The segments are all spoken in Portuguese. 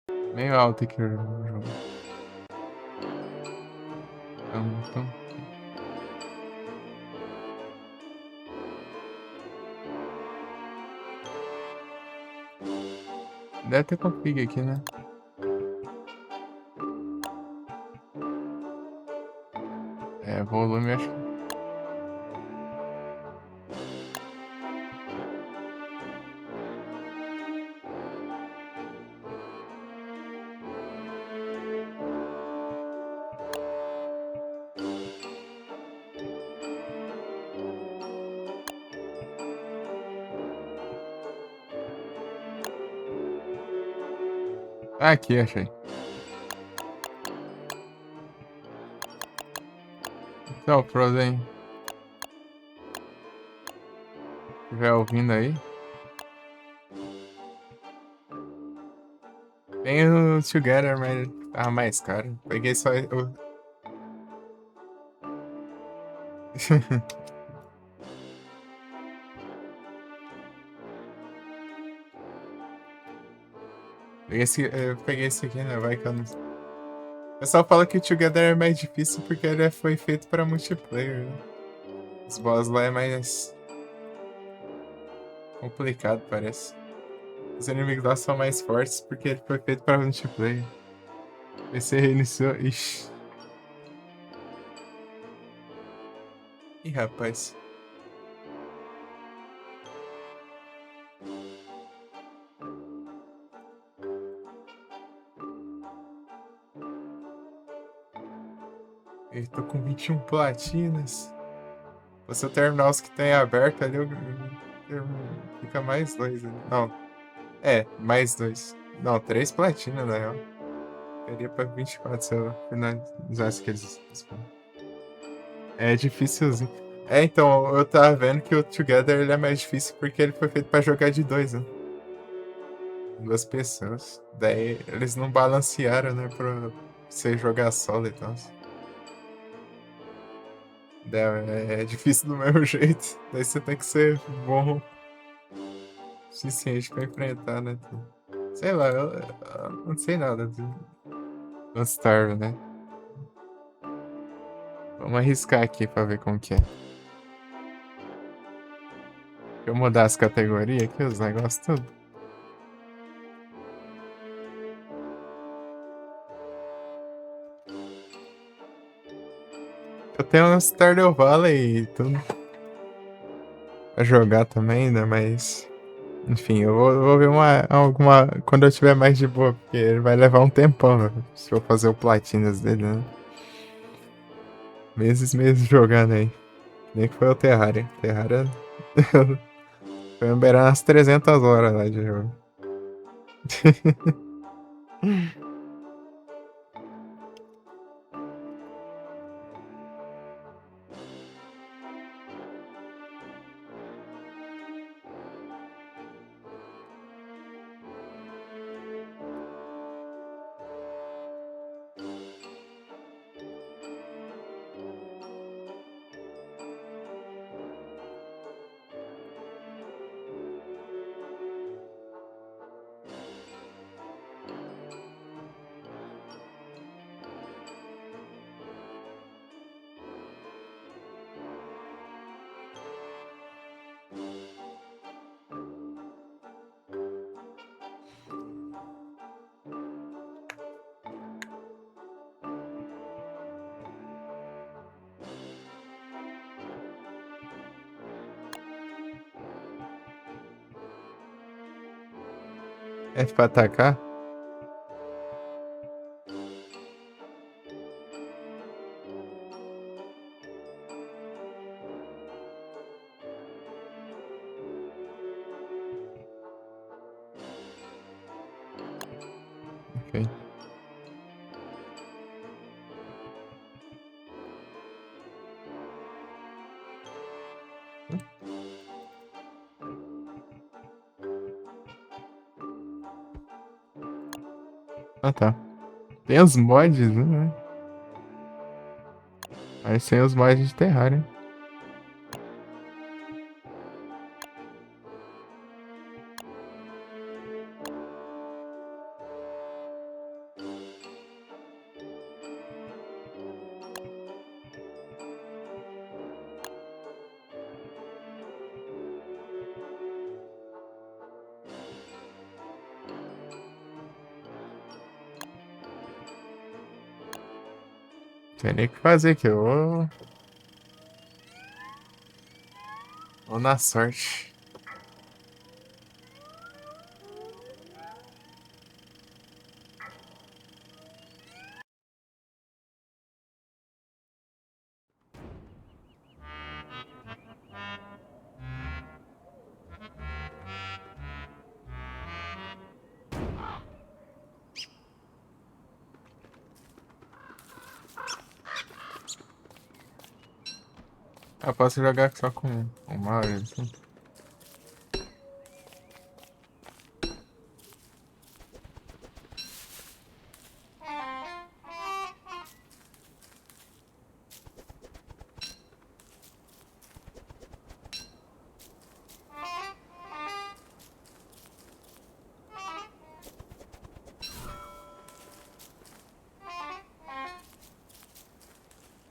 Meio alto aqui o jogo. Então, deve ter config aqui, né? É, volume acho que. Ah, aqui, achei. Então, Frozen, se estiver ouvindo aí. Tem o Together, mas tava mais caro. Peguei só. Eu peguei esse aqui, né? Vai que eu não. O pessoal fala que o Together é mais difícil porque ele foi feito pra multiplayer, né? Os boss lá é mais complicado, parece. Os inimigos lá são mais fortes porque ele foi feito pra multiplayer. PC reiniciou. Ixi. Ih, rapaz. Eu tô com 21 platinas. Se eu terminar os que tem aberto ali, fica mais dois ali. Não, mais dois. Não, três platinas, na real. Ficaria pra 24 se eu finalizasse aqueles. É dificilzinho. É, então, eu tava vendo que o Together ele é mais difícil porque ele foi feito pra jogar de dois, né? Duas pessoas. Daí eles não balancearam, né? Pra você jogar solo e tal. É difícil do mesmo jeito. Daí você tem que ser bom o suficiente pra enfrentar, né? Sei lá, eu não sei nada do Star, né? Vamos arriscar aqui pra ver como que é. Deixa eu mudar as categorias aqui, os negócios tudo. Eu tenho um Stardew Valley e tudo pra jogar também, né? Mas, enfim, eu vou ver alguma quando eu tiver mais de boa, porque ele vai levar um tempão, né? Se eu fazer o Platinas dele, né? Meses jogando aí. Nem que foi o Terraria. Terraria foi beirando umas 300 horas lá de jogo. É pra atacar? Ok. Ah, tá. Tem os mods, né? Mas tem os mods de Terraria. tem nem o que fazer aqui. Vou na sorte. Eu posso jogar só com o Mario, assim.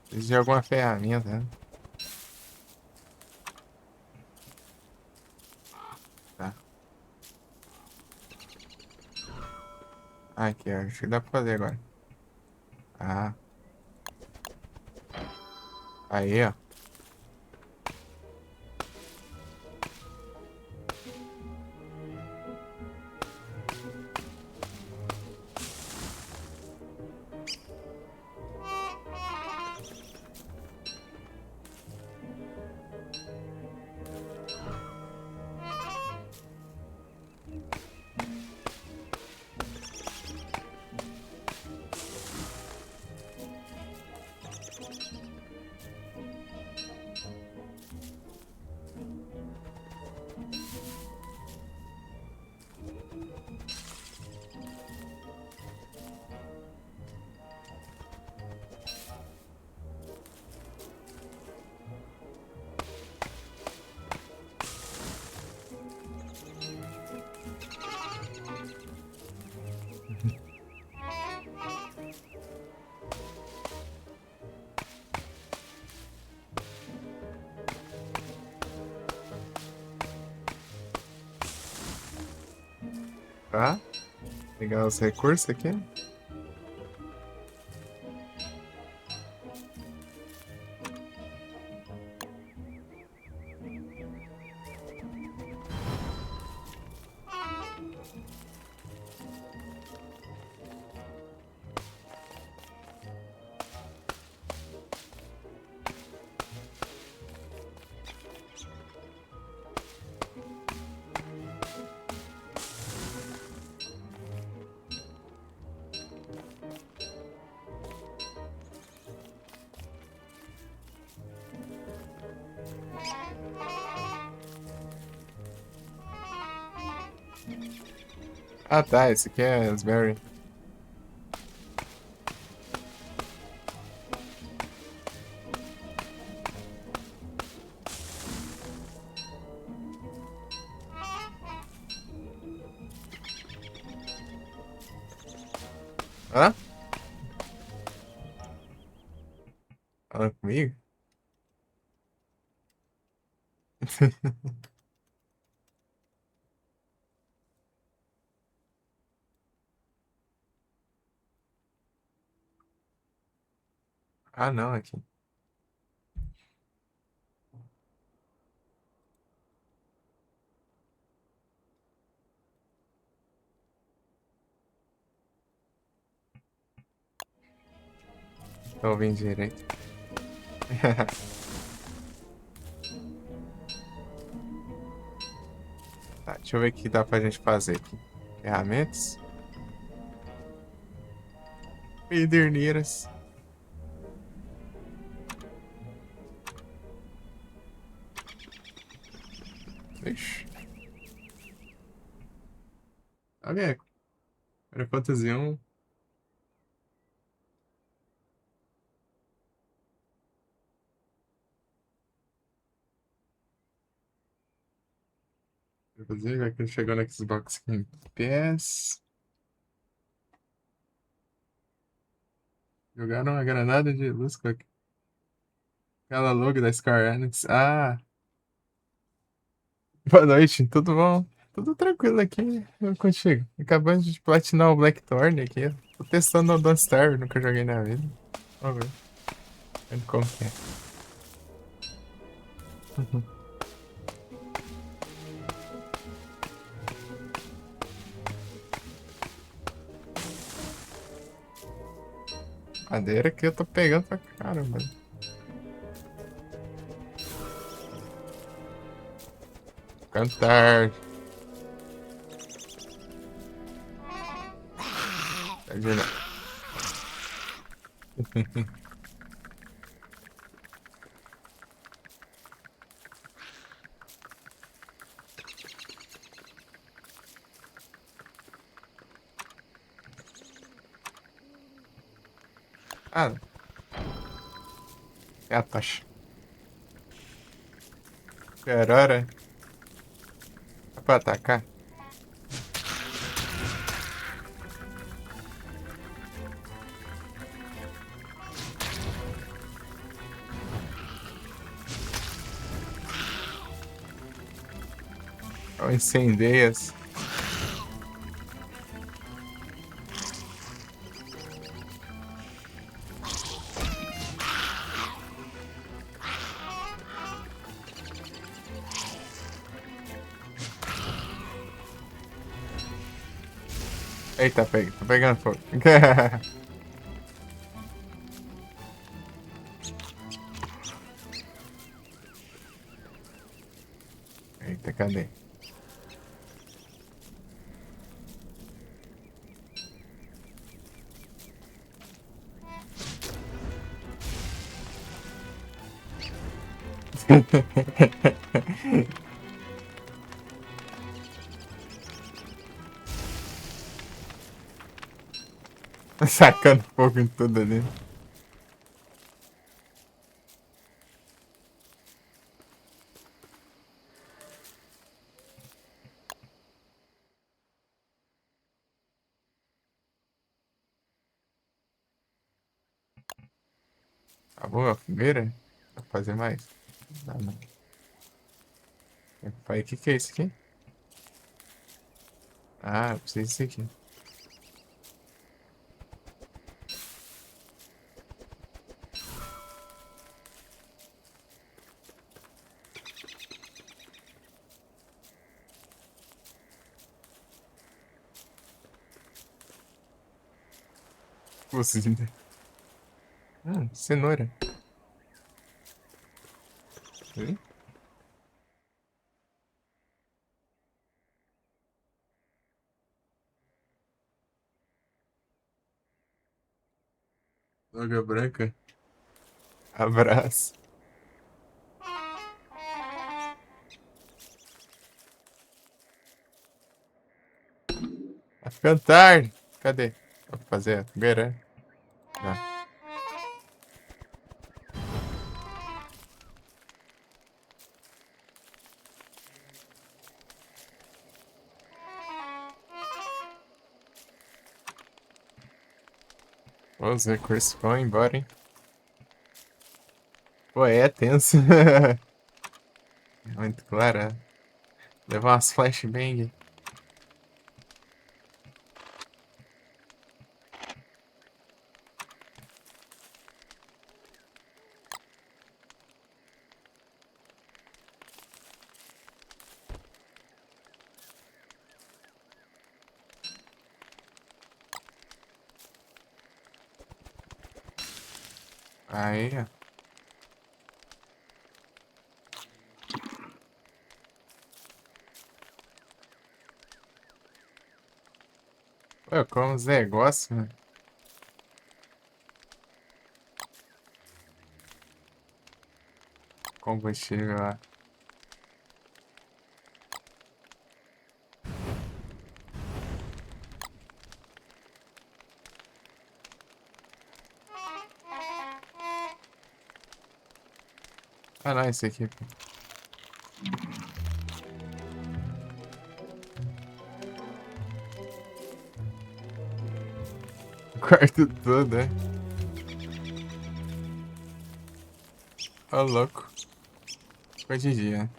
Preciso de alguma ferramenta, né? Tá. Aqui, ó. Acho que dá pra fazer agora. Ah, aí, ó. Tá. Pegar os recursos aqui. Ah, tá. Esse aqui é os berry. Hã? Fala comigo? Ah, não, aqui. Tô ouvindo direito. Tá, deixa eu ver o que dá pra gente fazer aqui. Ferramentas. Pederneiras. Ixi. Olha, era Fantasy 1. Inclusive, já que ele chegou no Xbox Game Pass. Jogaram uma granada de luz com aquela logo da Square Enix. Ah, boa noite, tudo bom? Tudo tranquilo aqui, eu contigo. Acabando de platinar o Blackthorn aqui. Tô testando o Don't Starve, nunca joguei na vida. Vamos ver. Como que é? Uhum. Madeira que eu tô pegando pra caramba. Cantar. Pode não. Ah, é a tocha. Perora. É pra atacar? Ou incendeias. Eita, tô pegando fogo. Eita, cadê? Sacando fogo em tudo ali. Acabou a fogueira? Vou fazer mais? Não, não. Pai, o que que é isso aqui? Ah, eu preciso disso aqui. Cozida. Cenoura. Oi? Droga branca. Abraço. Tá ficando tarde. Cadê? Vou fazer a fogueira? Tá. Os recursos vão embora, hein? Pô, é tenso. Muito clara. Levar umas flashbang. Aí, ó. Pô, como os negócios, mano. Combustível lá. Ah, não, esse aqui. Pô. O quarto todo, né? Ó, louco. Ficou de dia.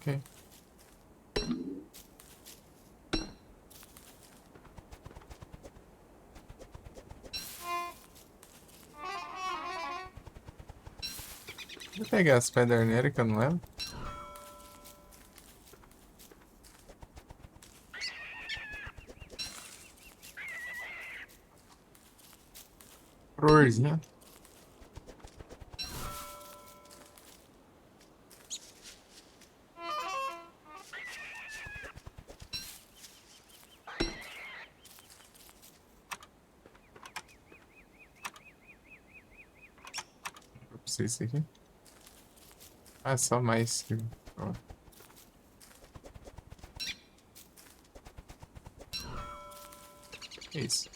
Ok. Vou pegar as pederneiras que eu não lembro. Florzinha. Eu preciso isso aqui. Ah, só mais. Ó, que isso?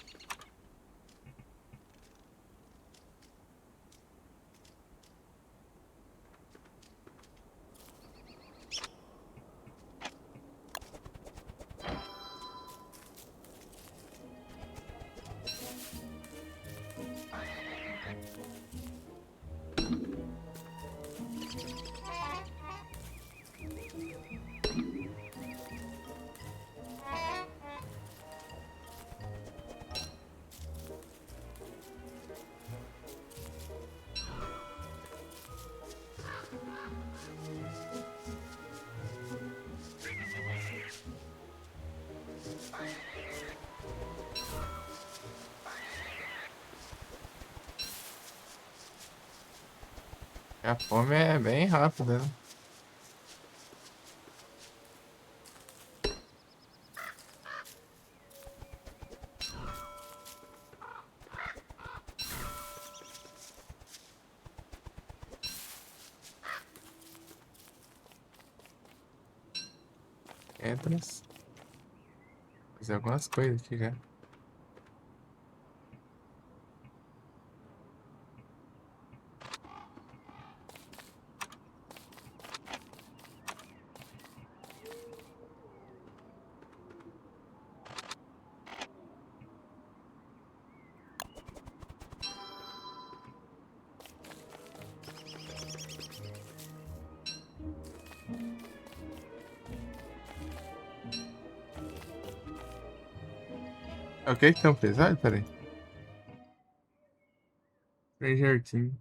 A fome é bem rápida, né? Entras. Fazer algumas coisas aqui já. É o que que tão pesado? Peraí. Stranger Things.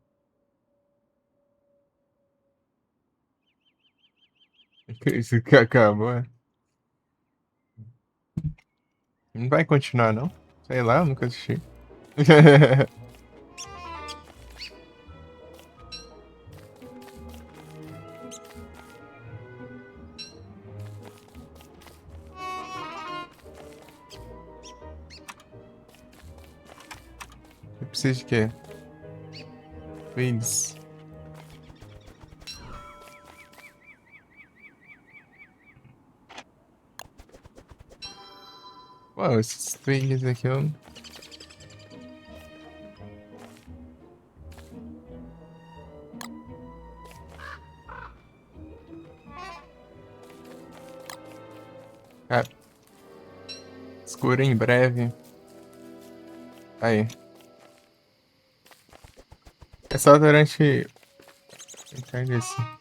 Isso que acabou, é? Não vai continuar, não? Sei lá, eu nunca assisti. Eu preciso de quê? Wings. Uau, esses wings aqui eu... Ah, escuro em breve. Aí. É só durante... Entardecer.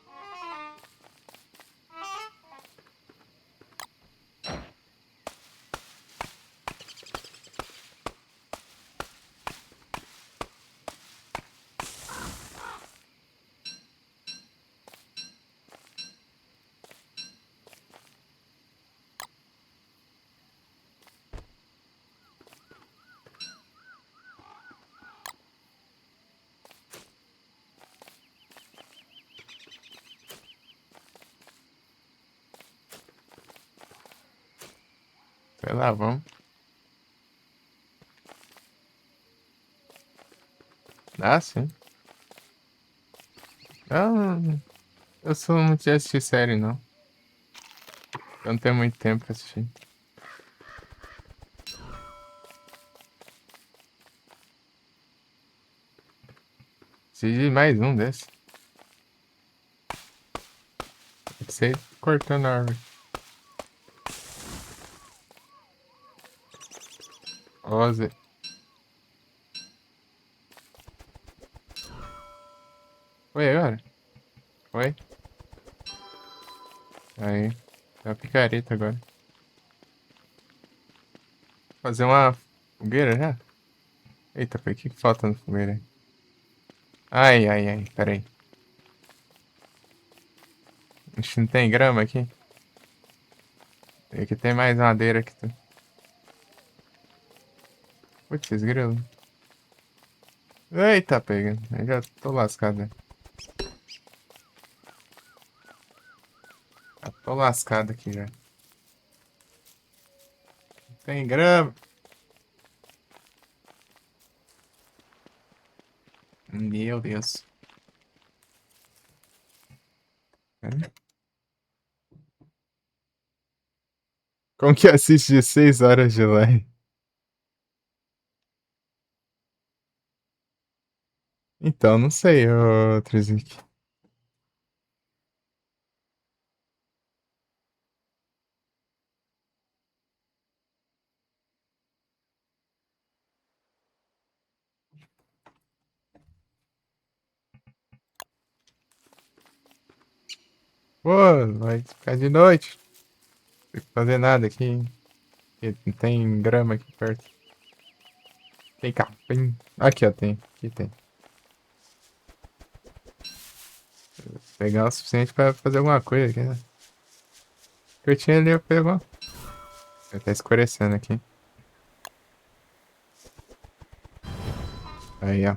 Sei lá, vamos. Ah, sim. Ah, eu sou muito de assistir série, não. Eu não tenho muito tempo pra assistir. Preciso de mais um desse. Você cortando a árvore. Ó, Zé. Foi agora? Foi? Aí, é uma picareta agora. Fazer uma fogueira já? Eita, foi o que falta na fogueira aí? Ai, ai, ai, peraí. A gente não tem grama aqui? Aqui tem mais madeira que tu. Putz, grilo. Eita, pega. Eu já tô lascado, né? Já tô lascado aqui já. Tem grama. Meu Deus. Pera. Como que assiste 6 horas de live? Então, não sei, ô Trizik. Pô, vai ficar de noite. Não tem que fazer nada aqui. Porque não tem grama aqui perto. Tem capim. Aqui, ó, tem. Aqui tem. Pegar o suficiente pra fazer alguma coisa aqui, né? O que eu tinha ali, eu pego. Tá escurecendo aqui. Aí, ó.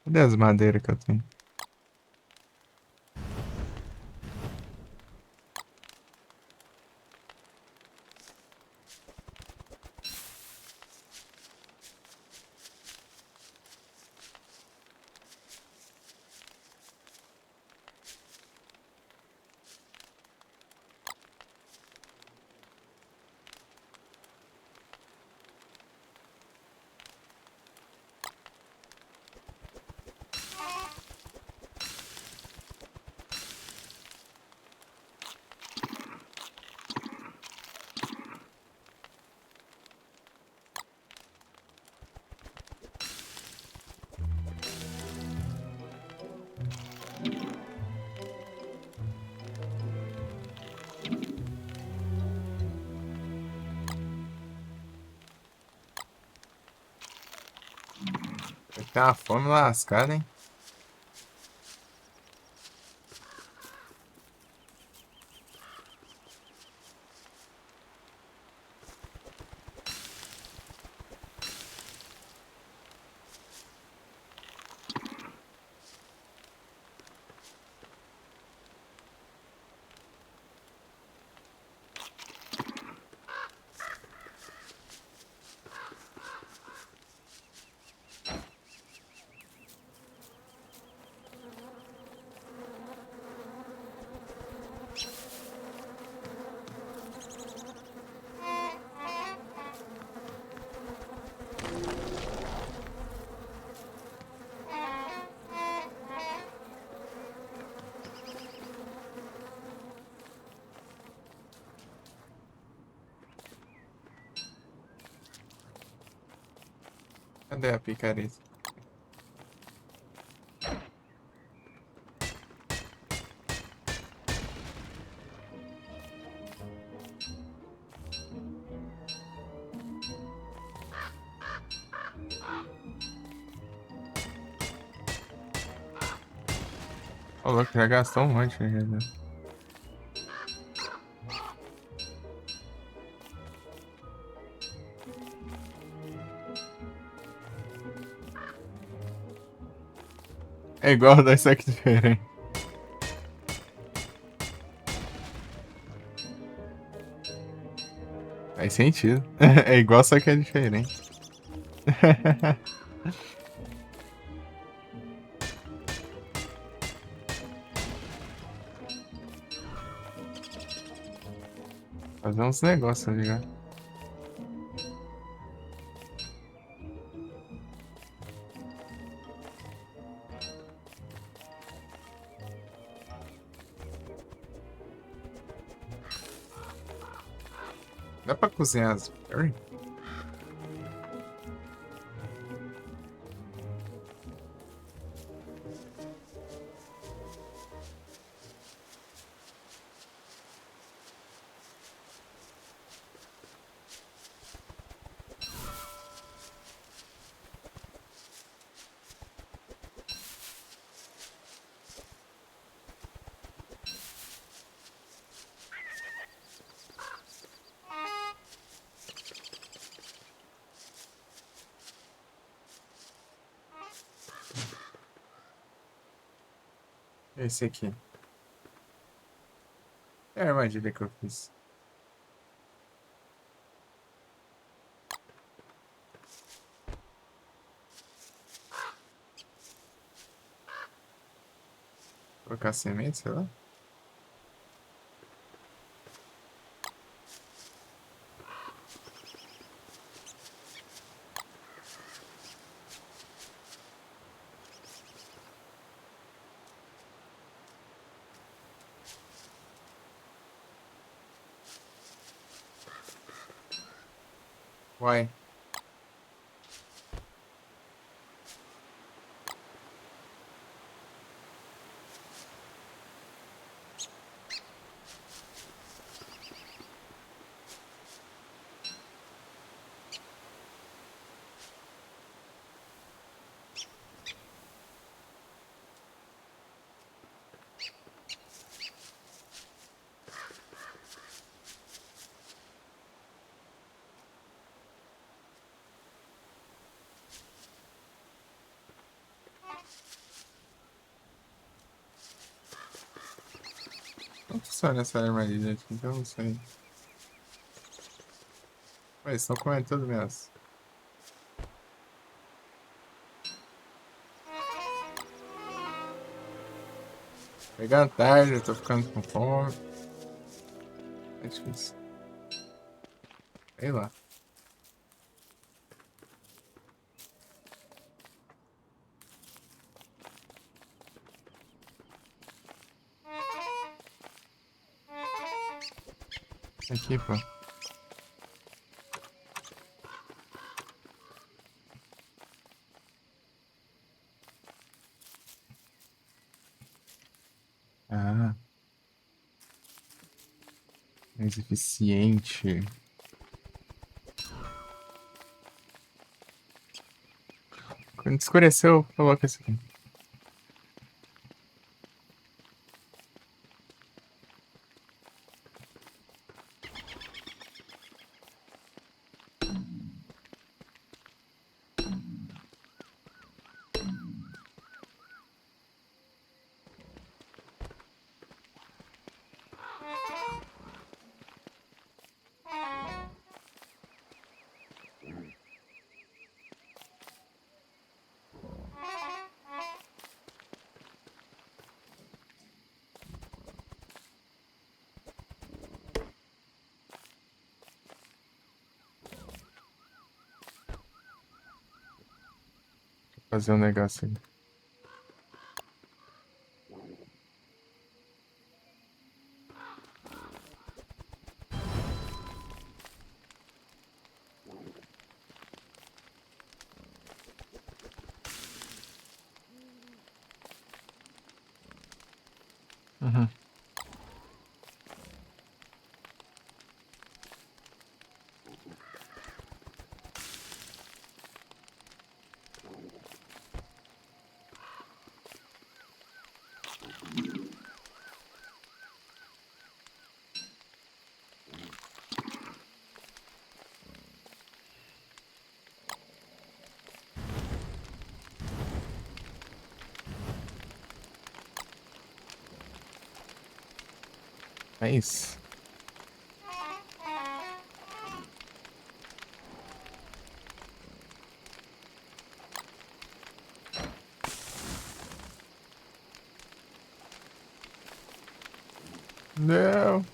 Cadê as madeiras que eu tenho? Tem uma fome lascada, hein? Cadê a picareta? Ô, louco, já gastou um monte, né? É igual dois só que diferente. Faz sentido. É igual, só que é diferente. Fazer uns negócios ali, já. Dá pra cozinhar as berries? Esse aqui. É a armadilha que eu fiz. Colocar semente, sei lá. Uai. Não funciona essa armadilha aqui, então eu não sei. Ué, eles estão comendo tudo mesmo. Pegando tarde, eu tô ficando com fome. É difícil. Sei lá. Aqui, pô. Ah, mais eficiente. Quando escureceu, coloca isso aqui. Fazer um negócio aqui. Uhum. É isso. Não.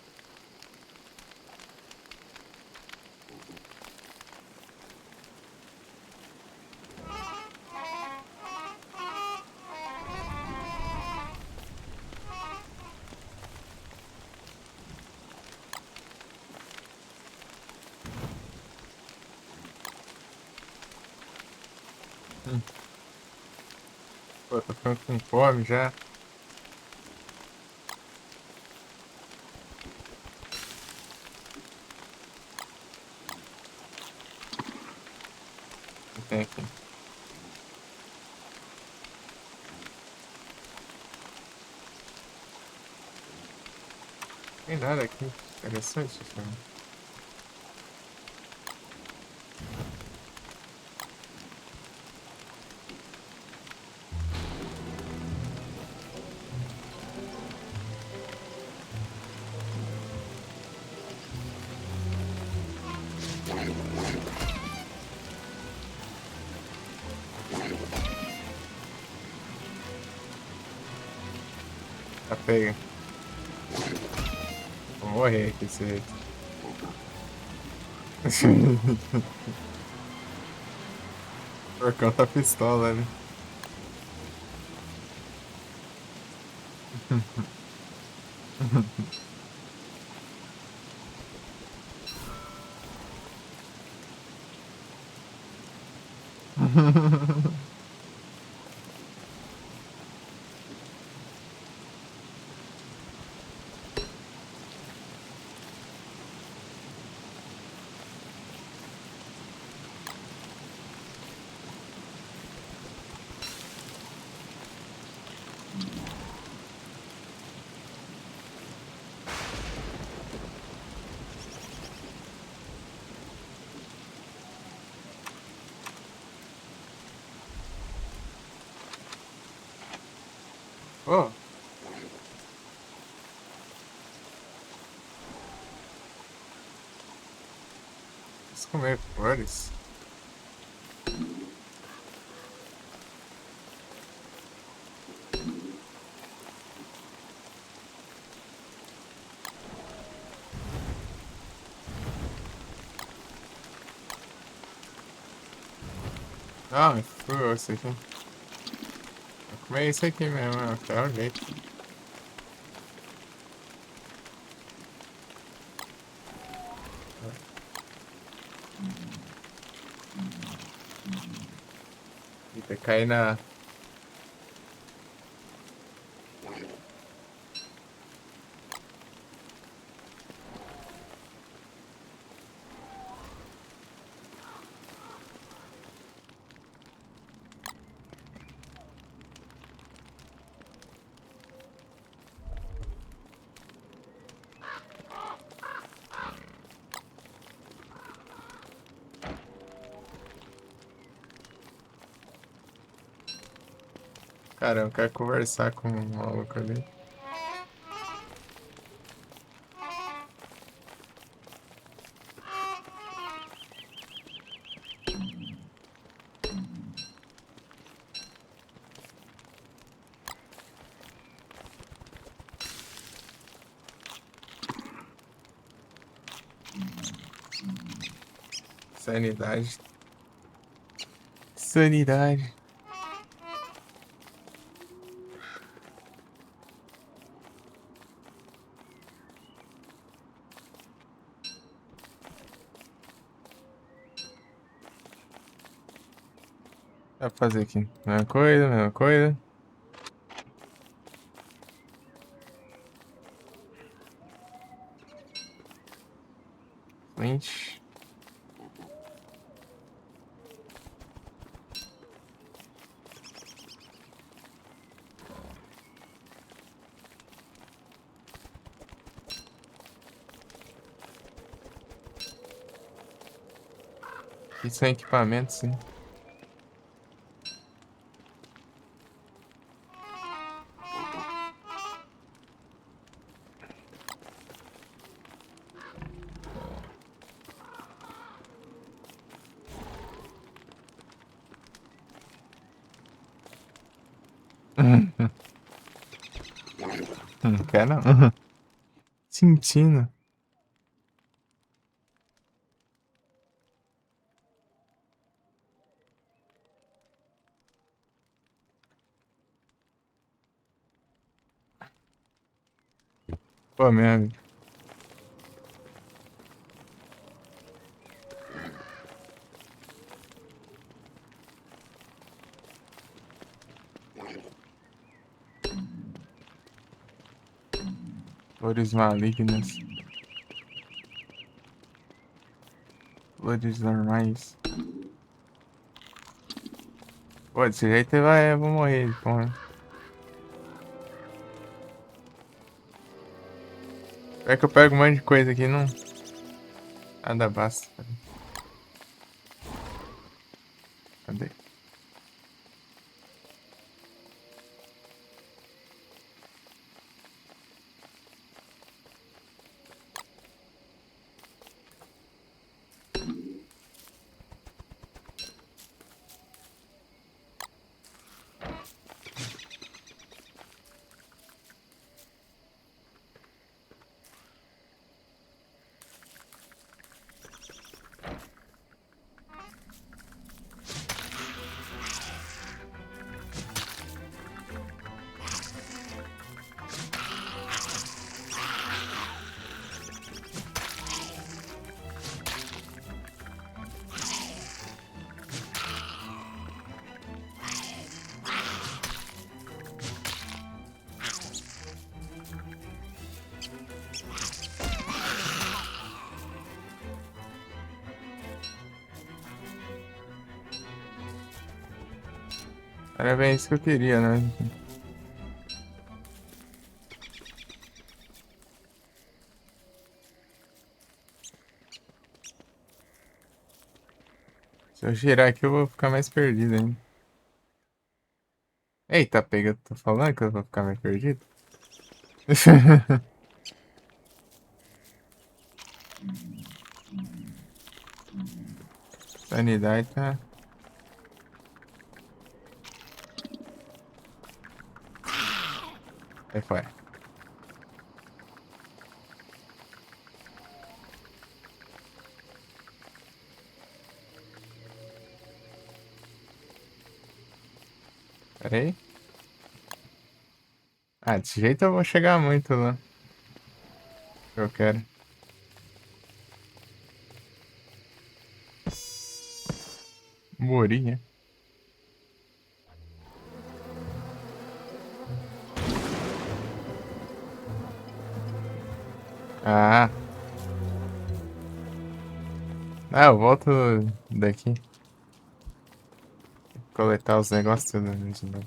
Pô, tô ficando com fome já. Não tem aqui. Tem nada aqui. Interessante isso, né? Tá feio. Vou morrer aqui desse jeito. Porcão tá pistola, né? Oh, preciso comer flores. Ah, me furou isso aqui. Vou comer isso aqui mesmo, até o jeito. Eita, cair na. Cara, eu quero conversar com o maluco ali. Sanidade. Sanidade. Dá pra fazer aqui. Mesma coisa, mesma coisa. Flint. Isso é equipamento, sim. Não quer não. Sentindo. Pô, merda. Flores malignas. Flores normais. Pô, desse jeito eu vou morrer de fome. É que eu pego um monte de coisa aqui, não. Nada basta. Cadê? Era bem isso que eu queria, né? Se eu girar aqui, eu vou ficar mais perdido ainda. Eita, pega, tô falando que eu vou ficar mais perdido? Sanidade tá. Aí fora. Pera aí. Ah, desse jeito eu vou chegar muito lá. Eu quero. Morinha. Ah. Ah, eu volto daqui. Coletar os negócios tudo de novo.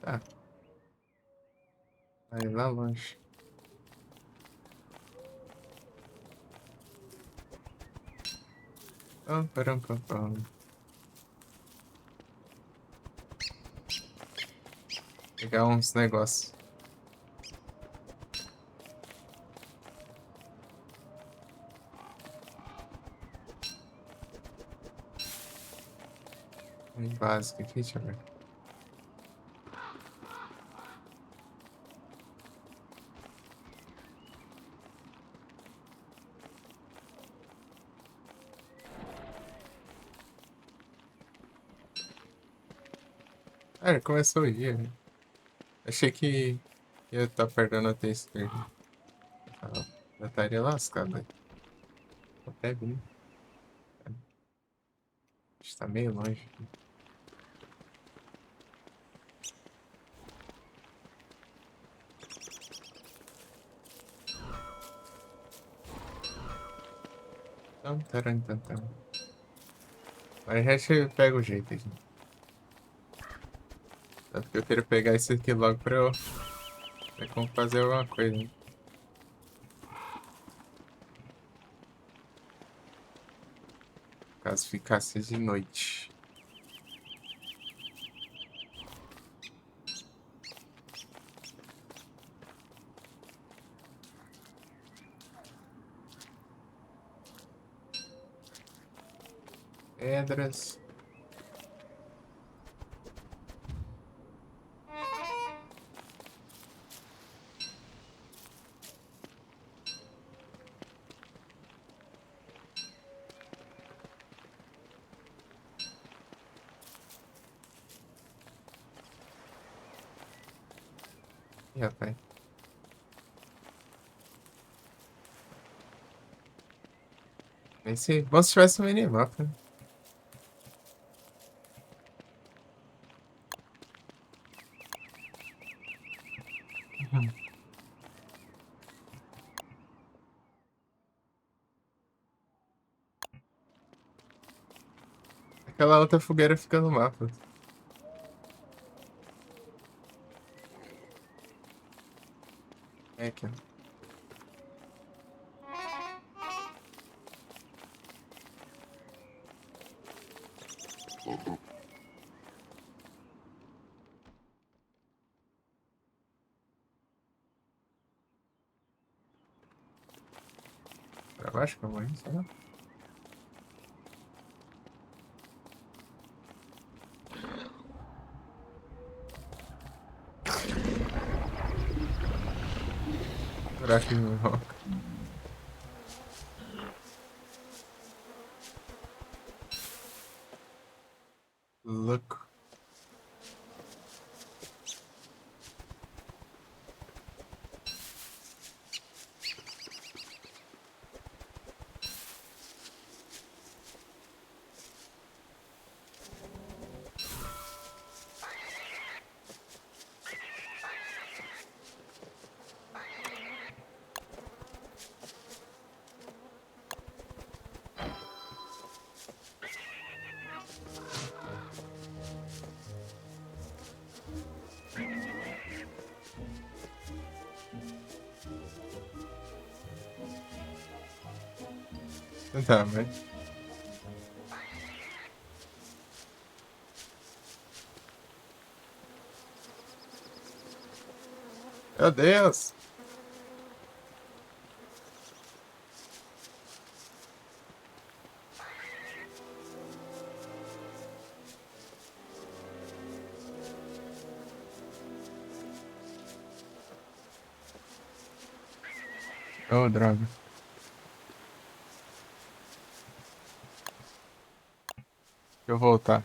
Tá, vai lá longe. Pam, param, pam, pam. Pegar uns negócios. Bem básico aqui, deixa eu ver. Ah, começou o dia, né? Achei que ia estar perdendo a textura. Ah, já estaria lascado, né? Até bem. Está meio longe. Tam, taran, tam, tam. Mas já pega o jeito aqui. Tanto que eu quero pegar isso aqui logo pra eu ver como fazer alguma coisa, né? Caso ficasse de noite. Pedras. Ih, rapaz. Nem se... Bom se tivesse um minimapa, né? Aquela outra fogueira fica no mapa. É aqui, ó. Pra baixo que eu vou ir, será? Buraco de minhoca. Louco. Tá, mas... Meu Deus! Oh, droga. Deixa eu voltar.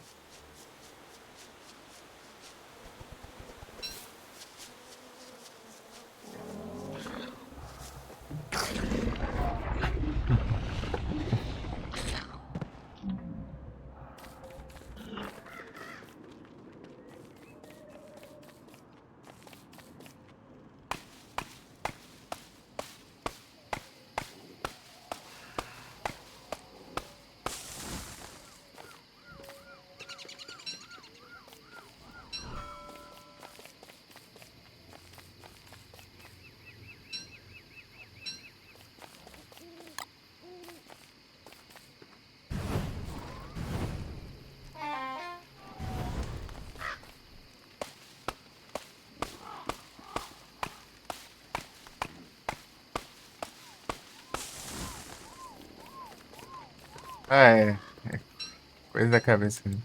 Ah, é. Coisa da cabeça, né?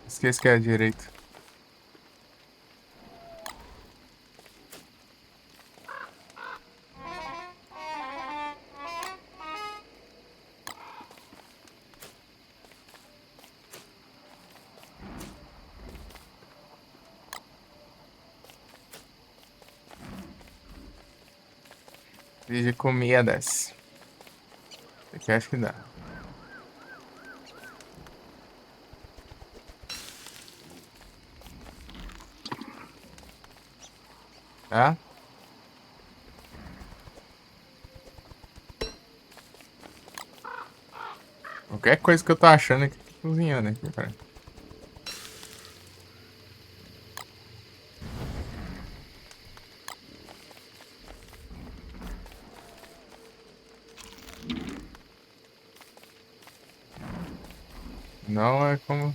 Esqueci que é a direita. De comidas. Aqui acho que dá. Tá? Qualquer coisa que eu tô achando aqui, tô cozinhando aqui, cara. Não é como...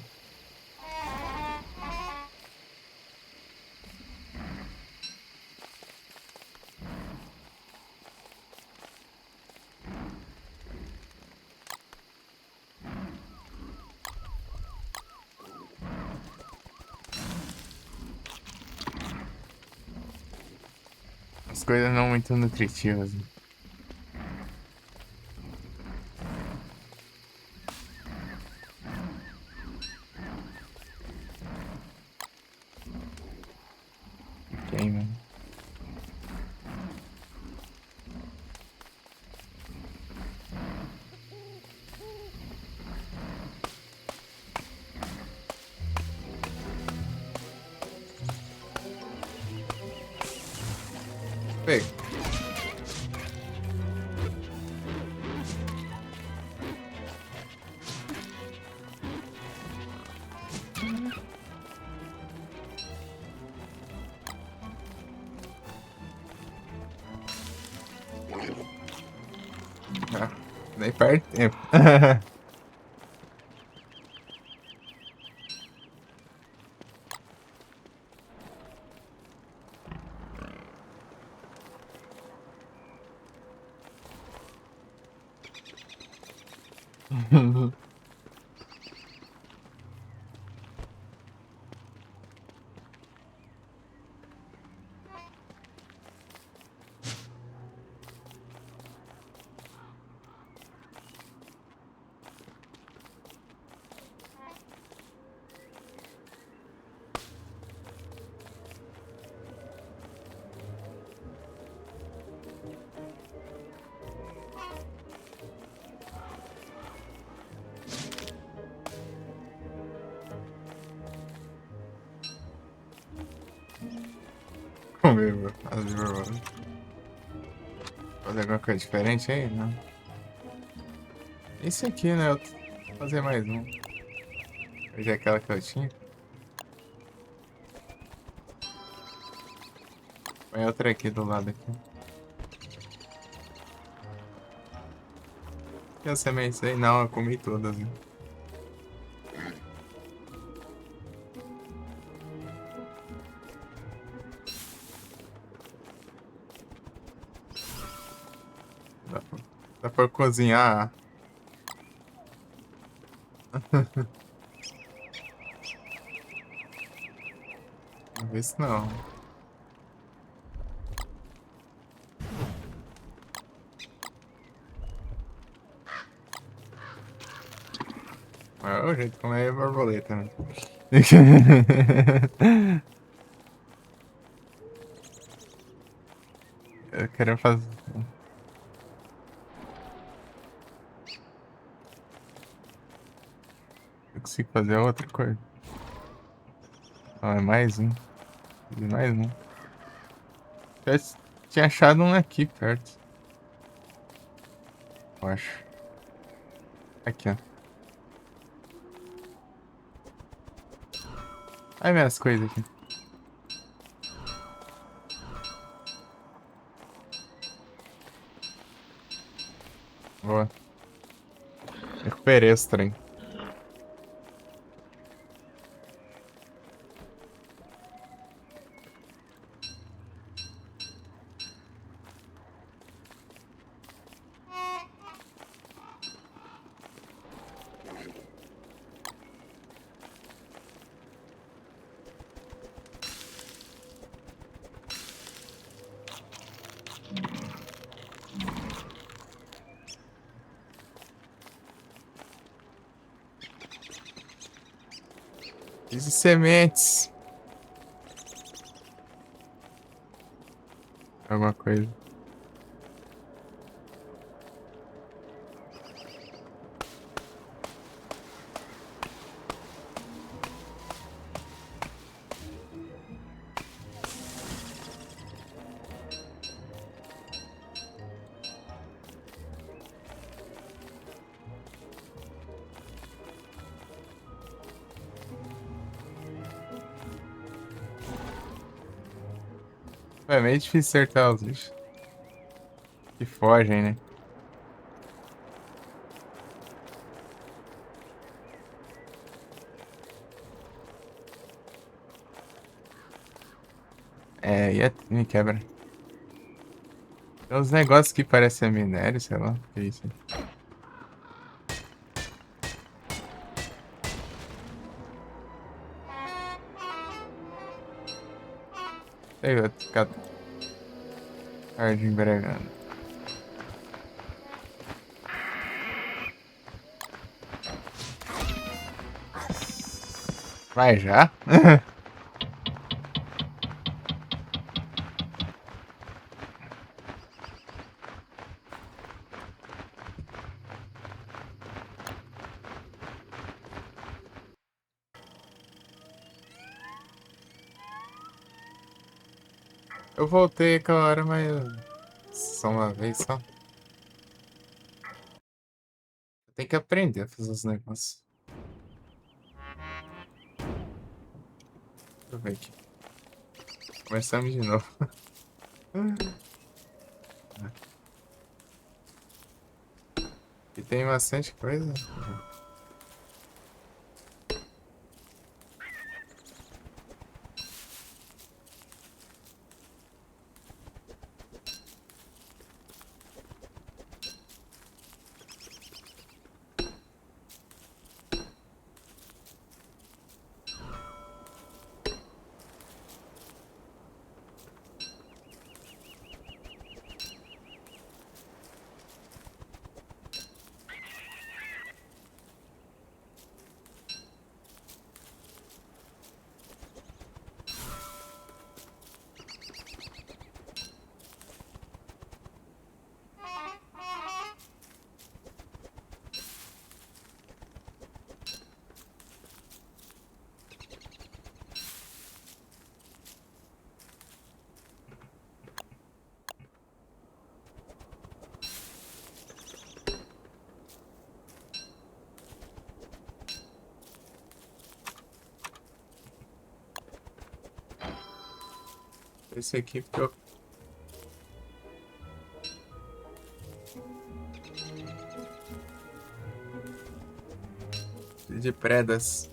As coisas não muito nutritivas. Ah, nem perde tempo. Comigo, fazer alguma coisa diferente aí? Não. Esse aqui, né? Eu vou fazer mais um. Hoje é aquela que eu tinha. Põe outra aqui do lado aqui. E as sementes aí? Não, eu comi todas, né? Dá pra, dá pra cozinhar. Vamos ver se não. Mas é o jeito como é borboleta, né? Eu quero fazer. Eu consigo fazer outra coisa. Não, é mais um. E mais um. Eu tinha achado um aqui perto. Eu acho. Aqui, ó. Aí minhas coisas aqui. Boa. Recuperei esse trem. E sementes. Alguma coisa. É meio difícil acertar os bichos. Que fogem, né? É, me quebra. Tem uns negócios que parecem minério, sei lá. Que é isso aí? Sei, vai ficar tarde embregando. Vai já? Eu voltei aquela hora, mas só uma vez só. Tem que aprender a fazer os negócios. Deixa eu ver aqui. Começamos de novo. E tem bastante coisa. Esse aqui ficou de predas.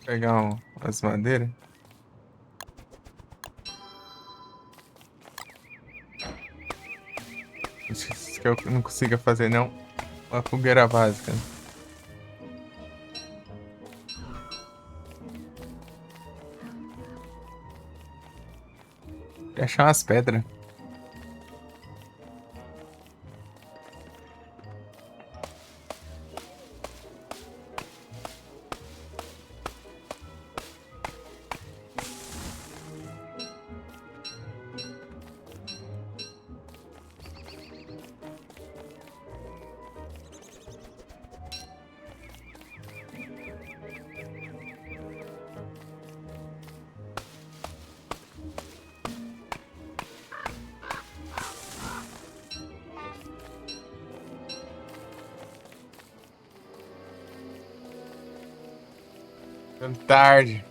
Pegar as madeiras. Isso que eu não consiga fazer, não. Uma fogueira básica. E achar umas pedras. Ficando tarde.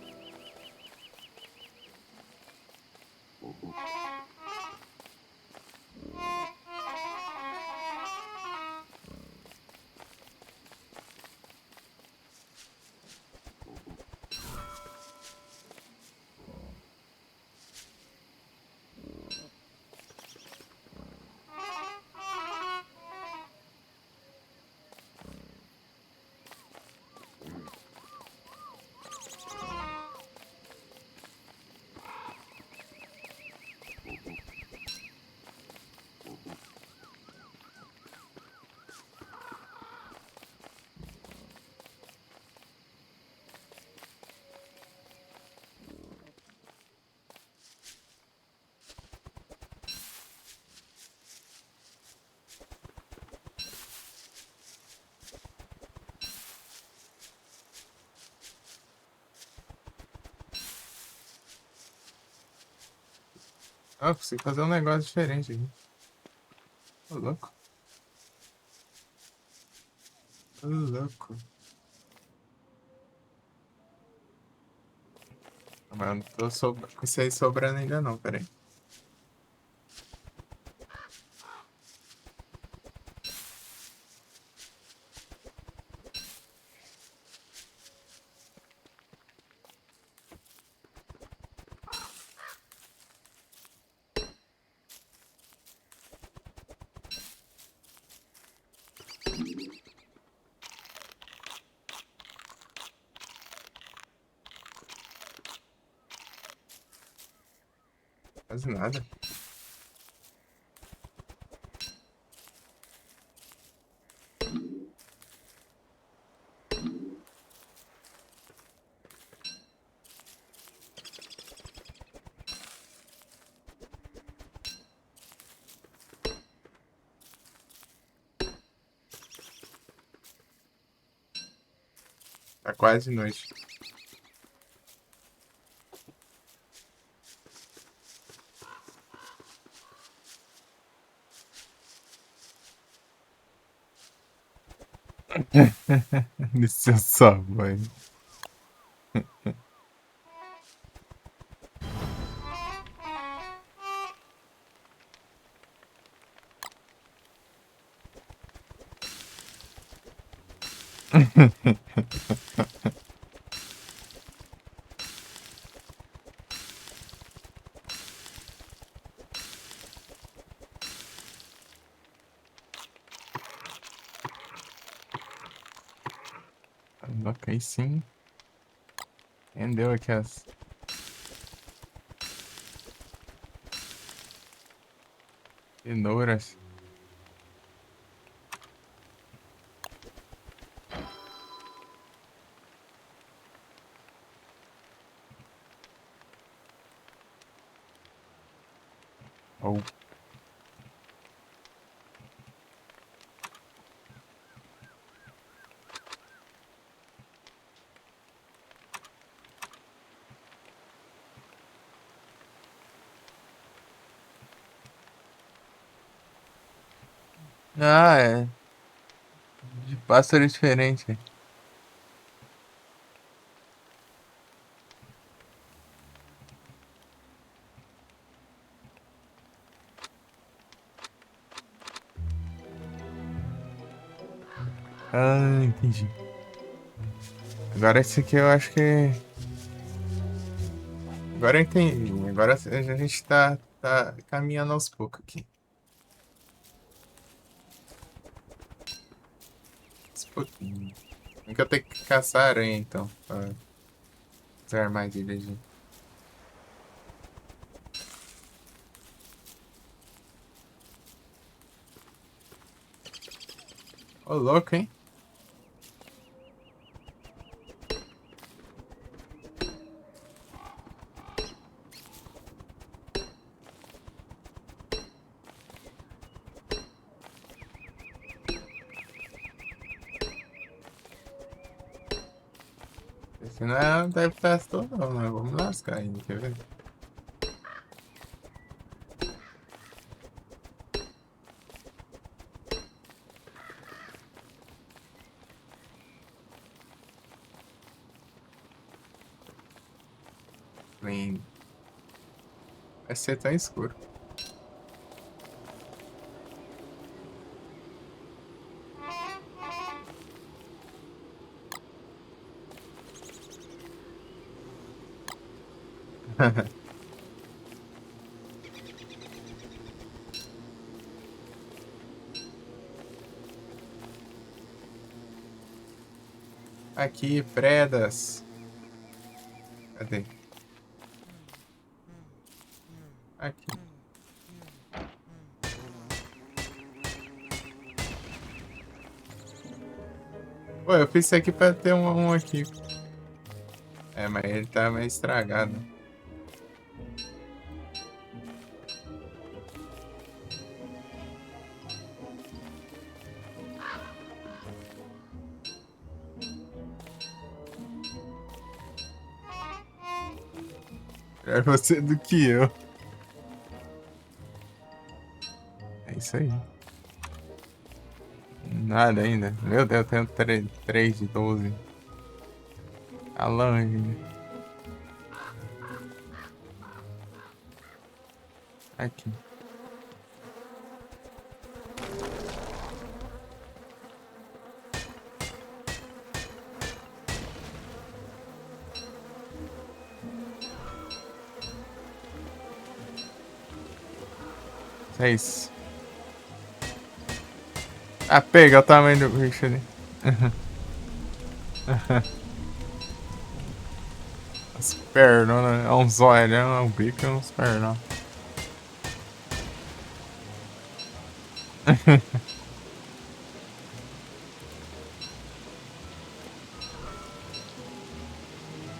Ah, preciso fazer um negócio diferente aqui. Ô, louco. Ô, louco. Mas eu não tô com isso aí sobrando ainda não, peraí. Quase nada. Tá quase noite. Licença, mãe. Ok, aí sim. Rendeu aqui as. Cenouras. Oh. Ah, é. De pássaro diferente. Ah, entendi. Agora esse aqui eu acho que. Agora eu entendi. Agora a gente tá caminhando aos poucos aqui. Aos pouquinhos. Tem que eu tenho que caçar aranha então. Pra fazer armadilhas de. Ô, louco, hein? Esse não é deve estar todo não, mas vamos lascar ainda, quer ver? Nem vai ser tão escuro. Aqui, predas. Cadê? Aqui. Pô, eu fiz isso aqui pra ter um aqui. É, mas ele tá meio estragado. Melhor você do que eu. Isso aí. Nada ainda. Meu Deus, eu tenho 3 de 12. A longe. Aqui. É isso. Ah, pega o tamanho do bicho ali. As pernas, é uns olhos, é um bico e uns pernas.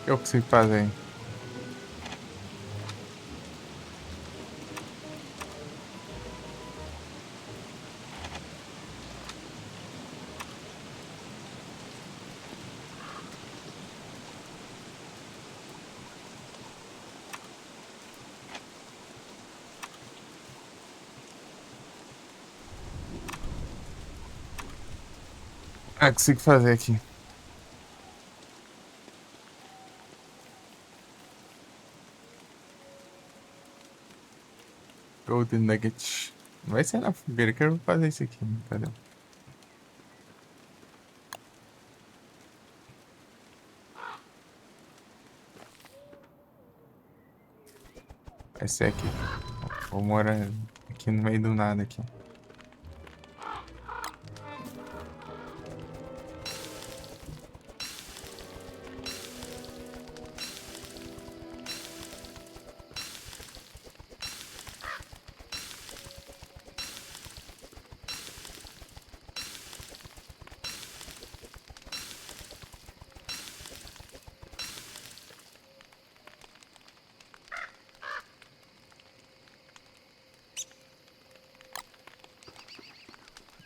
O que eu consigo fazer? Ah, consigo fazer aqui. Golden Nugget. Vai ser na fogueira que eu vou fazer isso aqui, entendeu? Vai ser aqui. Vou morar aqui no meio do nada aqui.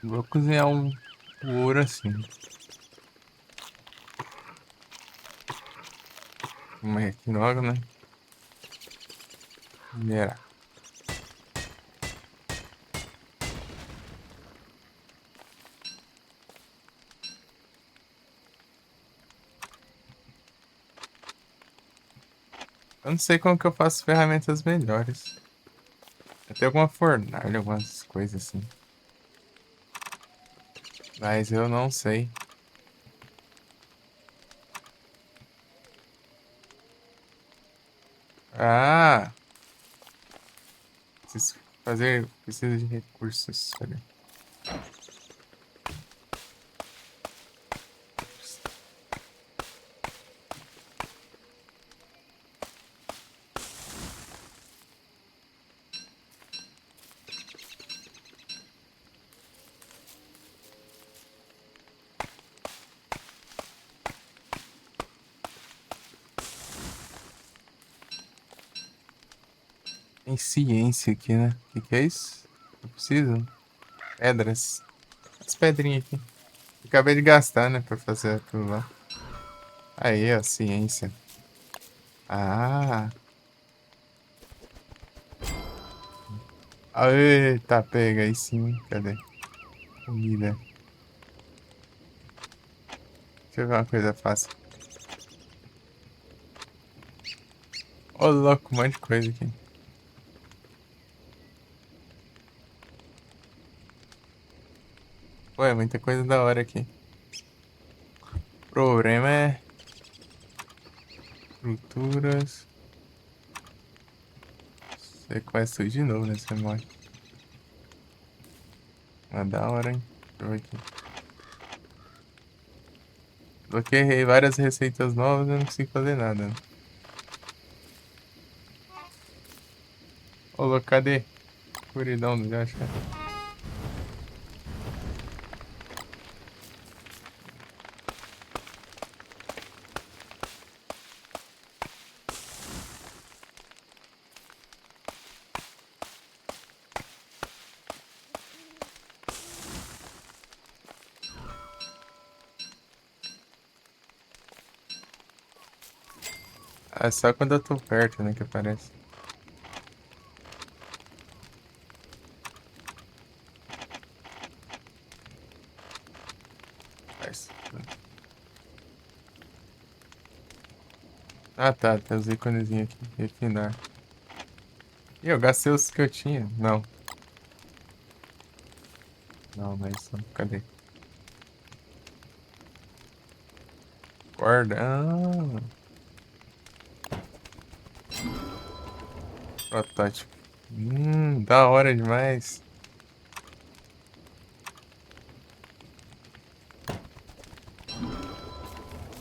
Vou cozinhar o ouro assim. Mas aqui logo, né? Minerar. Eu não sei como que eu faço ferramentas melhores. Eu tenho alguma fornalha, algumas coisas assim. Mas eu não sei. Ah! Preciso fazer. Preciso de recursos. Olha. Tem ciência aqui, né? O que é isso? Eu preciso? Pedras. As pedrinhas aqui. Eu acabei de gastar, né? Pra fazer aquilo lá. Aí, ó, ciência. Ah! Eita, pega aí sim. Cadê? Comida. Deixa eu ver uma coisa fácil. Ô, louco, um monte de coisa aqui. Ué, muita coisa da hora aqui. O problema é estruturas. Você começa tudo de novo, né? Você morre. Mas da hora, hein? Deixa eu ver aqui. Bloqueei várias receitas novas e eu não consigo fazer nada. Ô, louco, cadê? Escuridão do gacho, cara. É só quando eu tô perto, né, que aparece. Ah, tá. Tem os íconezinhos aqui. Refinar. Ih, eu gastei os que eu tinha. Não. Não, não é isso. Não. Cadê? Corda. Ah, protótipo. Da hora demais.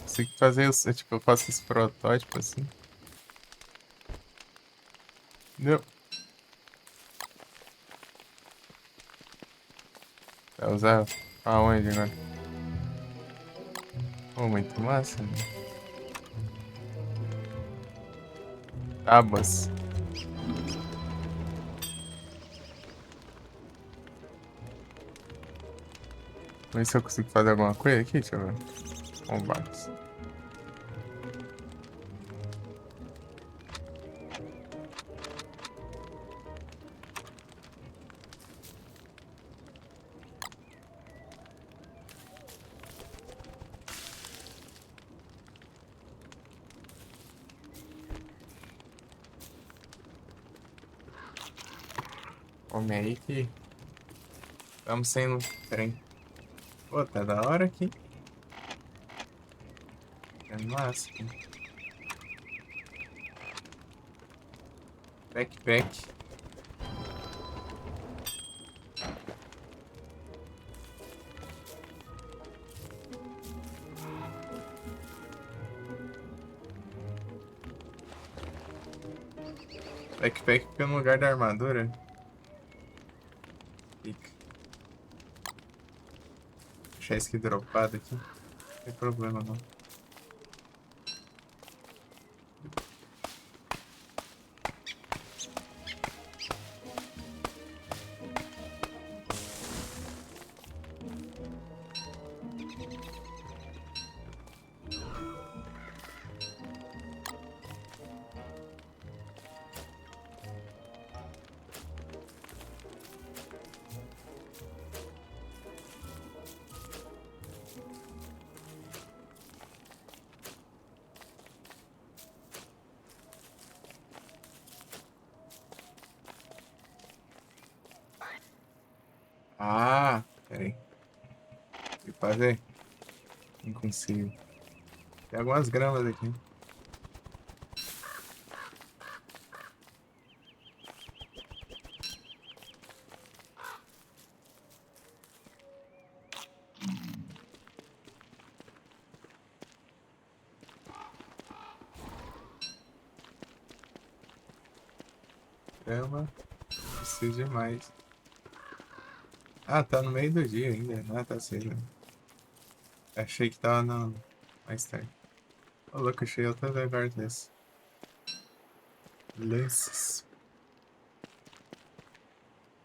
Consigo fazer os. Tipo, eu faço esse protótipo assim. Não. Vai usar aonde agora? Pô, muito massa, né? Tábuas. Vamos ver se eu consigo fazer alguma coisa aqui. Deixa eu ver. Combates. Come aí que estamos sem trem. Pô, tá da hora aqui. É massa. Backpack. Backpack fica no lugar da armadura. Fica. Deixar isso aqui dropado aqui. Não tem problema não. Ah, peraí. Tem que fazer? Não consigo. Tem algumas gramas aqui. Grama. Preciso de mais. Ah, tá no meio do dia ainda. Ah, tá cedo. Achei que tava no... mais tarde. Ô, louco, achei outro lugar desse. Lances.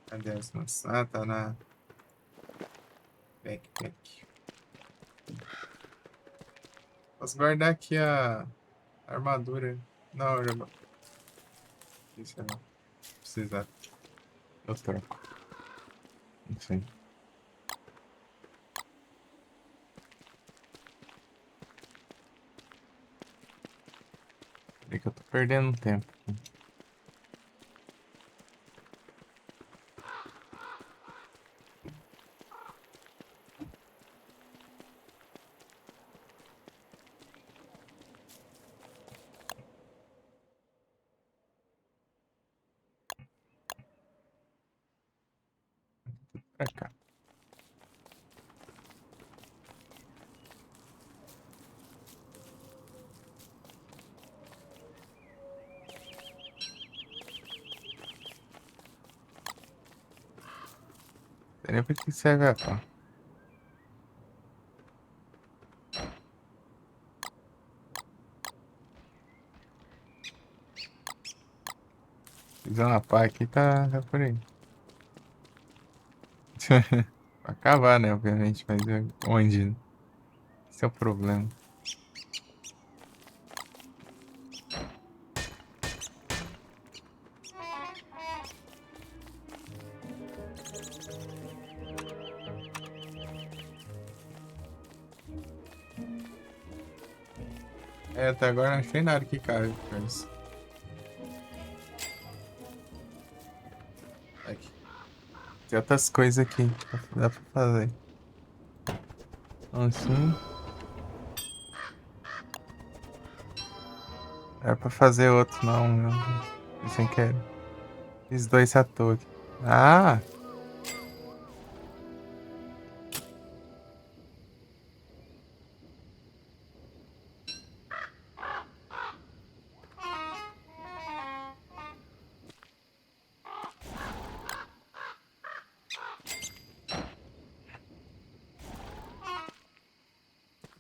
Cadê as nossas? Ah, tá na backpack. Posso guardar aqui a armadura. Não, já... Isso não. Precisar. Eu troco. Não sei. É que eu tô perdendo tempo. Pra cá. Não sei nem pra que serve a pá. Fizer uma pá aqui, tá por aí. Pra acabar, né? Obviamente, mas onde? Esse é o problema. É, até agora não achei nada que cabe pra isso. Aqui. Tem outras coisas aqui. Dá pra fazer. Então, assim. Era pra fazer outro, não. Eu sem querer. Fiz dois à toa aqui. Ah!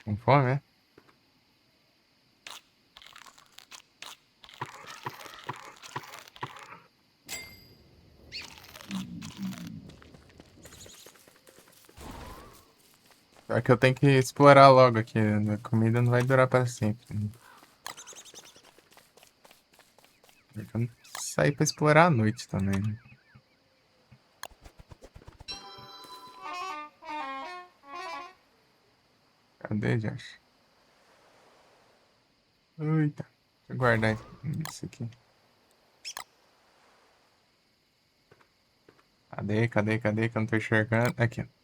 Com fome, né? Só que eu tenho que explorar logo aqui. A comida não vai durar para sempre, né? Eu não sair pra explorar à noite também, né? Cadê, Josh? Eita. Deixa eu guardar isso aqui. Cadê? Que eu não tô enxergando. Aqui, ó.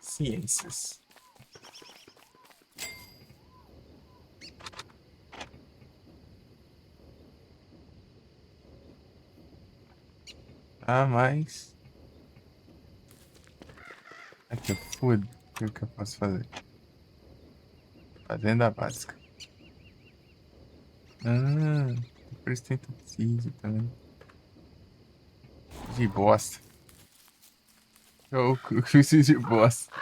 Ciências. Ah, mas. Aqui, ó. Food. O que eu posso fazer? Fazenda básica. Ah, por isso tem tecido também. De bosta. Eu fiz de bosta.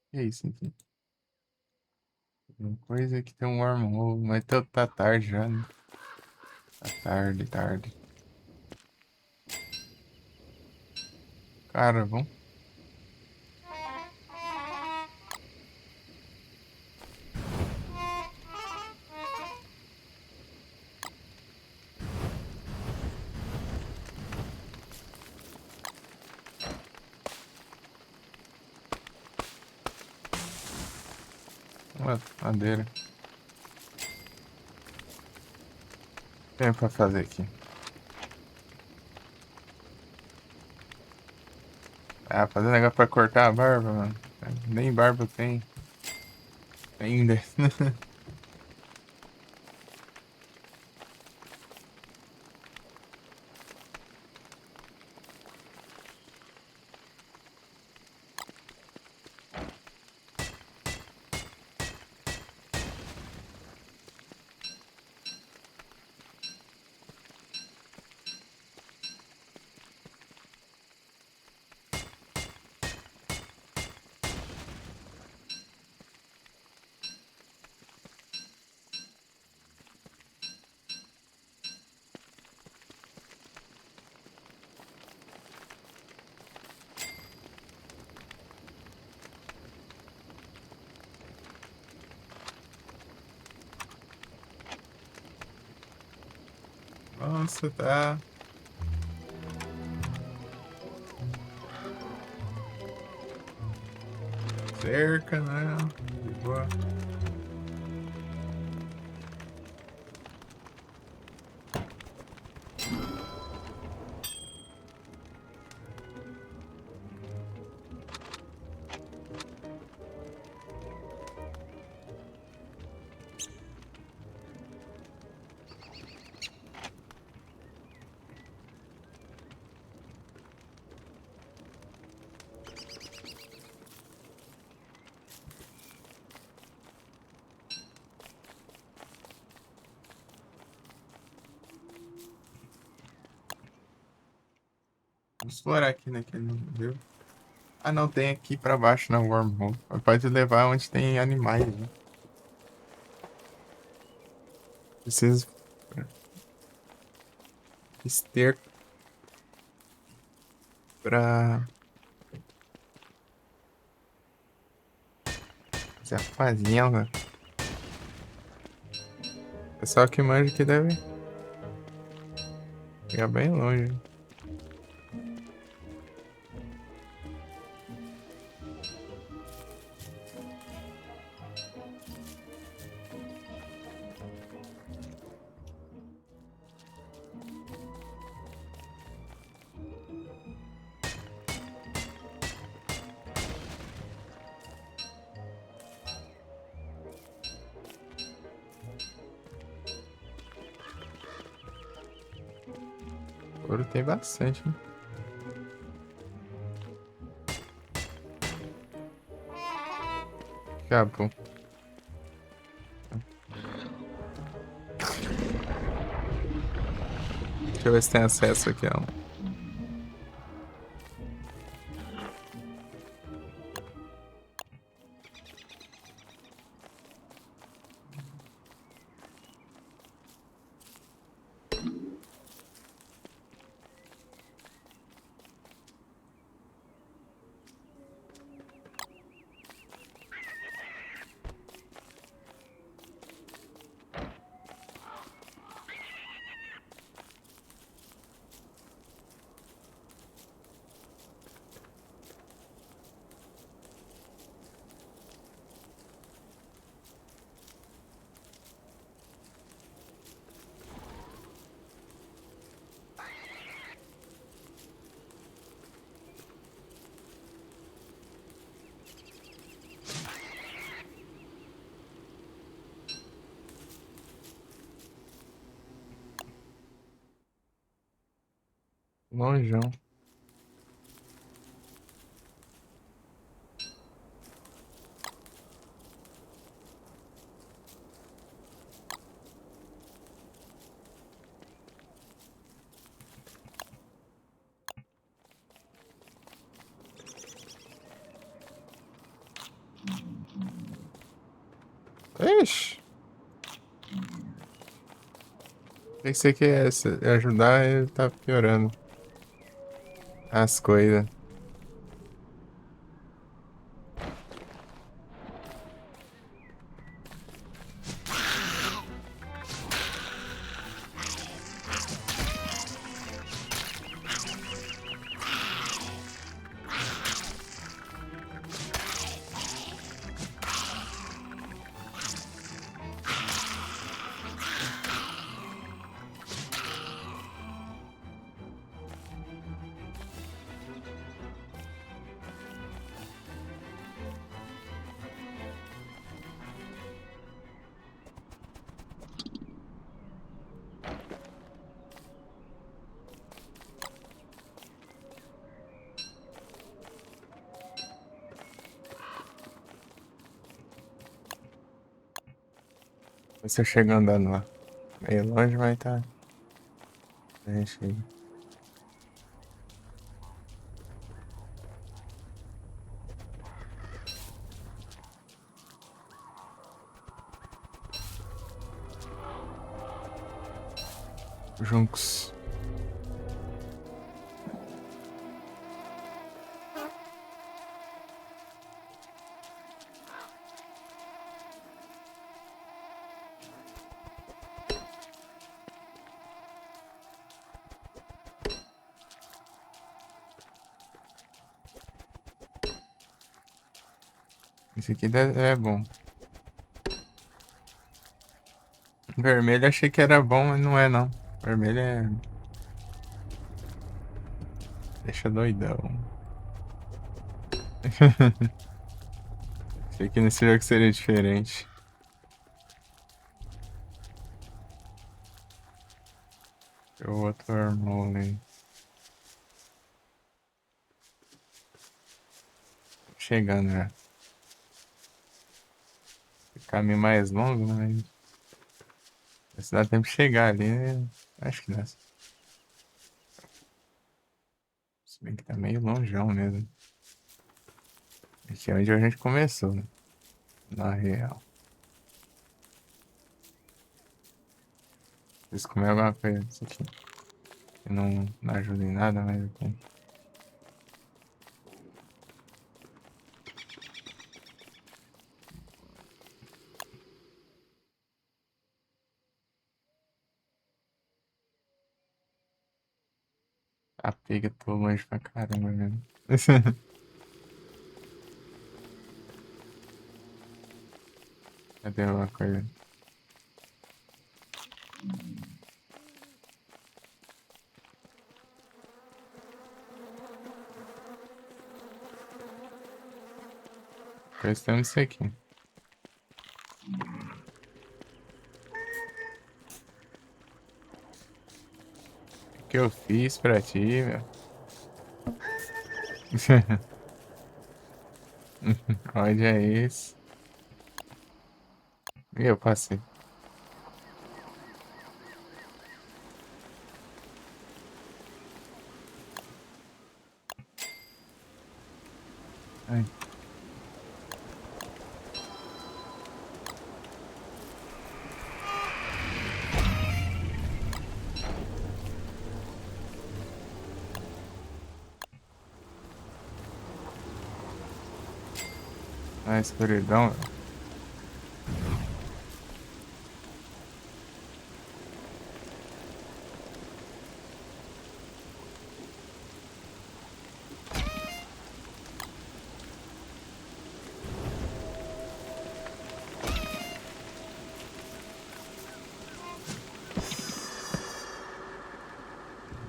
Que é isso aqui? Uma coisa que tem um wormhole, mas tá tarde já, né? Tá tarde. Cara, vamos. Madeira. Tem pra fazer aqui. Ah, fazer negócio pra cortar a barba, mano. Nem barba tem. Ainda. Nossa, tá. Cerca, né? De boa. Vamos explorar aqui naquele, viu? Ah, não, tem aqui pra baixo na wormhole. Pode levar onde tem animais, né? Preciso esterco pra. Fazenda. Pessoal que manja que deve ficar bem longe. Ouro tem bastante, né? Acabou. Deixa eu ver se tem acesso aqui, ó. Longeão. Ixi. Pensei que ia ajudar e tá piorando as coisas. Você chega andando lá. Meio longe, mas tá. A gente chega. Juncos. Esse aqui é bom. Vermelho achei que era bom, mas não é não. Vermelho é. Deixa doidão. Achei que nesse jogo seria diferente. O outro armou ali. Chegando, né? Caminho mais longo, né? Se dá tempo de chegar ali, né? Acho que dá. Se bem que tá meio longeão mesmo. Aqui é onde a gente começou, né? Na real. Preciso comer alguma coisa. Isso aqui. Que não ajuda em nada, mas eu tenho. que eu tô longe pra caramba mesmo. Cadê uma coisa? Coisa tem isso aqui. O que eu fiz pra ti, meu? Onde é isso? E eu passei. Ai, a escuridão.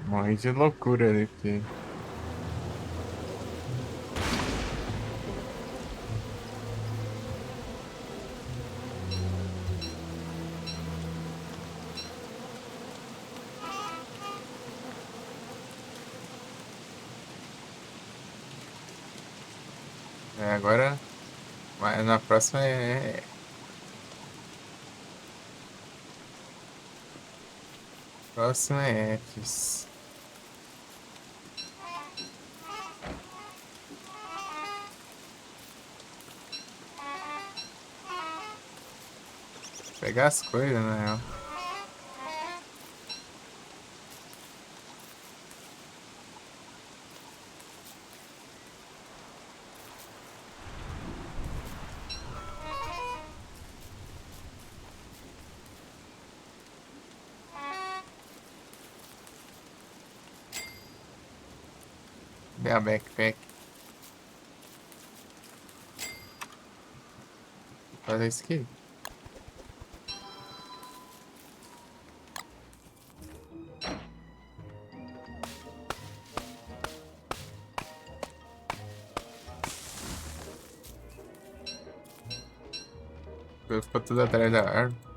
Morri de loucura ali, porque... É, agora, mas na próxima Próxima é Fs. Pegar as coisas, na real. Ver a backpack. Fazer isso aqui. Ficou tudo atrás da árvore.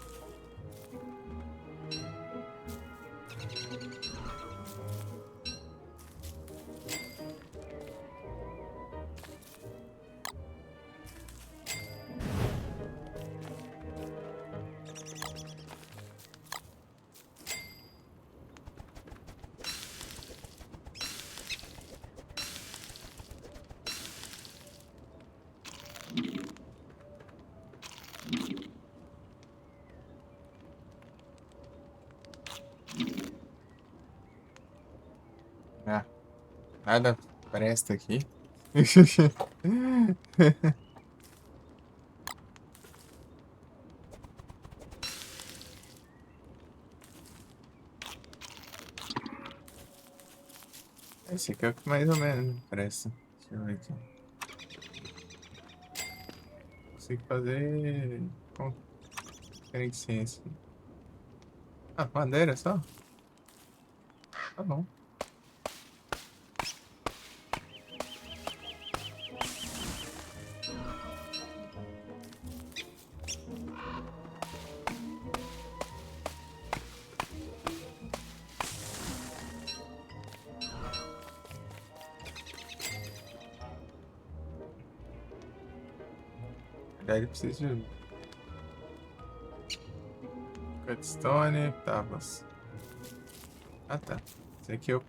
Ah, nada presta aqui. Esse aqui é o que mais ou menos presta. Deixa eu ver aqui. Consigo fazer com ciência. Ah, madeira só? Tá bom. Daí preciso de cutstone, tábuas. Ah, tá. Esse aqui eu...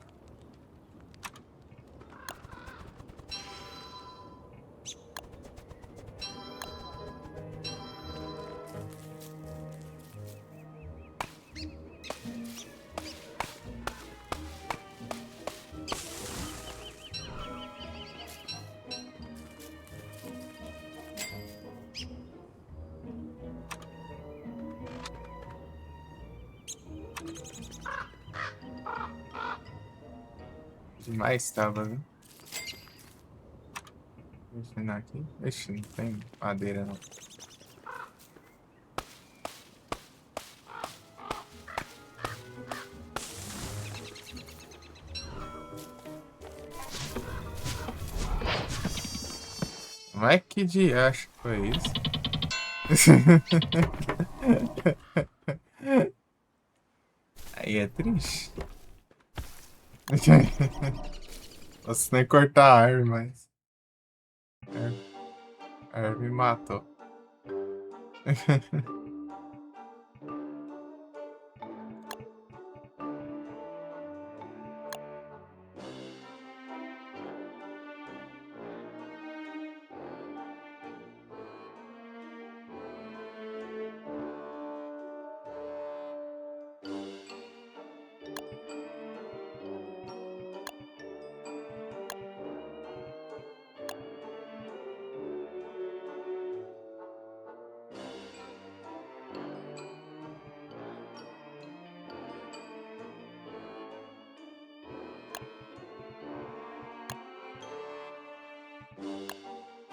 Demais tava, viu? Deixa eu ver aqui. Ixi, não tem madeira não. Mas que diacho foi isso? Aí é triste. Você nem cortar a árvore, mas. A árvore me matou.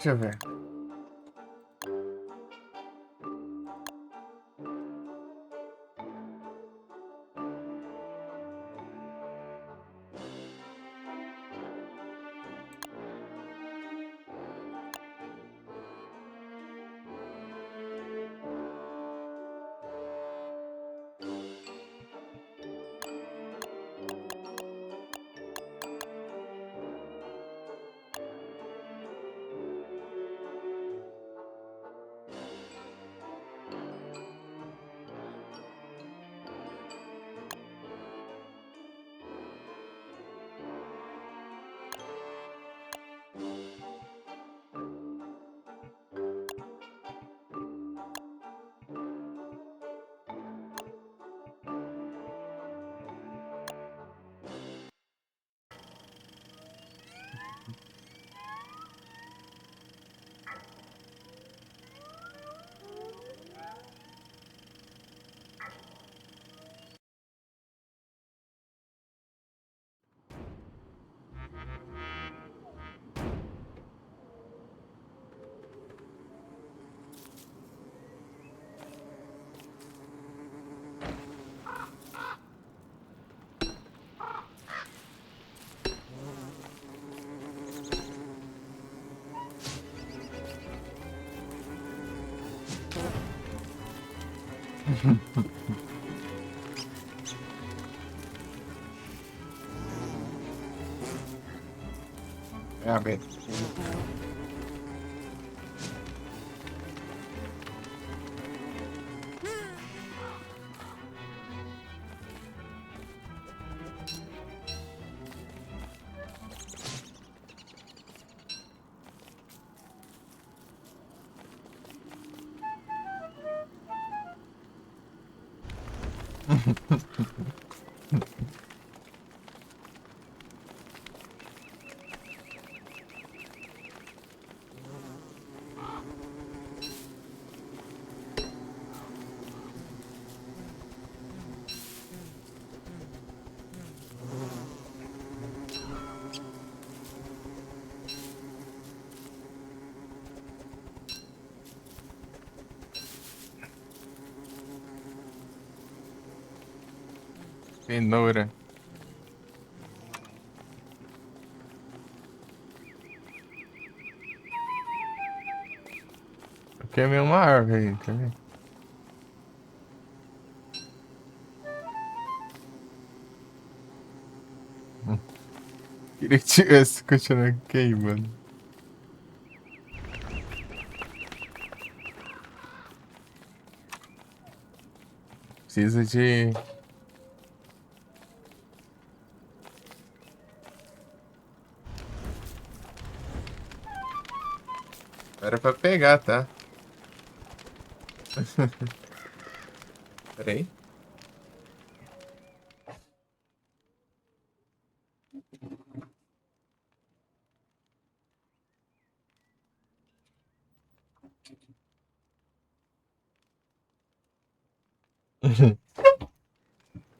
Deixa eu ver. É a abelha. Cenoura. Eu queimei uma árvore aí, quer ver? Queria que tivesse continuando queimando. Precisa de. Era pra pegar, tá? Peraí.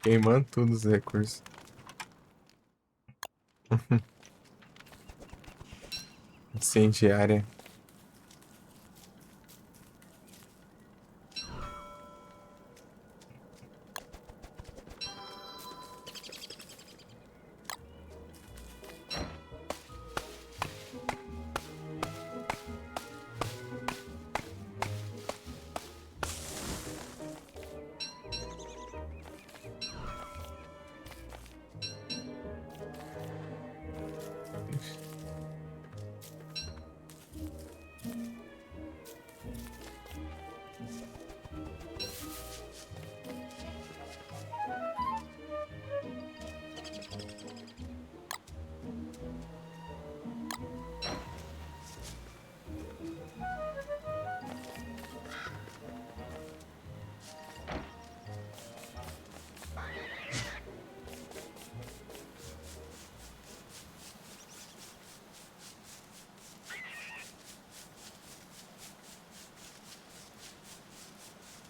Queimando tudo os recursos. Incendiária.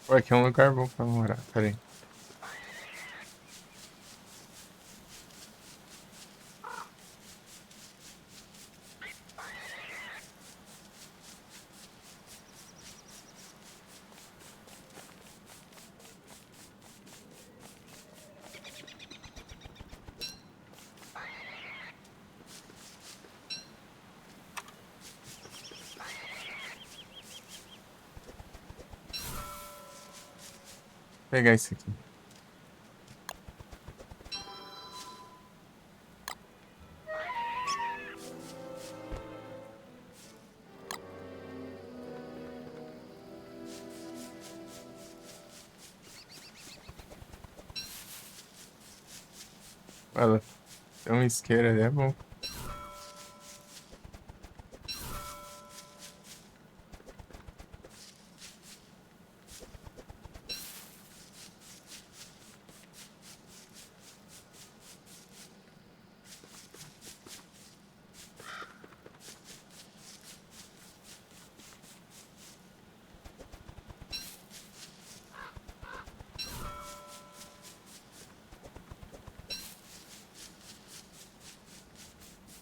Pô, aqui é um lugar bom pra morar. Pera aí. Vou pegar esse aqui. Olha, tem um isqueiro ali, é bom.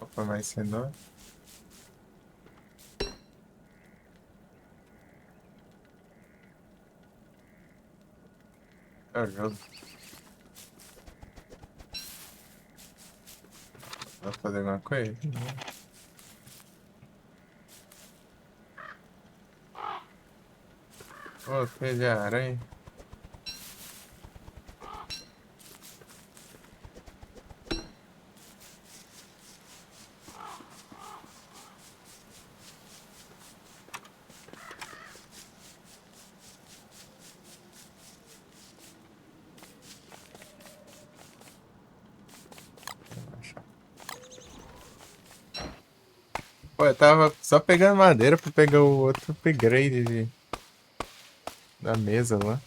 Opa, mais cenoura. Ajuda. Vai fazer alguma coisa? Ô, teia de aranha. Pô, eu tava só pegando madeira pra pegar o outro upgrade da mesa lá.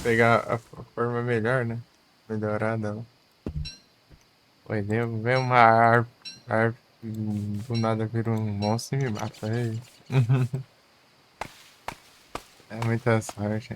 Pegar a forma melhor, né? Melhorada lá. Pô, vem uma árvore do nada vira um monstro e me mata. É muita sorte.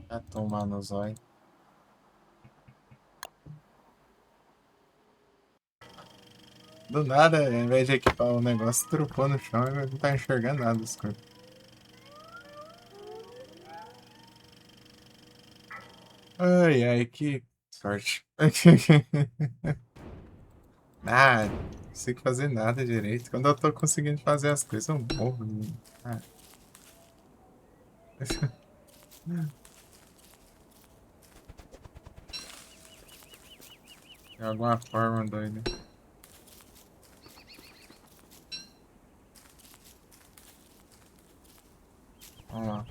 Vai tomar no zóio. Do nada, ao invés de equipar o negócio, trocou no chão e não tá enxergando nada das coisas. Ai, ai, que sorte. Ah, não consigo fazer nada direito. Quando eu tô conseguindo fazer as coisas, eu morro. Ah. De alguma forma, doido. Vamos lá.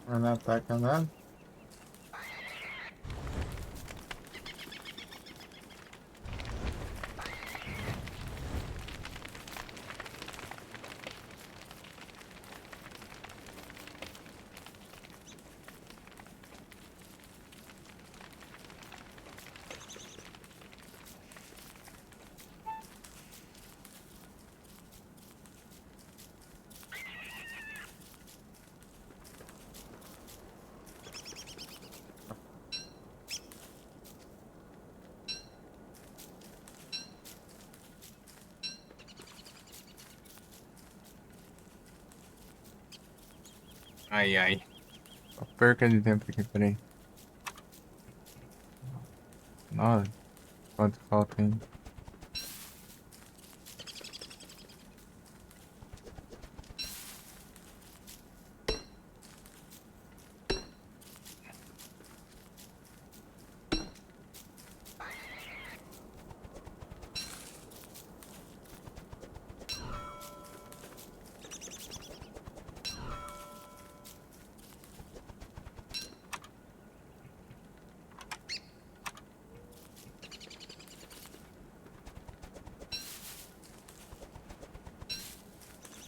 Mas não ataca nada. Ai, ai. Só perca de tempo aqui, peraí. Nossa, quanto falta ainda.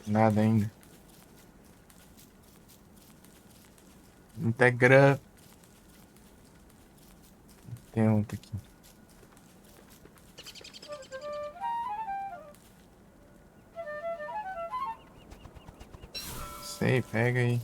Nada ainda. Integra. Tem outro aqui. Sei, pega aí.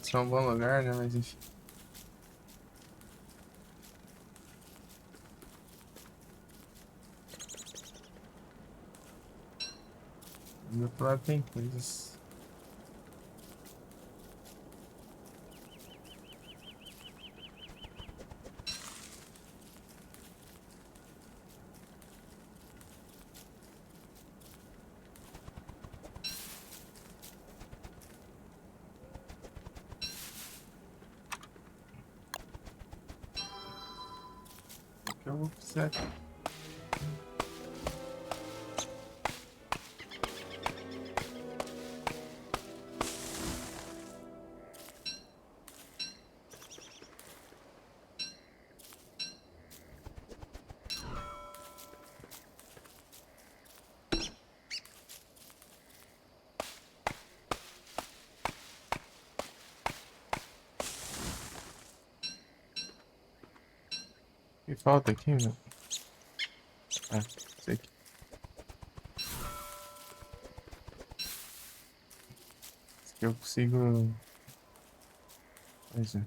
Esse é um bom lugar, né? Mas enfim. Do outro lado tem coisas. O que eu vou precisar? O que falta aqui, meu? Ah, isso aqui. Isso aqui eu consigo. Pois é.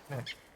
É.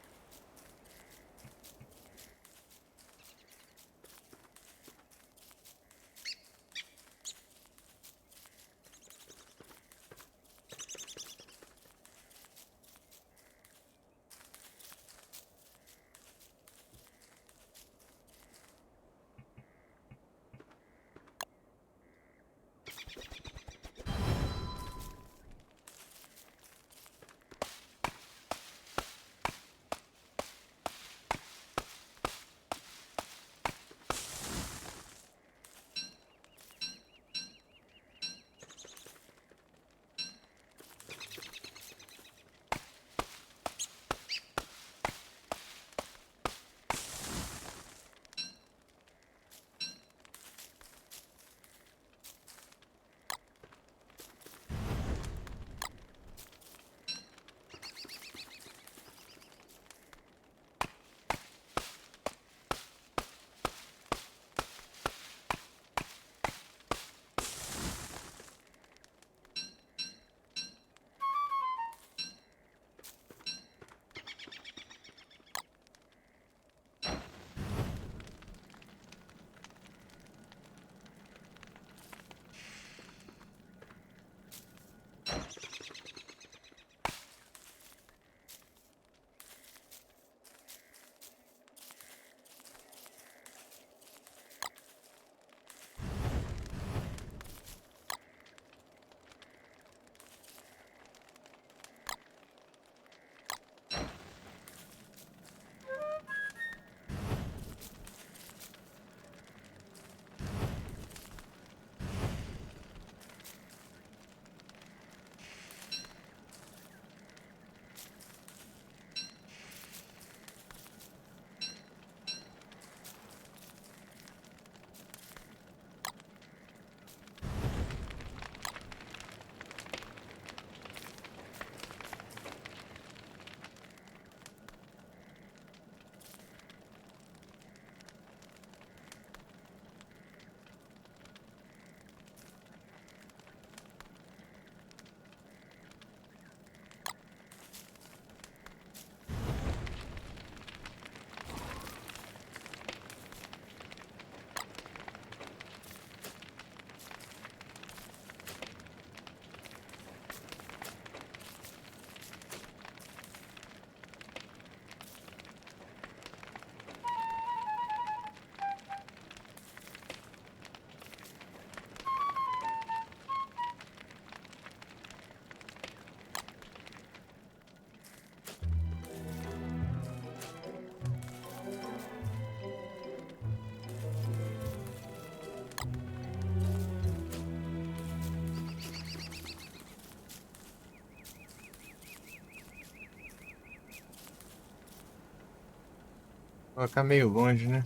Colocar meio longe, né?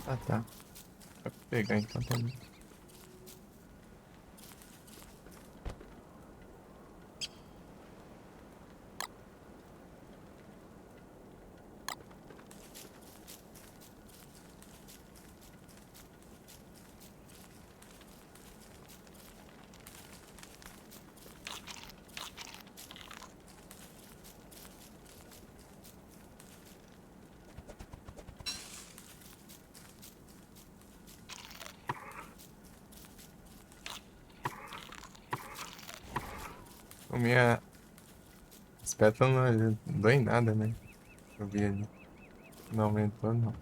Ah, tá. Vou pegar então também. A minha espétula não dói em nada, né? Eu vi ali. Não aumentou, não.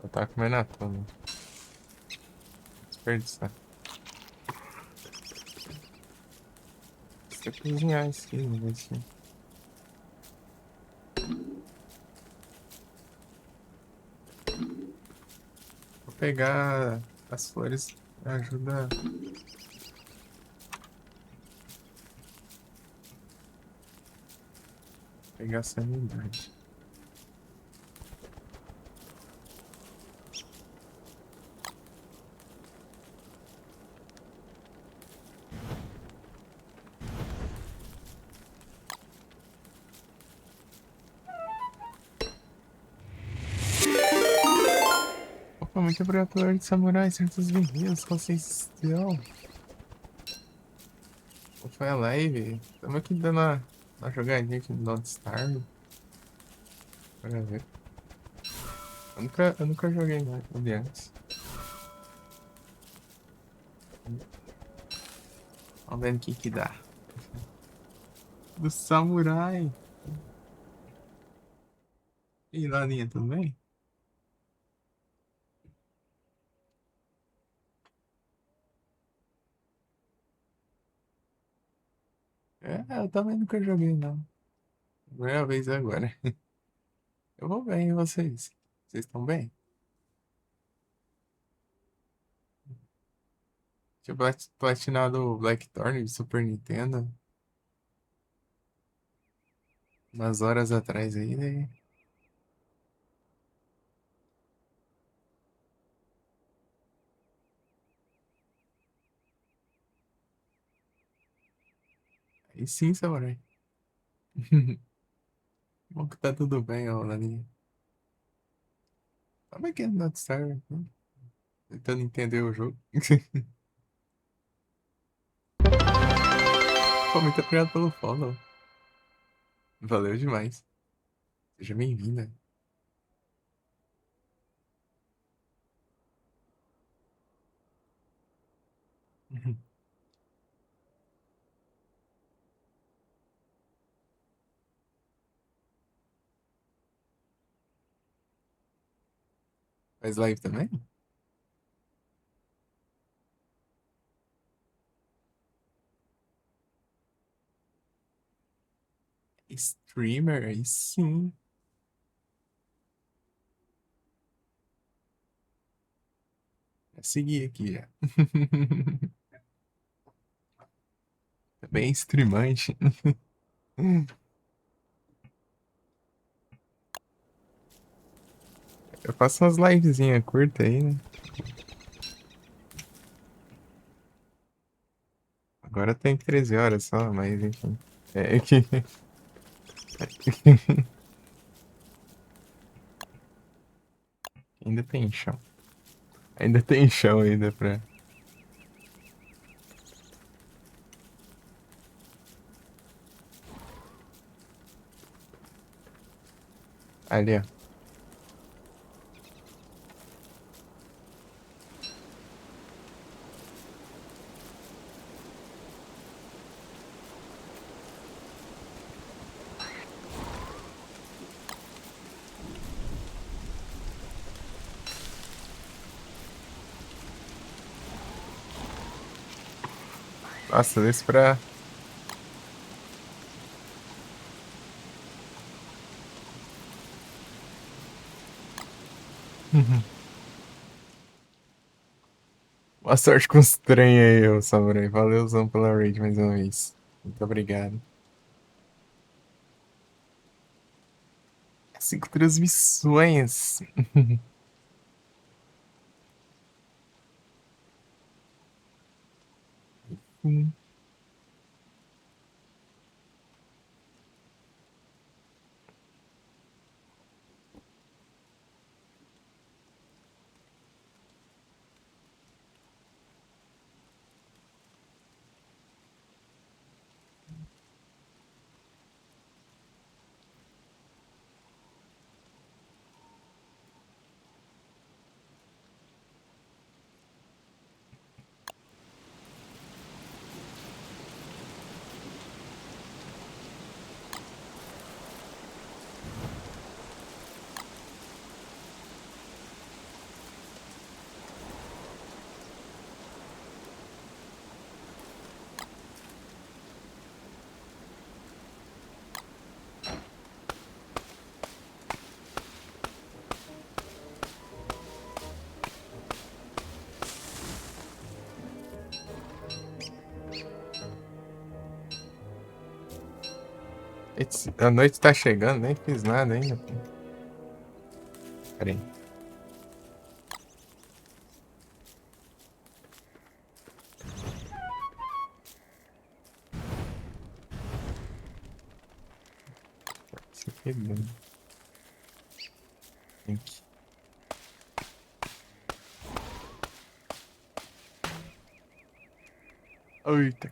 Eu tava comendo à toa, né? Desperdiçar. Precisa cozinhar esse negocinho. Vou pegar as flores. Ajuda a pegar a sanidade. Pô, muito obrigado de samurai, certos bem-vindos, como vocês estão? Como foi a live? Estamos aqui dando uma jogadinha aqui no Don't Starve. Bora ver. Eu nunca joguei ele antes. Vamos ver o que dá. Do samurai. E lá, Laninha, tudo bem? É, eu também nunca joguei, não. Primeira vez agora. Eu vou bem, e vocês? Vocês estão bem? Tinha platinado o Blackthorn de Super Nintendo umas horas atrás aí, né? Aí sim, samurai. Bom que tá tudo bem, ó, Laninha. Tava aqui no Notstar, né? Tentando entender o jogo. Pô, muito obrigado pelo follow. Valeu demais. Seja bem-vinda. Faz live também? Streamer, aí sim. Já segui aqui já. Bem streamante. Eu faço umas livezinhas curtas aí, né? Agora tem 13 horas só, mas enfim. É que. Ainda tem chão. Ainda tem chão ainda pra. Ali, ó. Nossa, desse pra. Boa sorte com os trem aí, ô Samurai. Valeuzão pela raid mais uma vez. Muito obrigado. 5 transmissões. Hum. A noite tá chegando, nem fiz nada ainda. Pera aí. Isso aqui é bom. Tem que... Eita.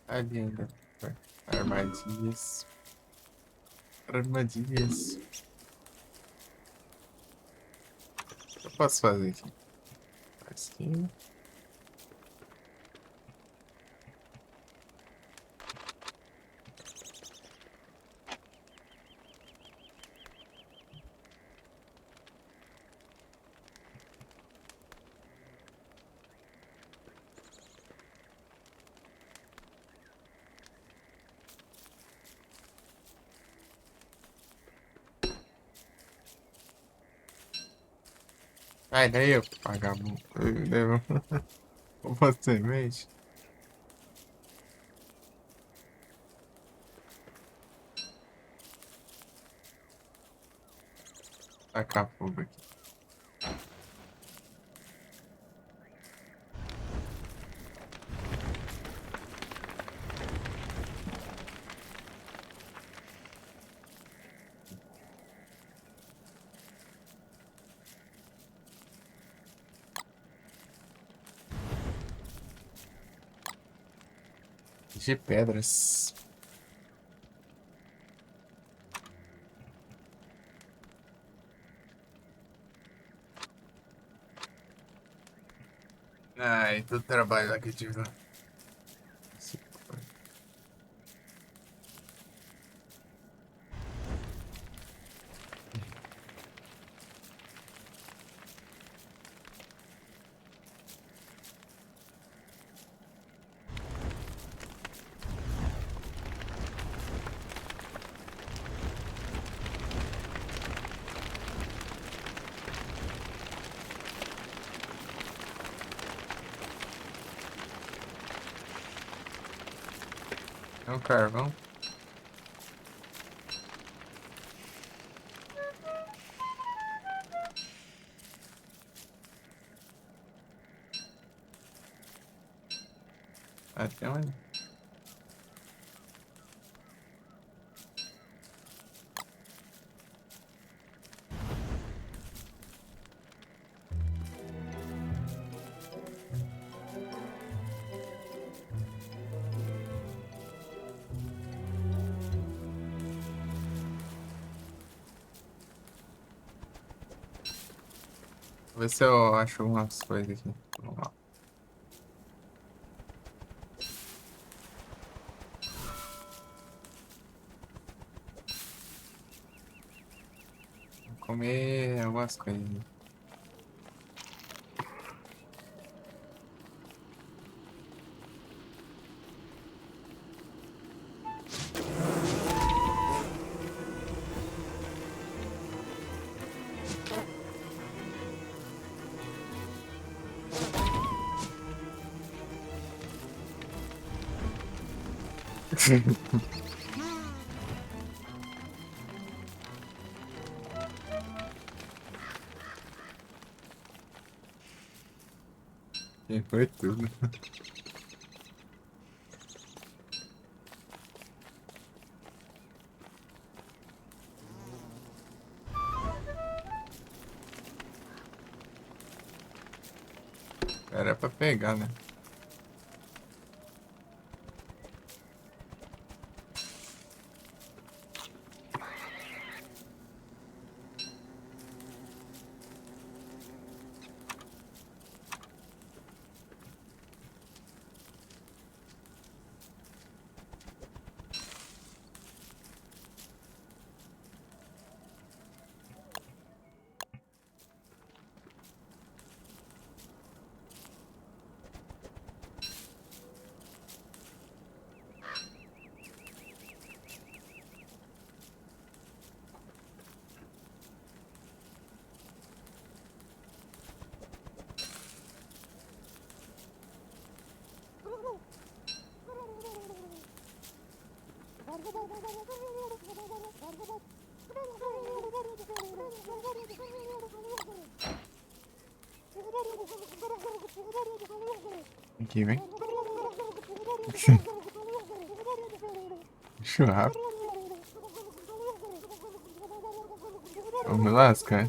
Ali ainda. Armadilhas. Armadilhas. O que eu posso fazer aqui? Assim. Ai, daí eu, vagabundo. Eu levo uma semente. Tacar fogo aqui. De pedras. Ai, todo trabalho lá que eu tive lá. É um carvão. Até onde? Vou ver se eu acho umas coisas aqui. Vamos lá. Vou comer algumas coisas. E foi tudo. Era pra pegar, né? Aqui, vem. Churrasco. Vamos lascar.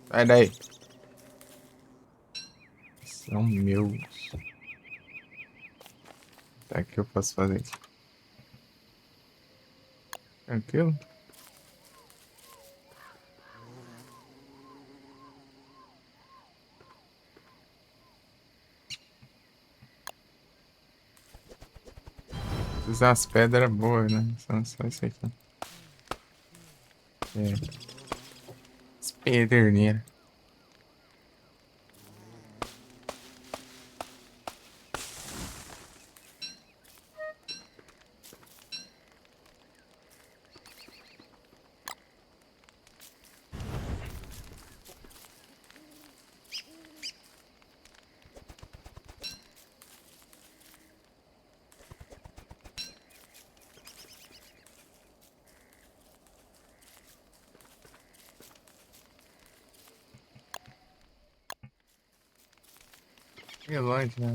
Sai daí. São meus. Tá, o que eu posso fazer aqui? Tranquilo? Usar as pedras boas, né? Só isso aqui. É. As pederneiras. Meio longe, né?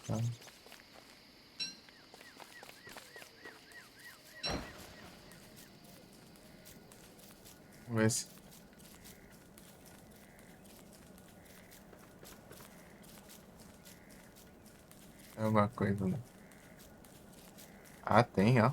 Vamos ver se... É alguma coisa, né? Ah, tem, ó.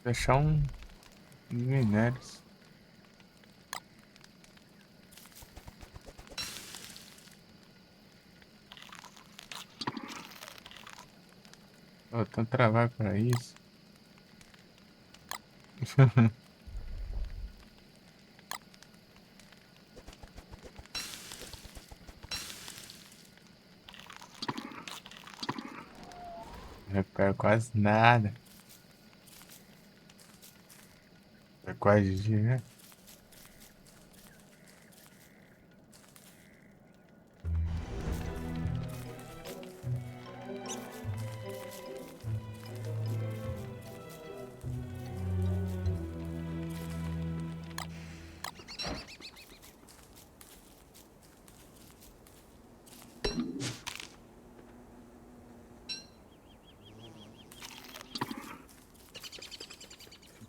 Achar uns minérios. Oh, tão travado pra isso. Não recupero quase nada. É quase dia, né?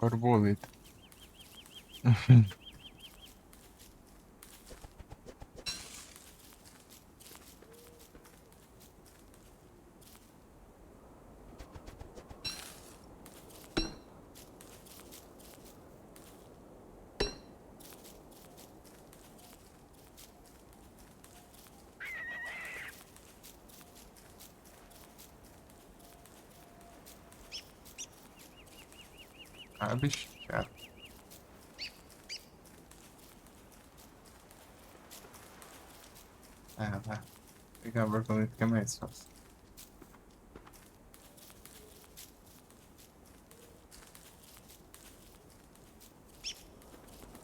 Borboleta. Ah, bicho, cara. Ah, vai. Pegar a borboleta que é mais fácil.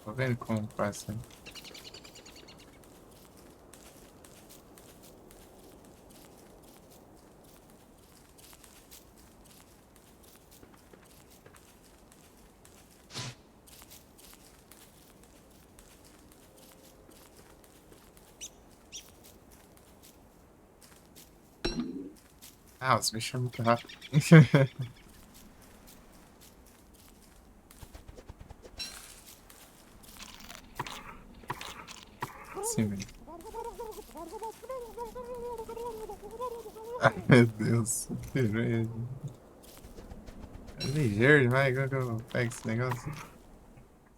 Tô vendo como passa. Ah, os bichos é muito rápido. Sim, velho. Ai, meu Deus. É ligeiro demais. Como que eu pego esse negócio?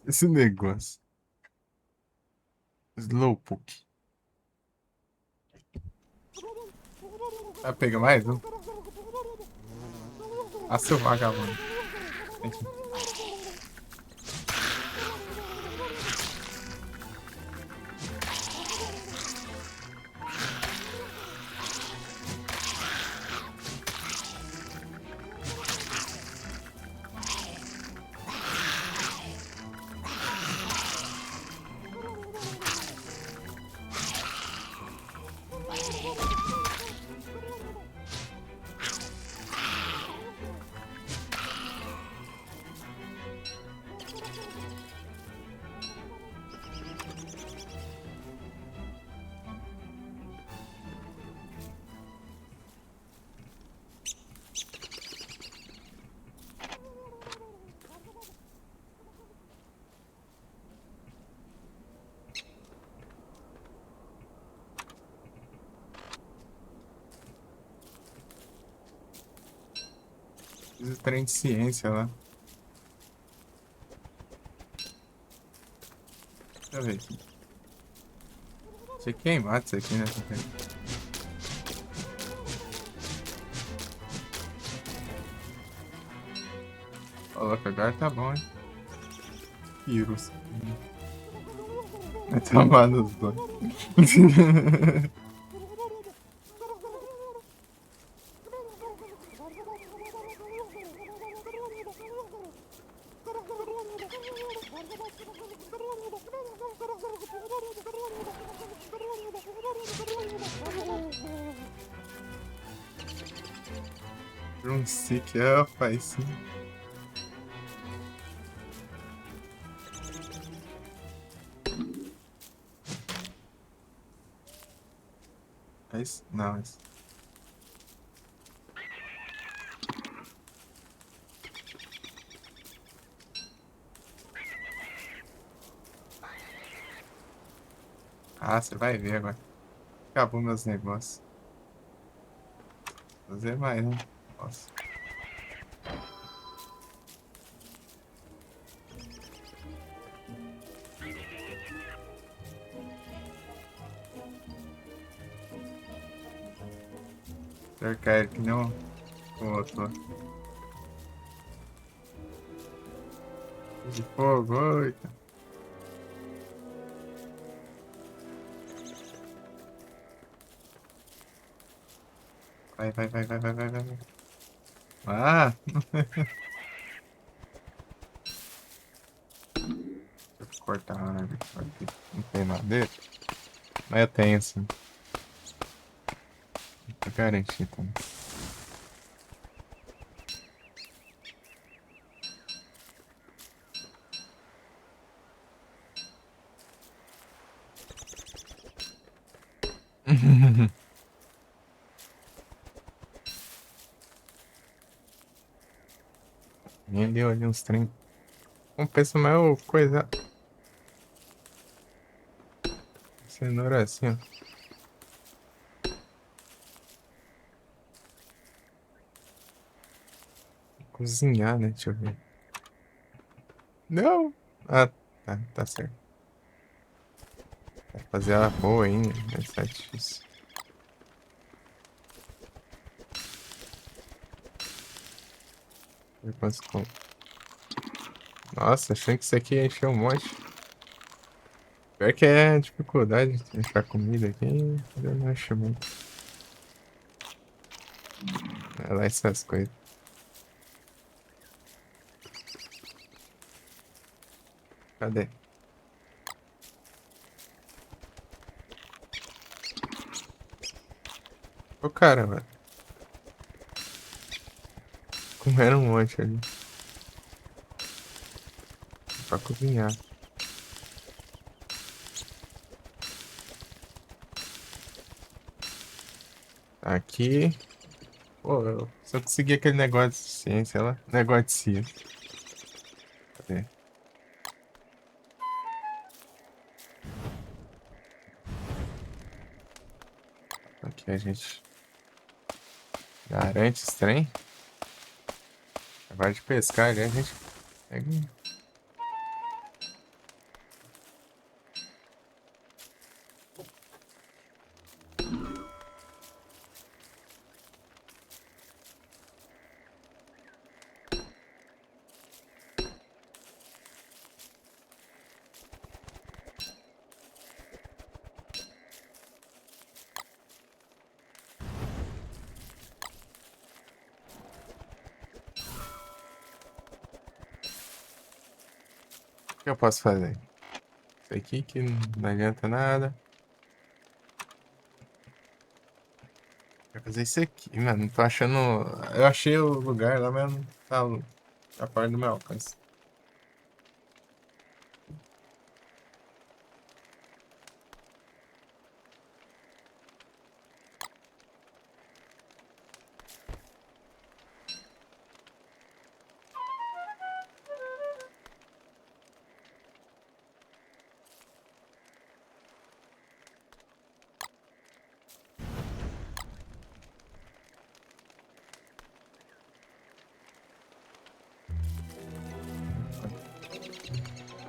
Esse negócio. Slowpoke. Vai pegar mais, não? Ah, seu vagabundo. Aqui. Fiz o trem de ciência lá. Deixa eu ver aqui. Achei queimado isso aqui, né? Coloca agora tá bom, hein? Vírus. Vai tomar nos dois. Drumstick, é, rapaz, sim. É isso? Não, é isso. Ah, você vai ver agora. Acabou meus negócios. Vou fazer mais, né? Nossa. Cercar ele que não o outro lá. De fogo, eita. Vai, vai, vai, vai, vai, vai, vai. Vai. Ah! Deixa eu cortar a árvore aqui. Não tem madeira? Mas eu tenho, sim. Pra garantir também. Rendeu ali uns trem. Compensa mais o coisa. Cenoura assim, ó. Cozinhar, né? Deixa eu ver. Não! Ah, tá certo. Vai fazer ela boa ainda, mas tá difícil. Depois Nossa, achei que isso aqui ia encher um monte. Pior que é dificuldade de achar comida aqui, eu não acho muito. É lá essas coisas. Cadê? Ô, caramba. Comeram um monte ali. Pra cozinhar. Aqui. Pô, se eu conseguir aquele negócio de ciência lá. Negócio de ciência. Cadê? Aqui a gente garante esse trem. Agora de pescar ali a gente pega. O que eu posso fazer? Isso aqui que não adianta nada. Vai fazer isso aqui, mano. Não tô achando. Eu achei o lugar lá, mas não tá a parte do meu alcance.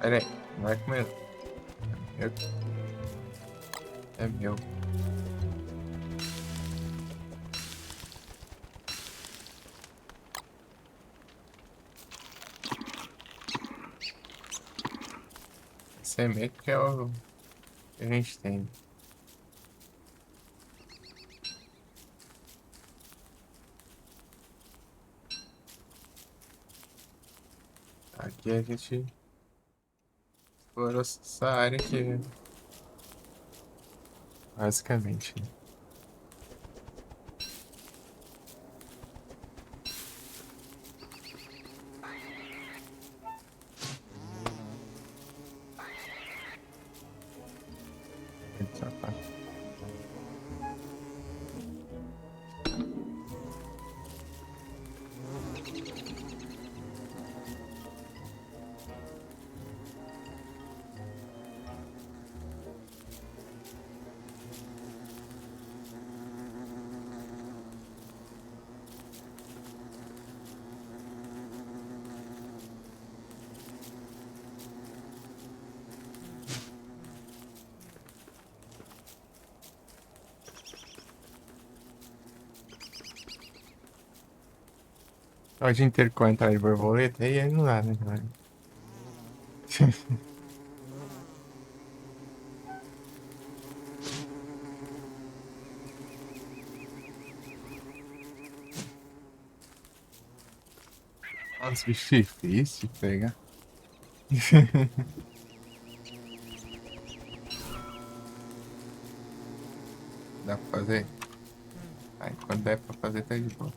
Pera aí, não vai comer. Eu- É meu. Semente que é o que a gente tem. Aqui a gente explorou essa área aqui, né? Basicamente, né? Essa parte. O dia inteiro com a entrada de borboleta, aí não dá, né, cara? Nossa, bicho difícil de pegar. Dá pra fazer? Aí quando der pra fazer, tá de boa.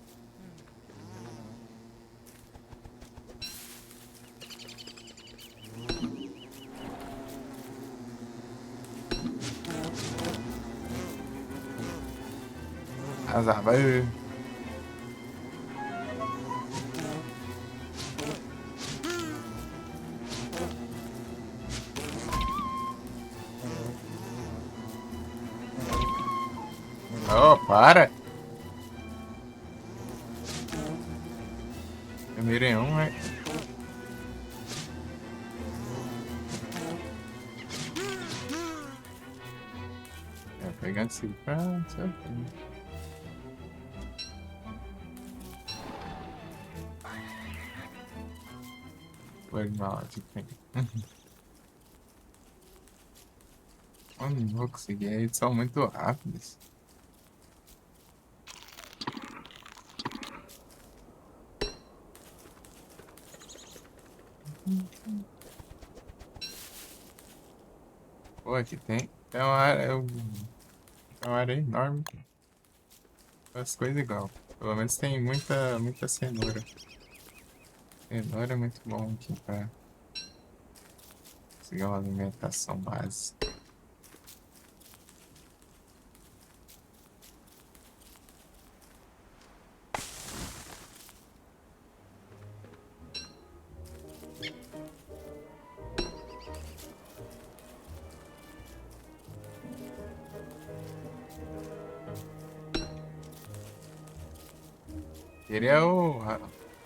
Azar, vai. Oh, para! Eu mirei um, né? É, pegando esse pra certinho. Foi mal, tipo. Eu não vou conseguir, eles são muito rápidos. Pô, aqui tem uma área, é uma área enorme. As coisas igual. Pelo menos tem muita cenoura. Cenoura é muito bom aqui pra conseguir uma alimentação básica. Ele é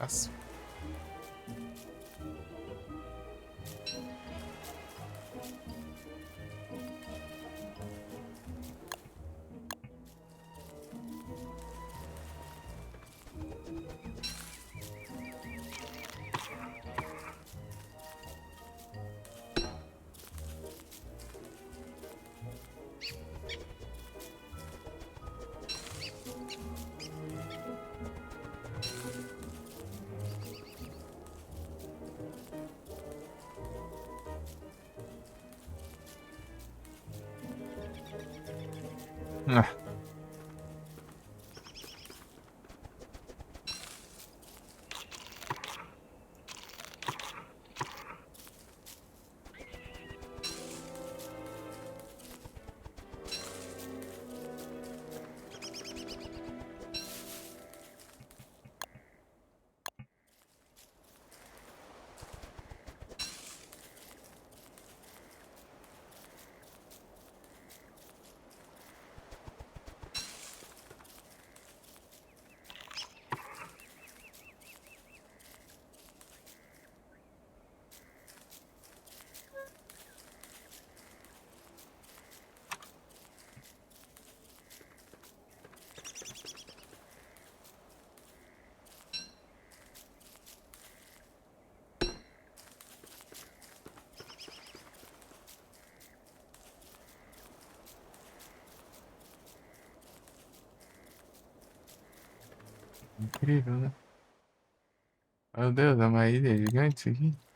as- Ah, incrível, né? Meu Deus, é uma ilha gigante isso aqui.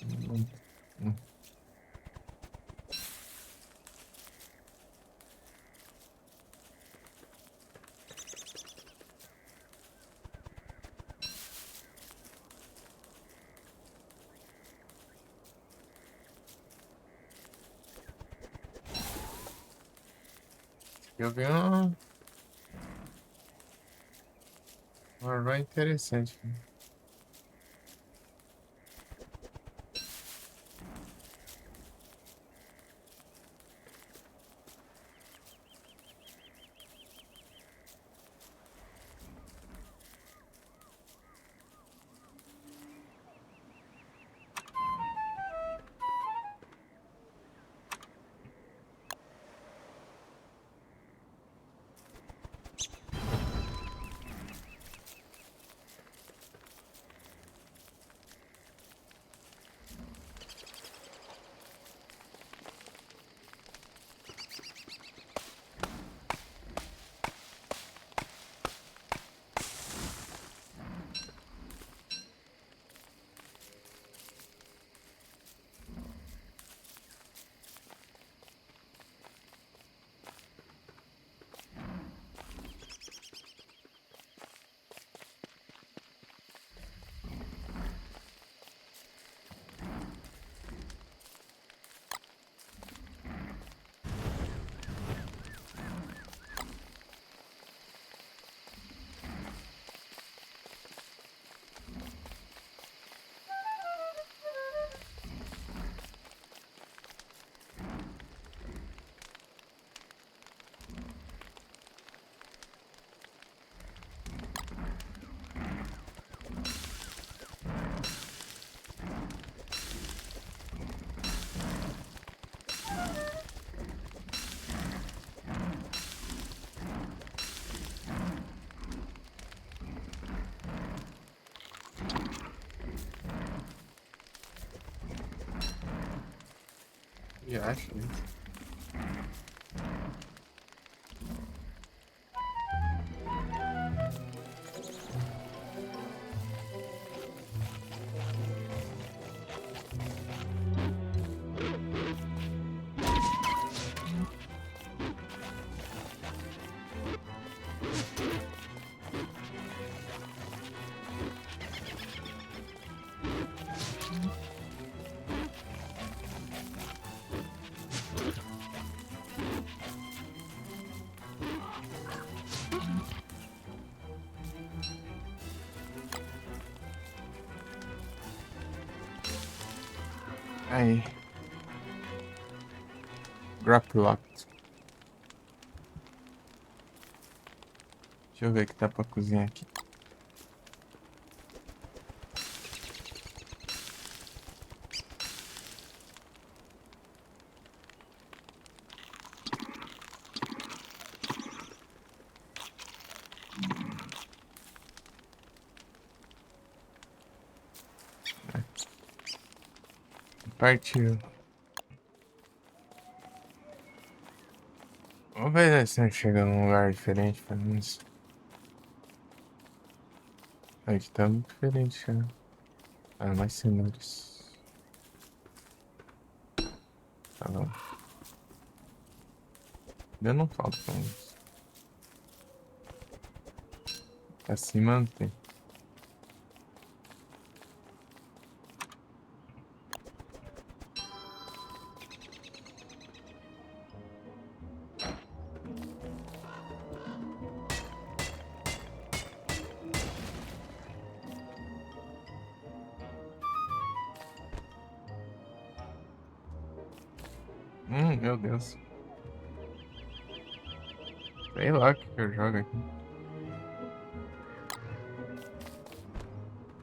Hum, hum. Eu vi uma run interessante. E acha isso? Aí. Drop locked. Deixa eu ver o que dá pra cozinhar aqui. Partiu. Vamos ver se a gente chega num lugar diferente, pelo menos. Aqui tá muito diferente, já. Ah, mais cenouras. Tá bom. Ainda não falta pra isso. Assim mantém. Meu Deus. Sei lá o que que eu jogo aqui.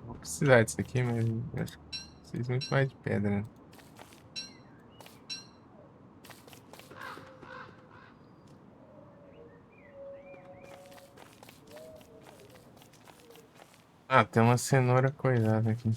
Vou precisar disso aqui, mas eu acho que preciso muito mais de pedra, né? Ah, tem uma cenoura coisada aqui.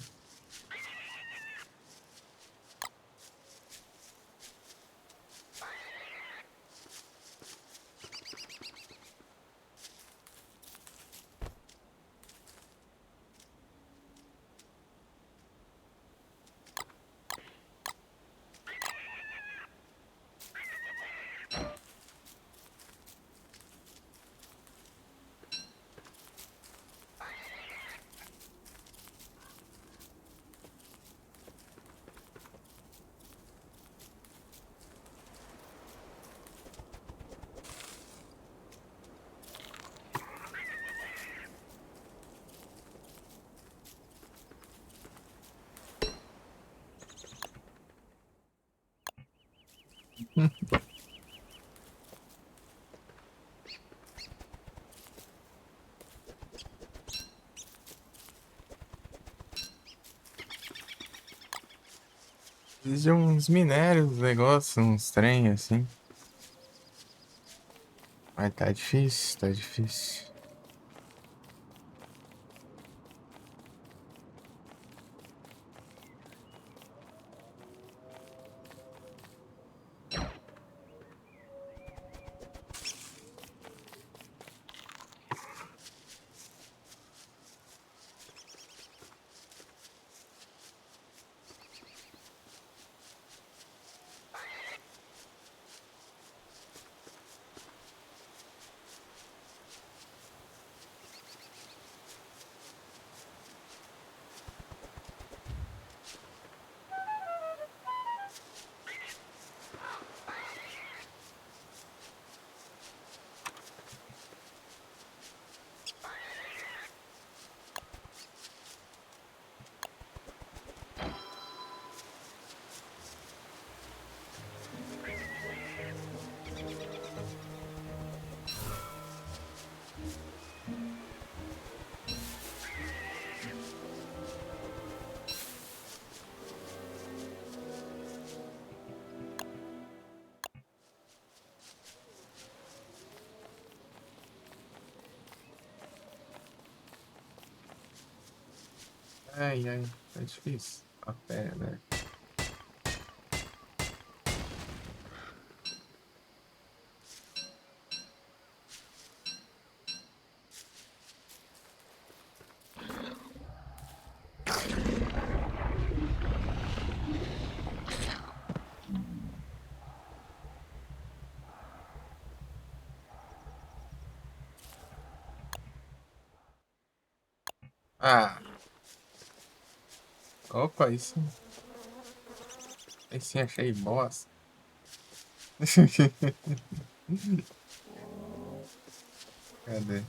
Preciso de uns minérios, negócios, uns trem assim. Mas tá difícil, tá difícil. Ai, ai, tá difícil. A pedra. Ah, opa, aí sim achei bosta. Cadê?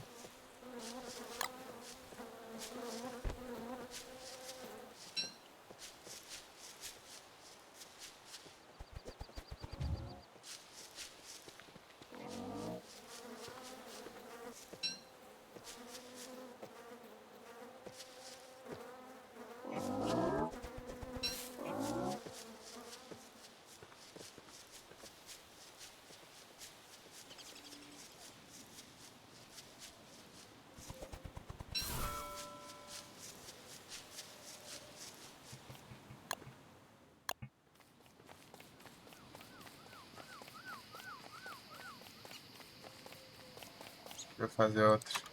Deixa eu fazer outro.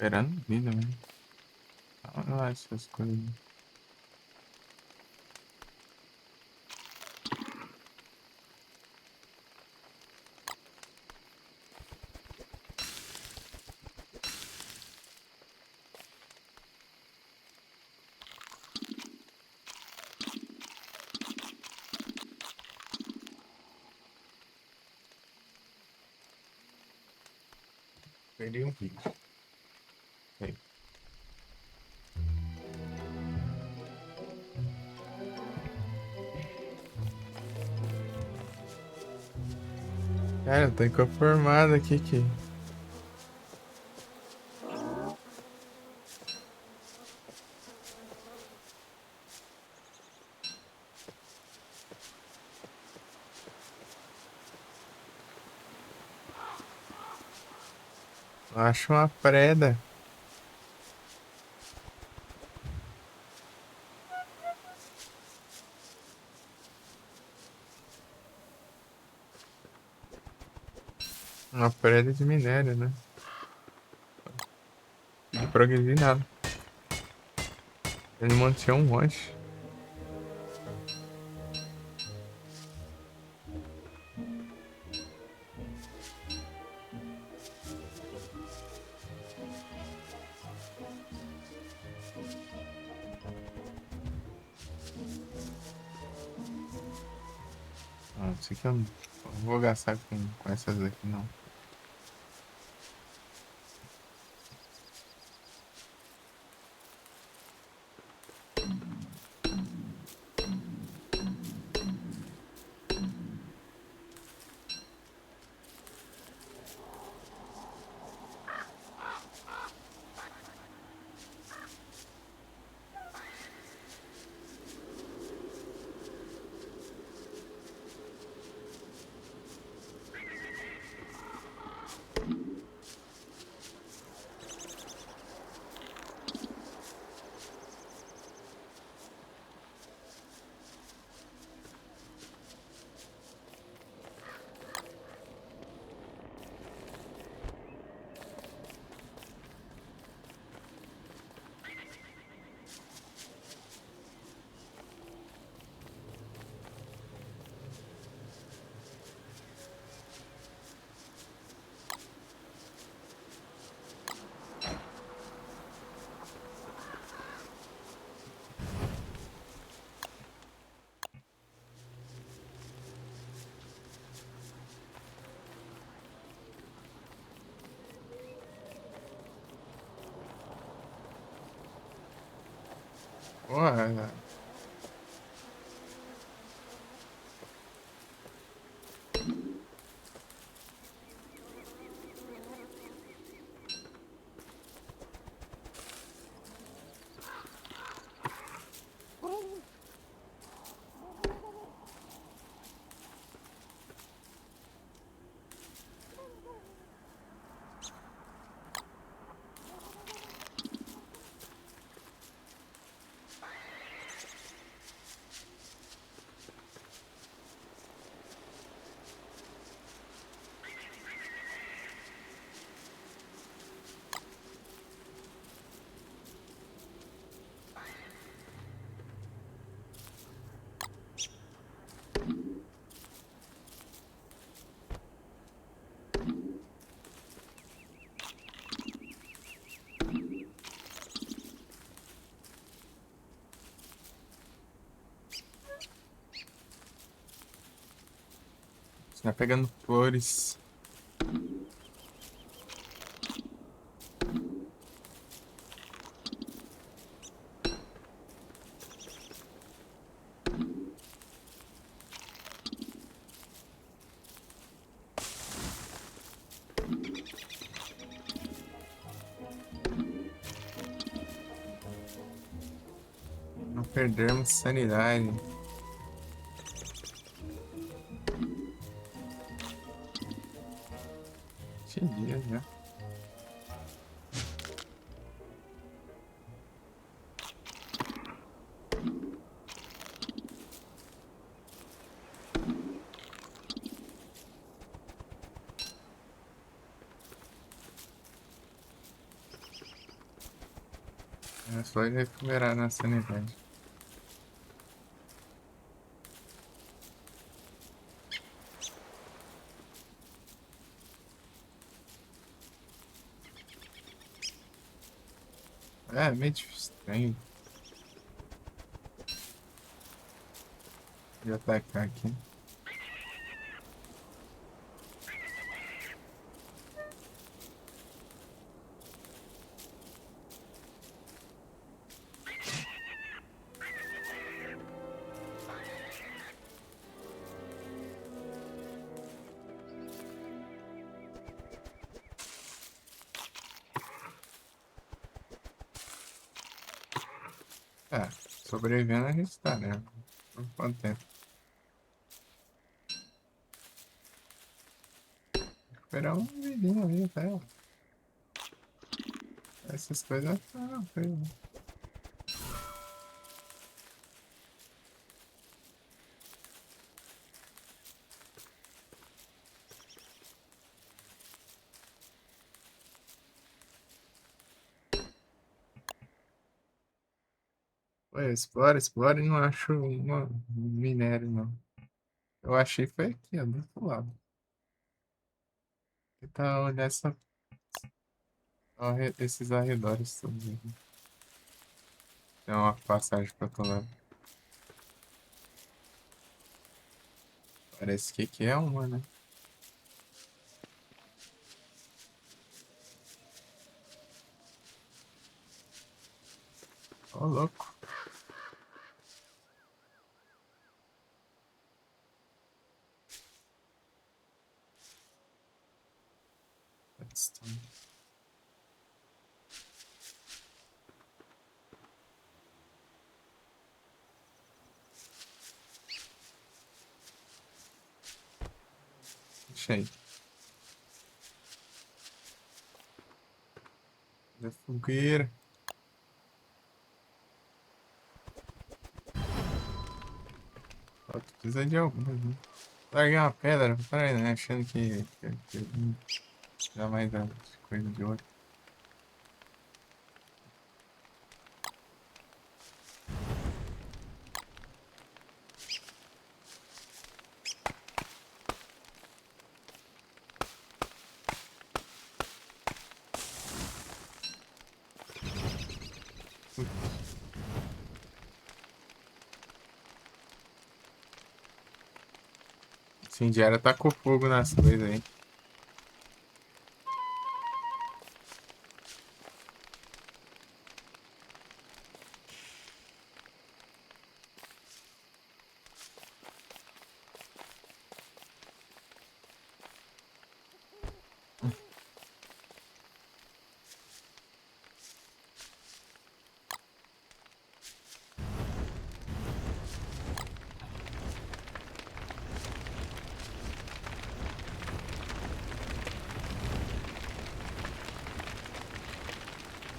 Esperando vida, mesmo. Olha essas coisas. Perdi um vídeo. Aí. Cara, tá inconformado aqui que. Acho uma preda. Uma preda de minério, né? Não progredi nada. Ele mantinha um monte. Ah, isso aqui eu não vou gastar com essas aqui, não. Porra, você tá pegando flores. Não perdermos sanidade. Dia já. É só recuperar na sanidade. É meio estranho de atacar aqui. É, sobrevivendo a gente tá, né? Por quanto tempo? Esperar uma vidinha ali até. Essas coisas. Ah, foi. Pô, explora e não acho minério, não. Eu achei foi aqui, ó, do outro lado. Tentar olhar esses arredores todos aqui. Tem uma passagem pra outro lado. Parece que aqui é uma, né? Ô, louco. Redstone. Deixa aí. Da fogueira. Só tu precisa de alguma, né? Larguei uma pedra, peraí, né? Achando que dá mais coisa de ouro. Incendiária tá com fogo nas coisas aí.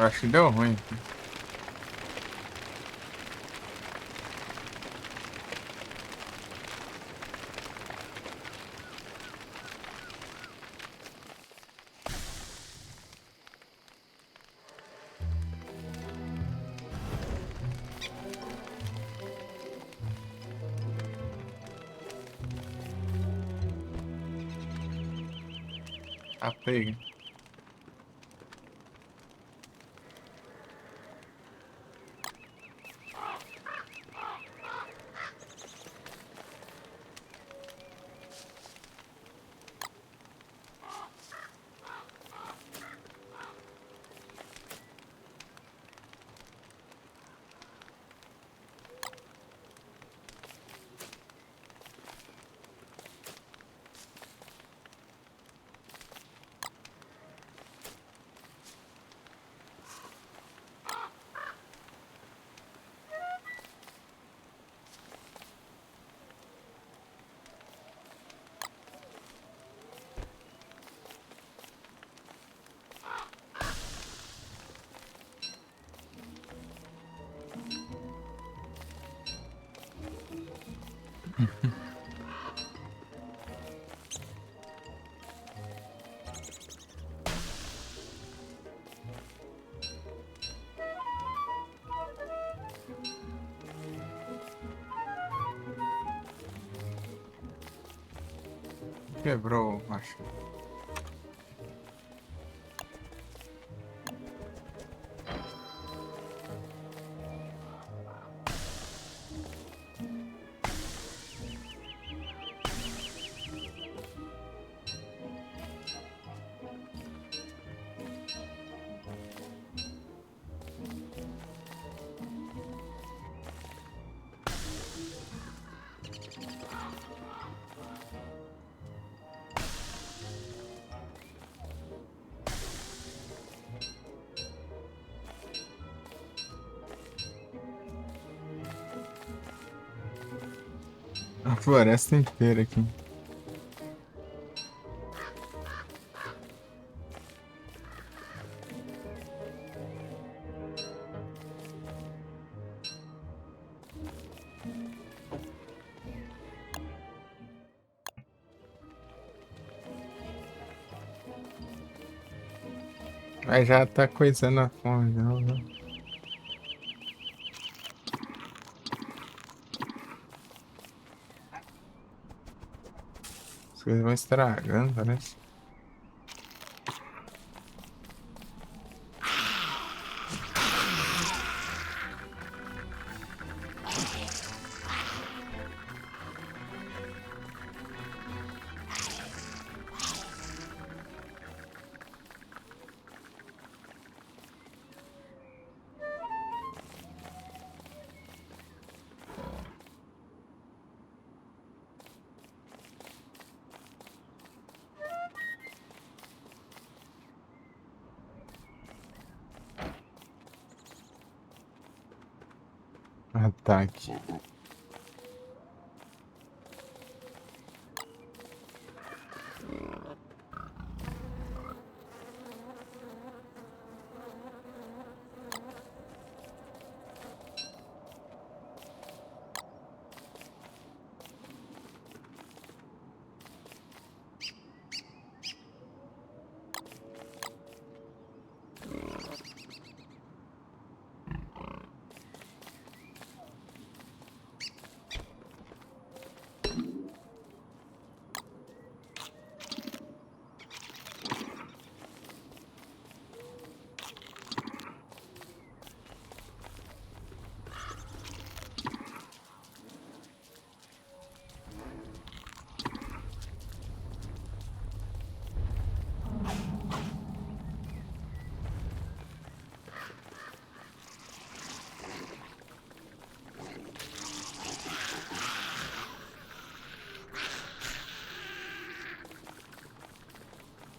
Eu acho que deu ruim. A pega. Quebrou, acho. A floresta inteira aqui. Mas já tá coisando a fome, não, né? As coisas vão estragando, parece. Ataque.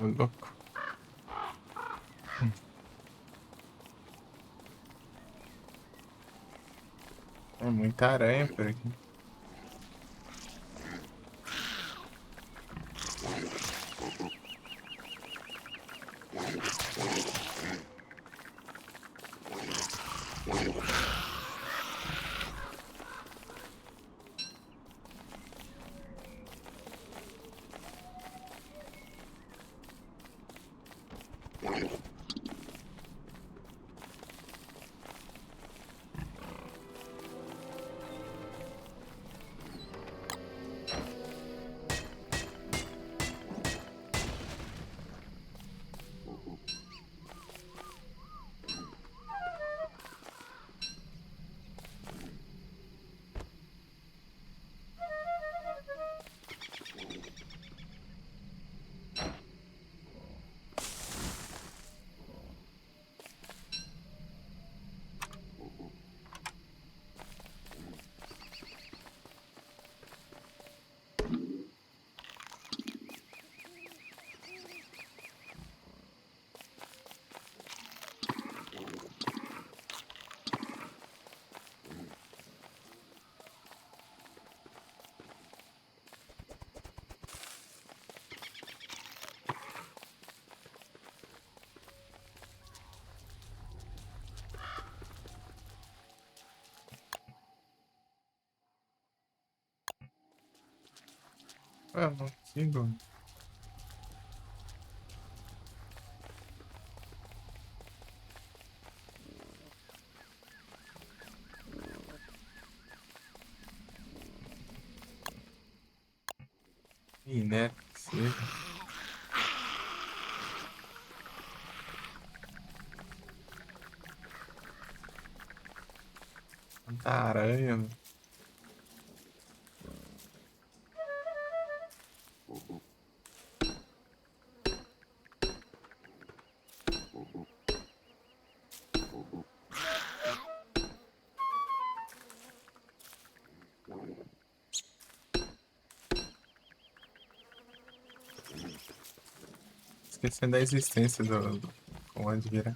Ô, louco. É muita aranha por aqui. Ah, não consigo. Ih, né? Seja. Tanta aranha, mano. Esquecendo da existência do comando de virar.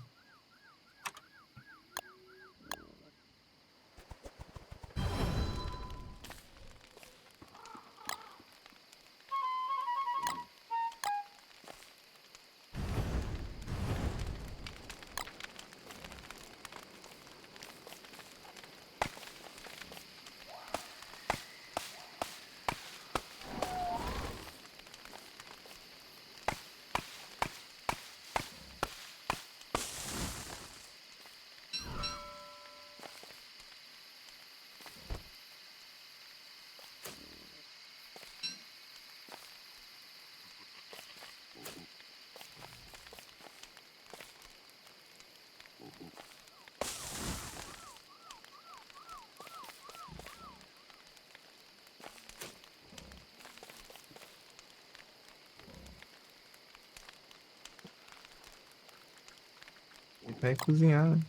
Vai cozinhar, né?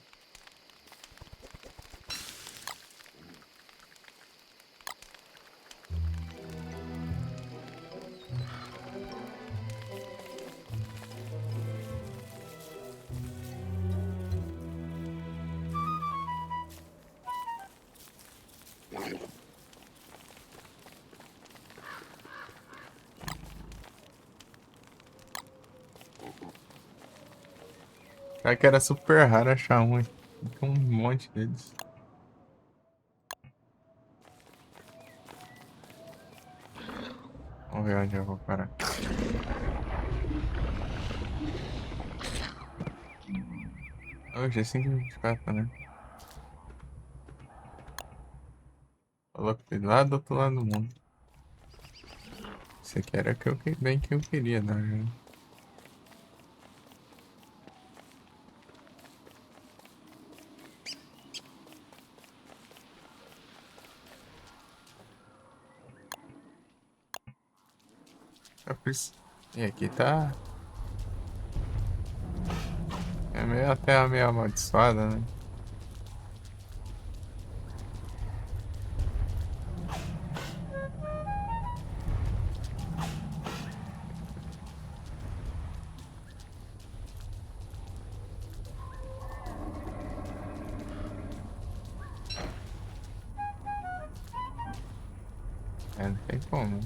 Cara que era super raro achar um, hein? Tem um monte deles. Vamos ver onde eu vou parar. Hoje é 5h24, né? Falou que foi lá do outro lado do mundo. Isso aqui era o que bem que eu queria, né? E aqui tá. É meio até meio amaldiçoada, né? É, não tem como.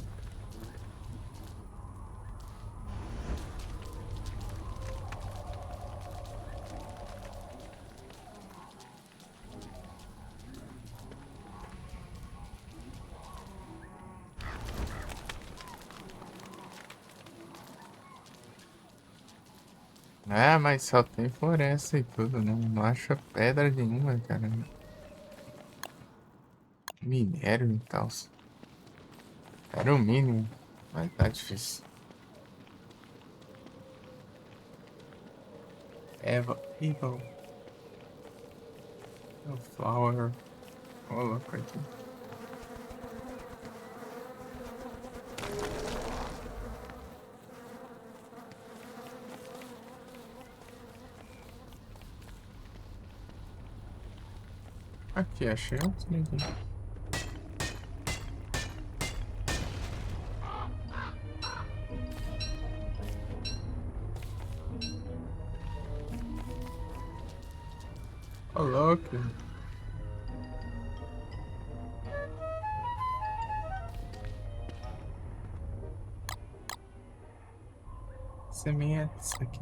É, mas só tem floresta e tudo, não acha pedra nenhuma, cara. Minério e tal. Era o mínimo, mas tá difícil. Evil, no flower. Ô, louco aqui. Aqui, achei outro aqui. Ô, louco. Sementes aqui.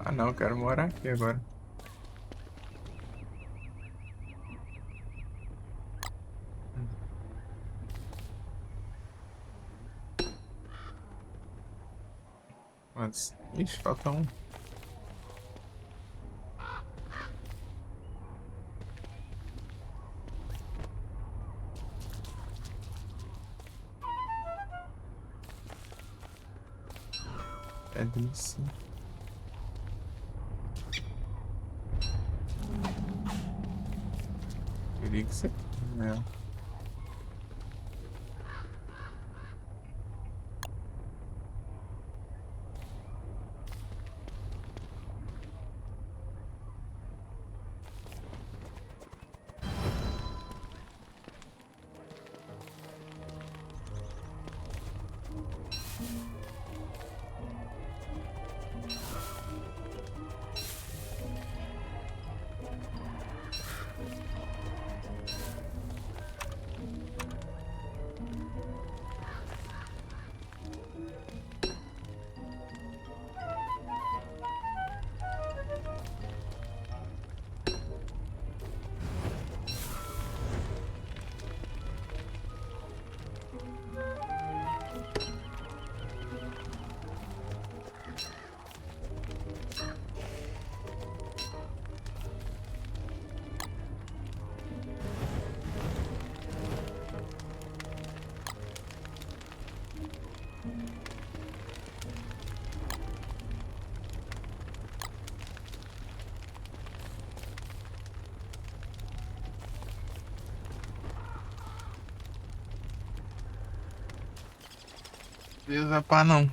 Ah, não, quero morar aqui agora. Mas, ixi, falta um. É delícia. Queria que você... Não. Beleza, pá, não.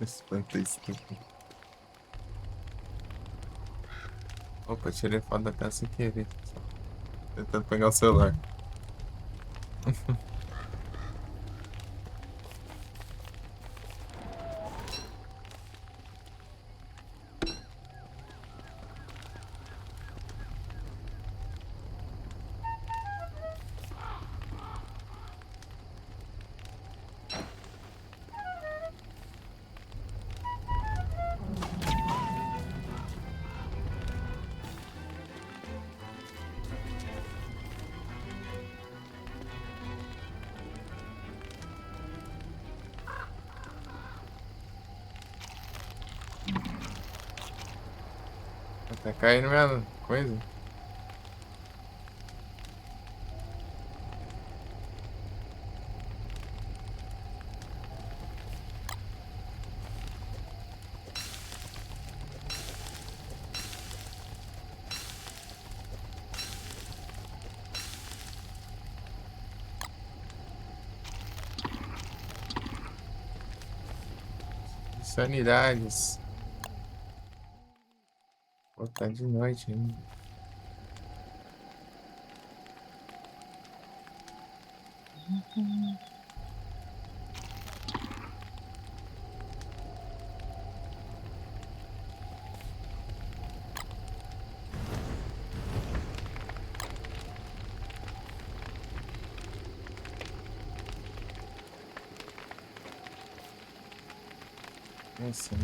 Espanta estúpido. Opa, tirei foto da tela sem querer. Só tentando pegar o celular. Tá caindo minha coisa. Insanidades. Pô, tá de noite ainda. É assim.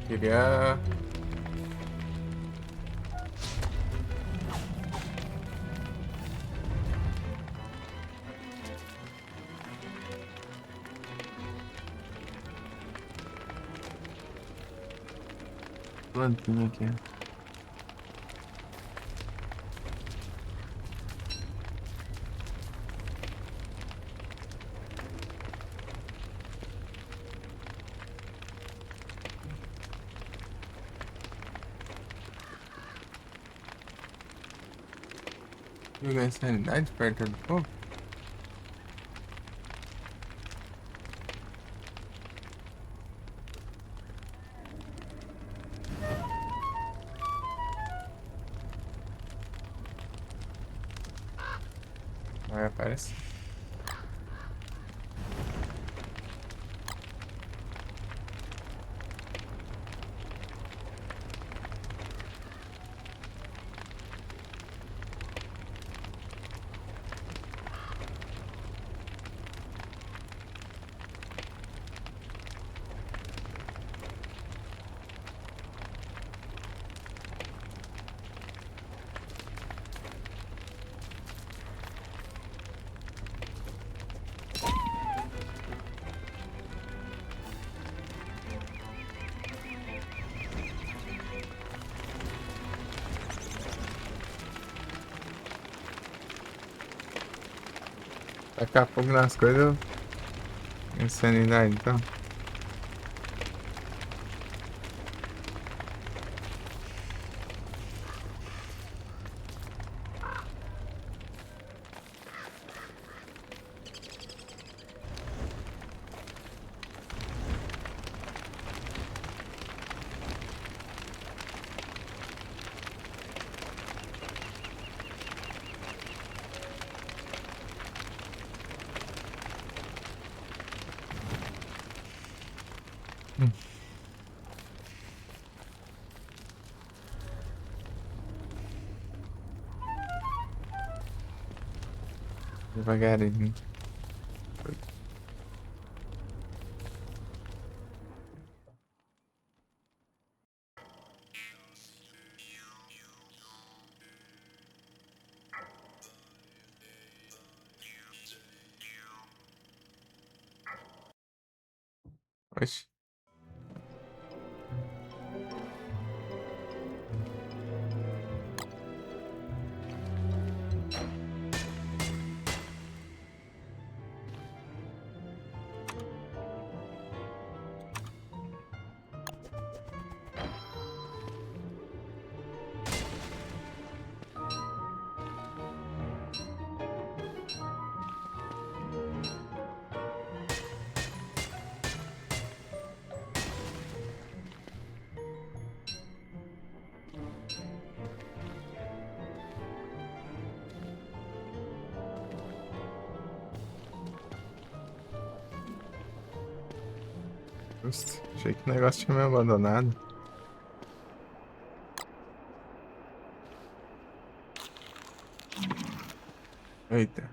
Queria. Plantinha aqui. Jogar insanidade perto do fogo? Vai aparecer. Tacar fogo nas coisas. Insanidade, então. Hum, Devagarinho. Oxe. Justo. Achei que o negócio tinha me abandonado. Eita.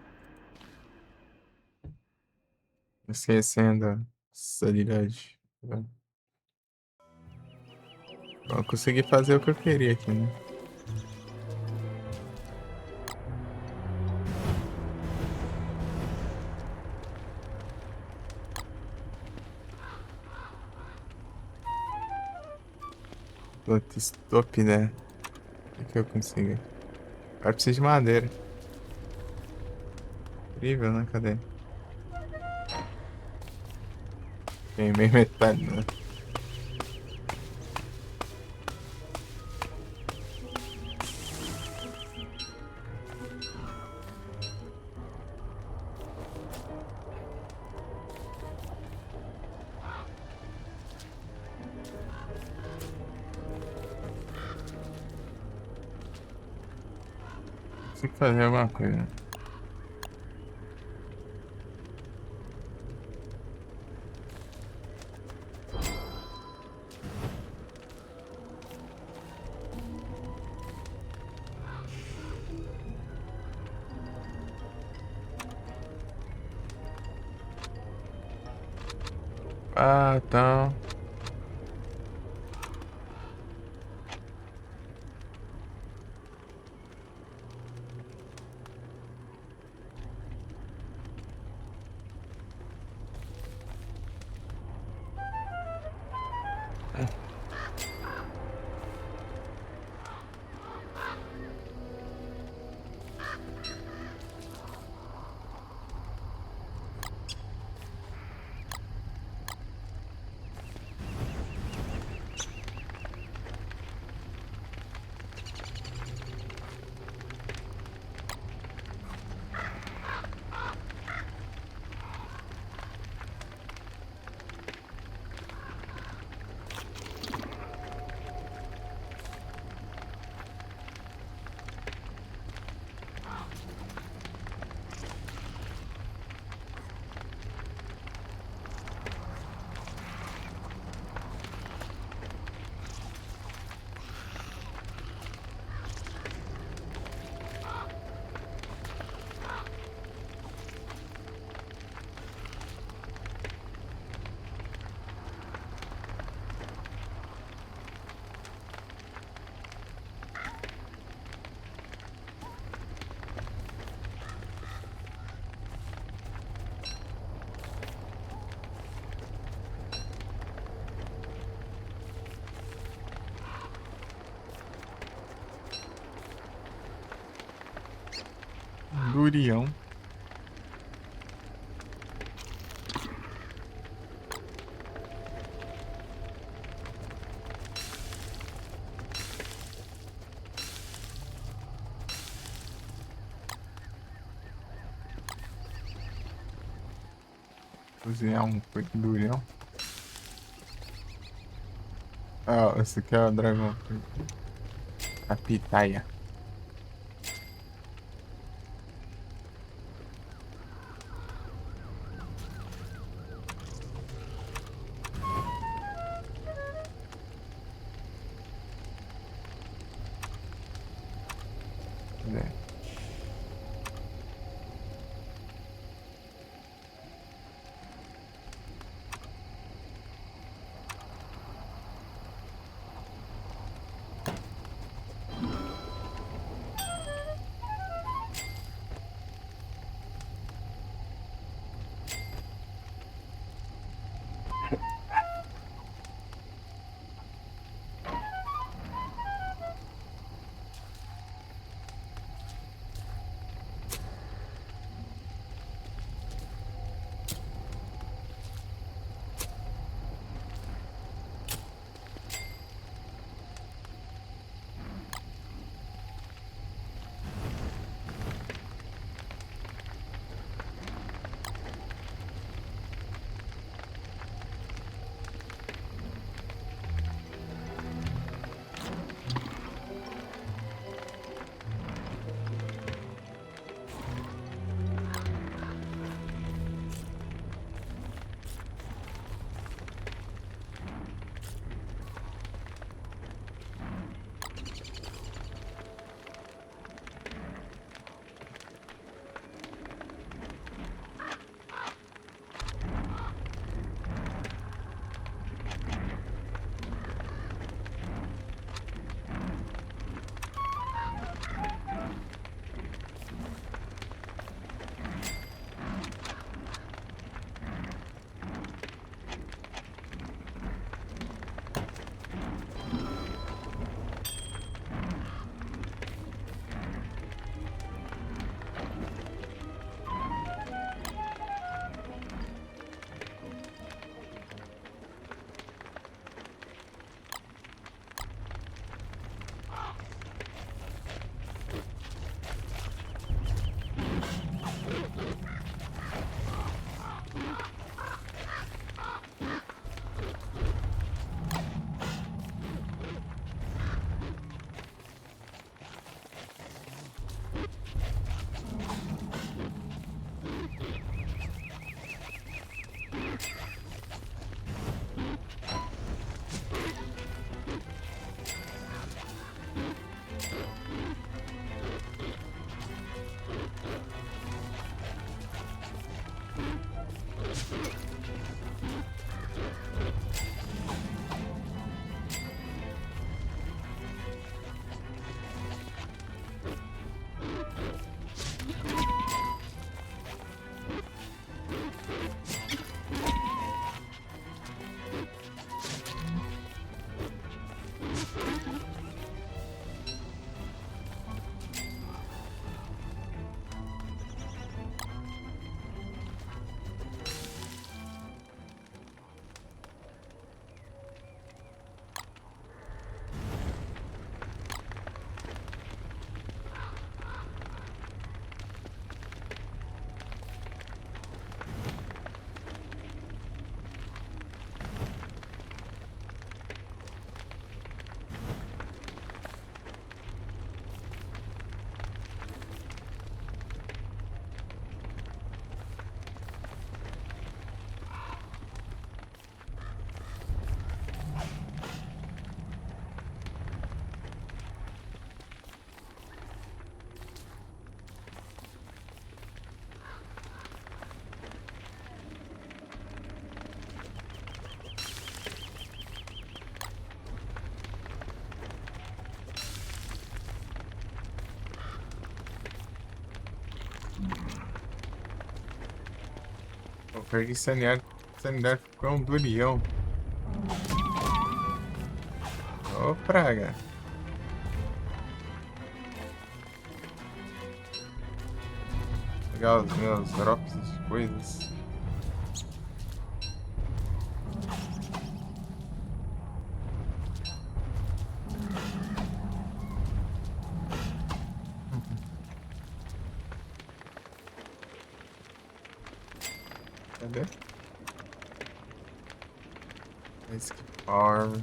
Esquecendo a sanidade. Eu consegui fazer o que eu queria aqui, né? Stop, né? O que eu consigo? Agora preciso de madeira. Incrível, né? Cadê? Queimei metade, né? Preciso fazer alguma coisa. Ah, tá. Durião. Cozinhar um durião. Ah, esse aqui é o dragão. A pitaia. Cadê? O verde sanitário ficou um durião. Ô, praga. Pegar os meus drops de coisas. Cadê? Esse que farm.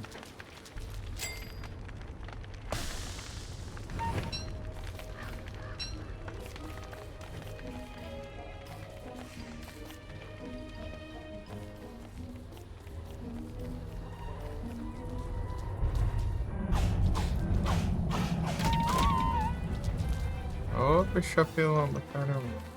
Opa, chapelão do caramba.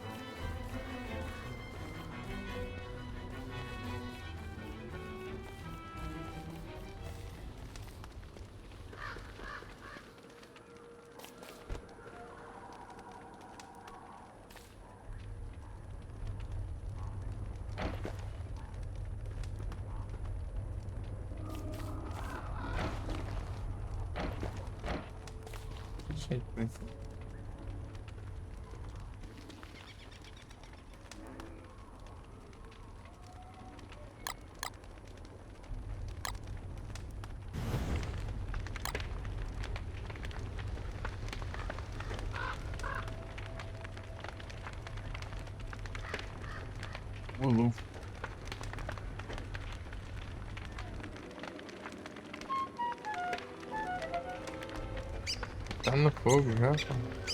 Jeito, né? Ulu. Tá no fogo já, pô.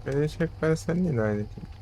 A gente recupera a sanidade aqui.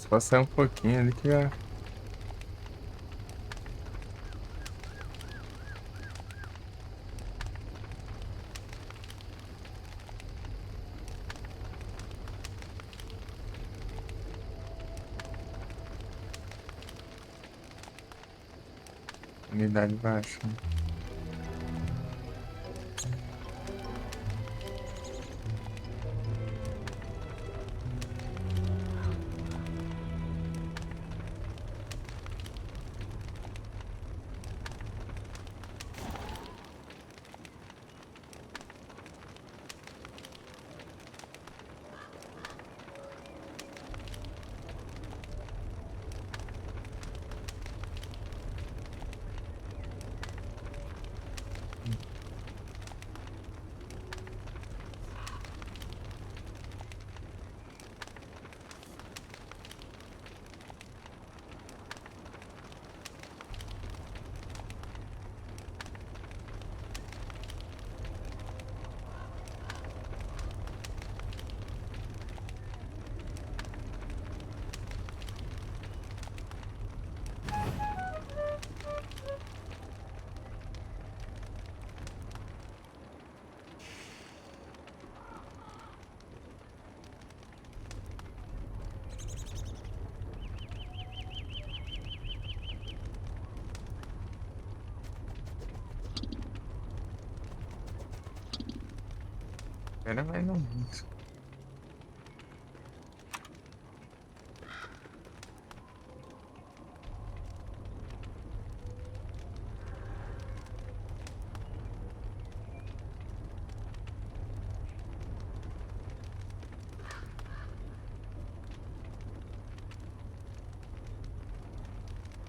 Só sai um pouquinho ali que já. Unidade baixa. Era mais ou menos.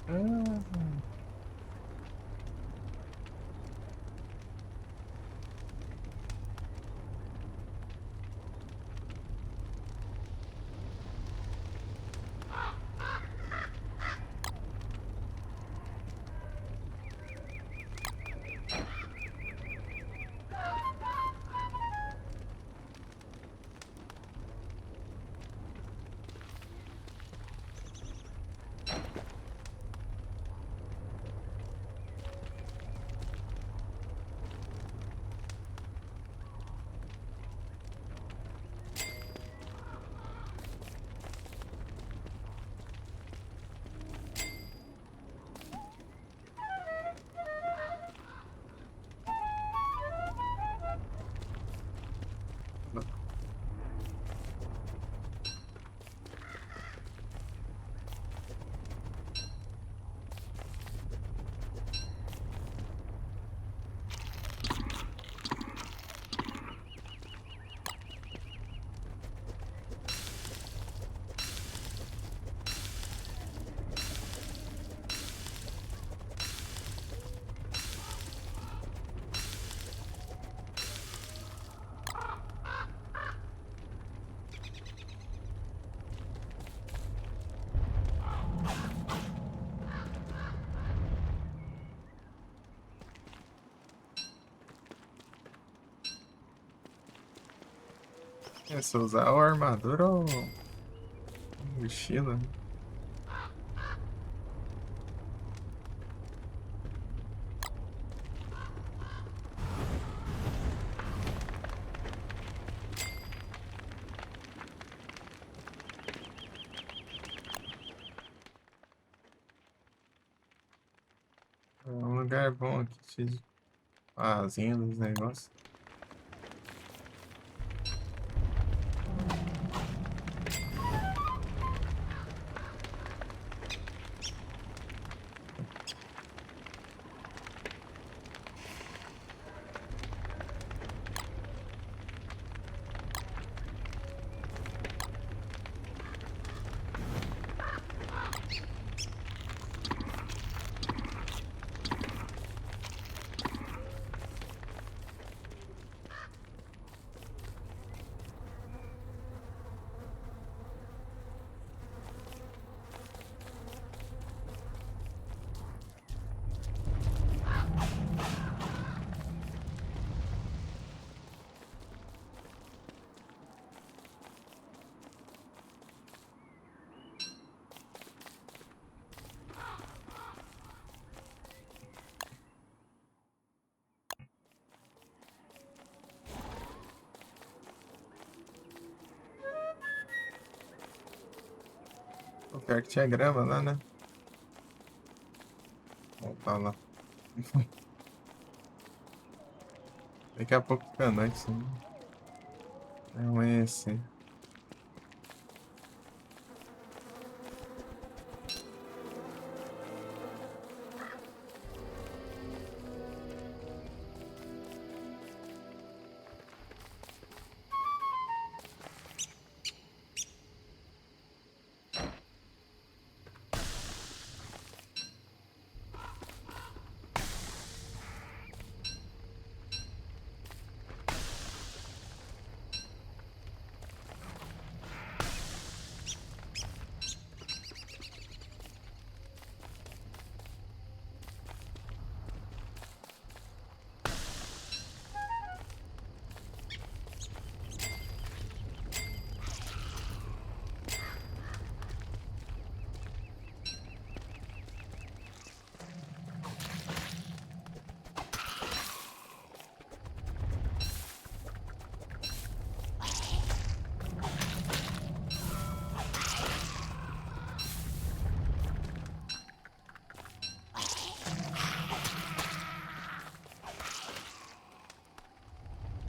Ah, é se usar o armadura ou mochila. É um lugar bom aqui, cheio de fazendas, negócios. Pior que tinha grama lá, né? Voltar lá. Daqui a pouco fica noite, sim. Vai amanhecer.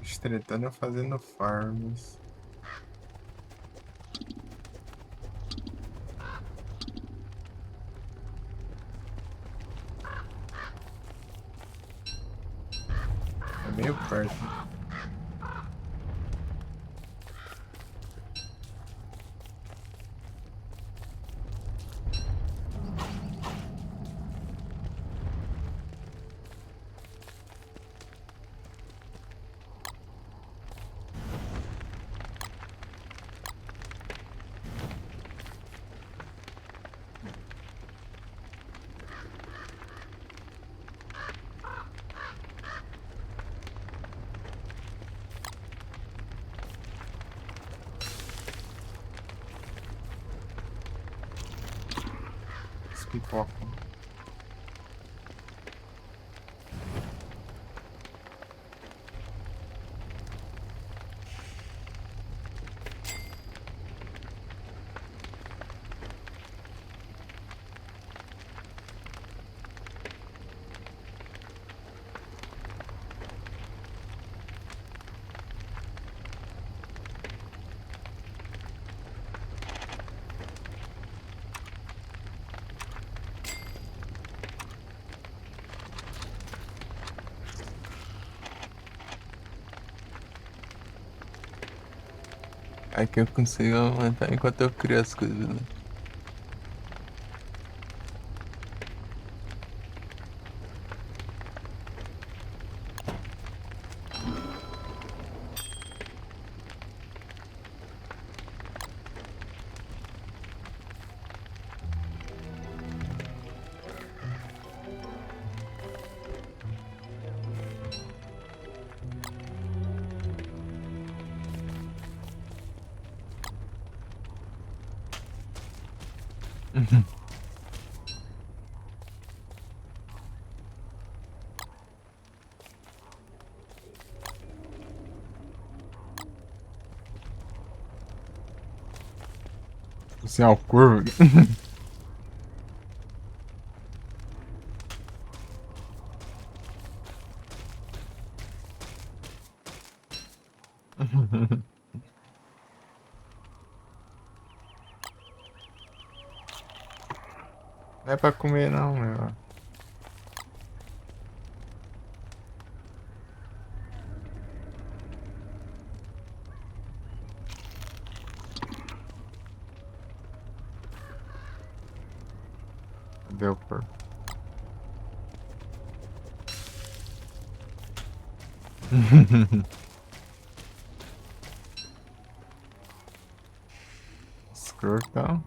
Estretando fazendo farms. É meio perto. As pipocam. Aqui eu consigo aumentar enquanto eu crio as coisas, né? Assim, ó, curva. Não é pra comer, não, meu. Deu por. Escrotão.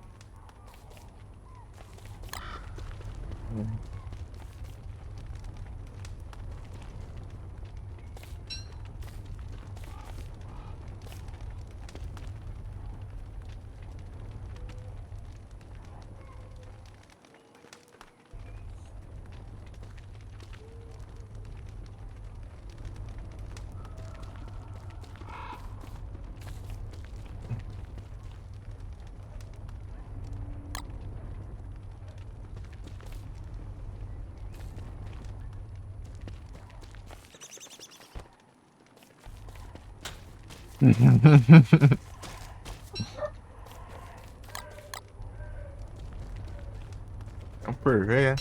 É um porveia.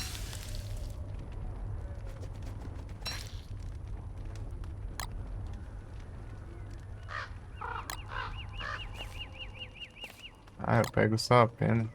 Ah, eu pego só a pena.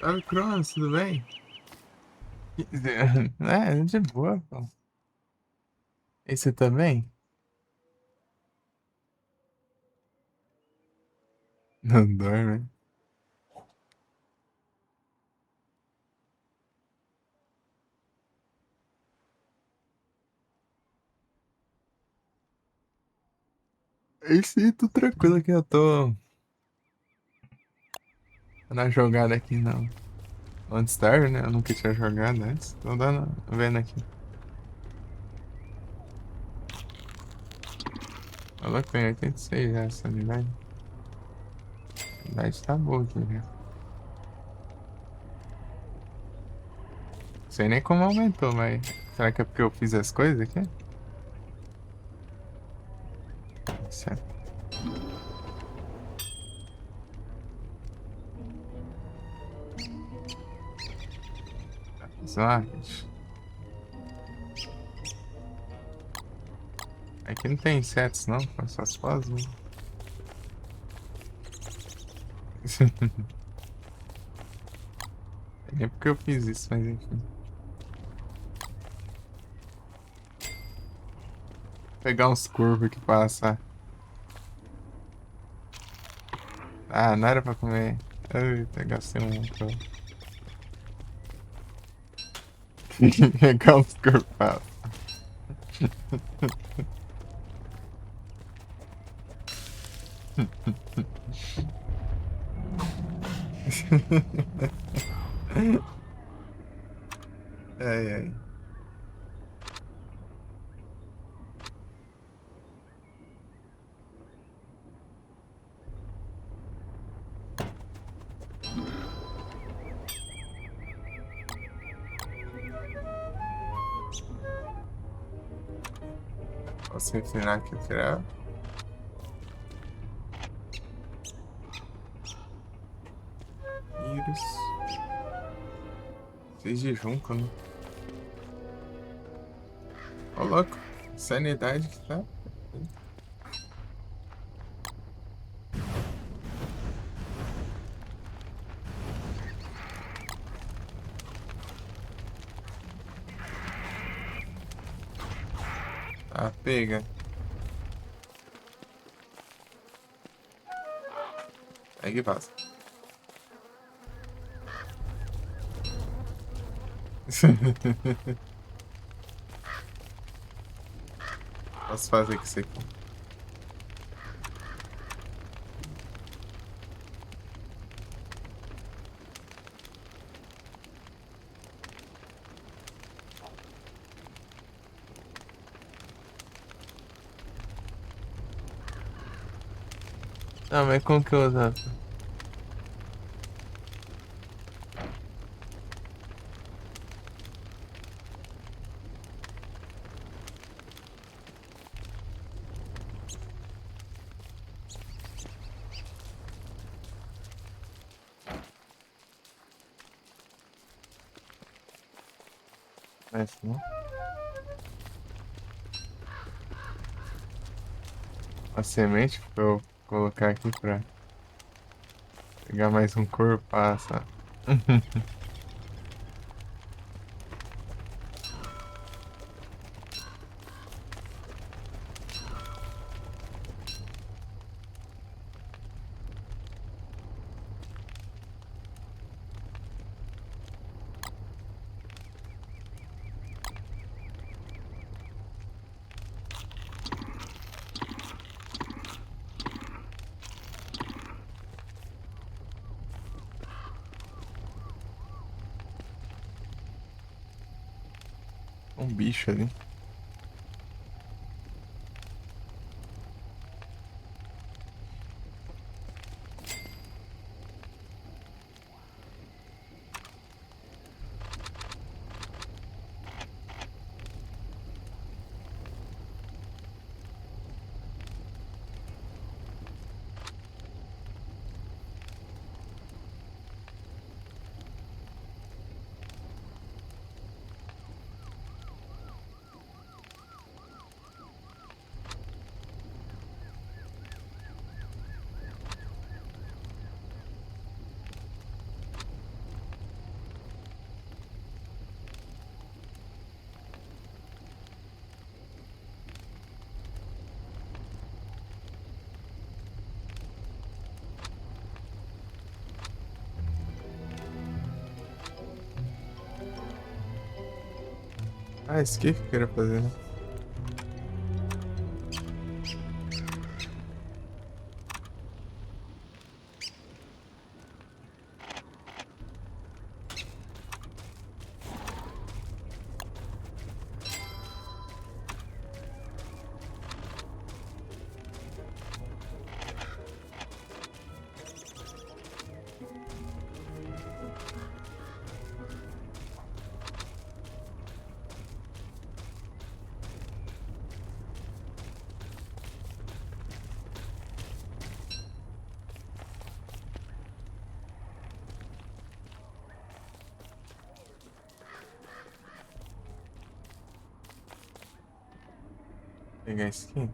Oi, Cronos, tudo bem? É, de boa, pô. E você também? Não dorme. Esse tô tranquilo que eu tô na jogada aqui, não. Antes tarde, né? Eu nunca tinha jogado antes. Tô vendo aqui. Falou que tem 86 já, essa unidade. A unidade tá boa aqui, né? Não sei nem como aumentou, mas será que é porque eu fiz as coisas aqui? Certo. Smart. Aqui não tem insetos, não. Só as pós, né? Nem porque eu fiz isso, mas enfim. Pegar uns corvos aqui pra assar. Ah, não era pra comer. Eita, gastei um montão. Pegar uns corvos pra assar. Ai, ai. Posso refinar aqui o cravo. Íris. 6 de junco, né? Ô, louco. Sanidade que tá. Ah, pega. Pega e vaza. Posso fazer com isso aqui. Ah, mas como que eu usava? Mas não. A semente pra eu colocar aqui pra. Pegar mais um corpaça. Um bicho ali. Ah, isso aqui que eu queria fazer, né? Pegar skin.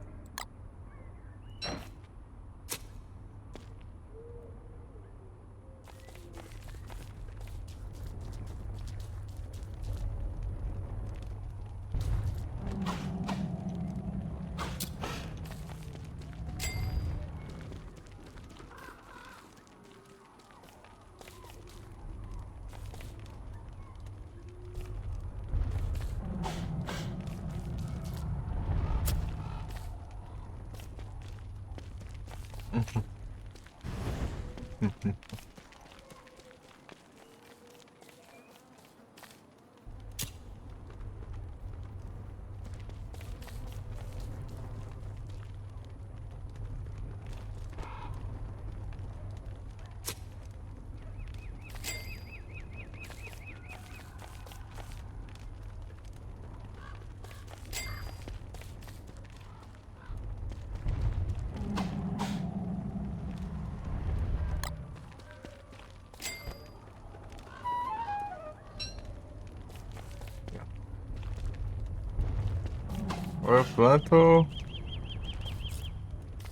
Ou eu planto ou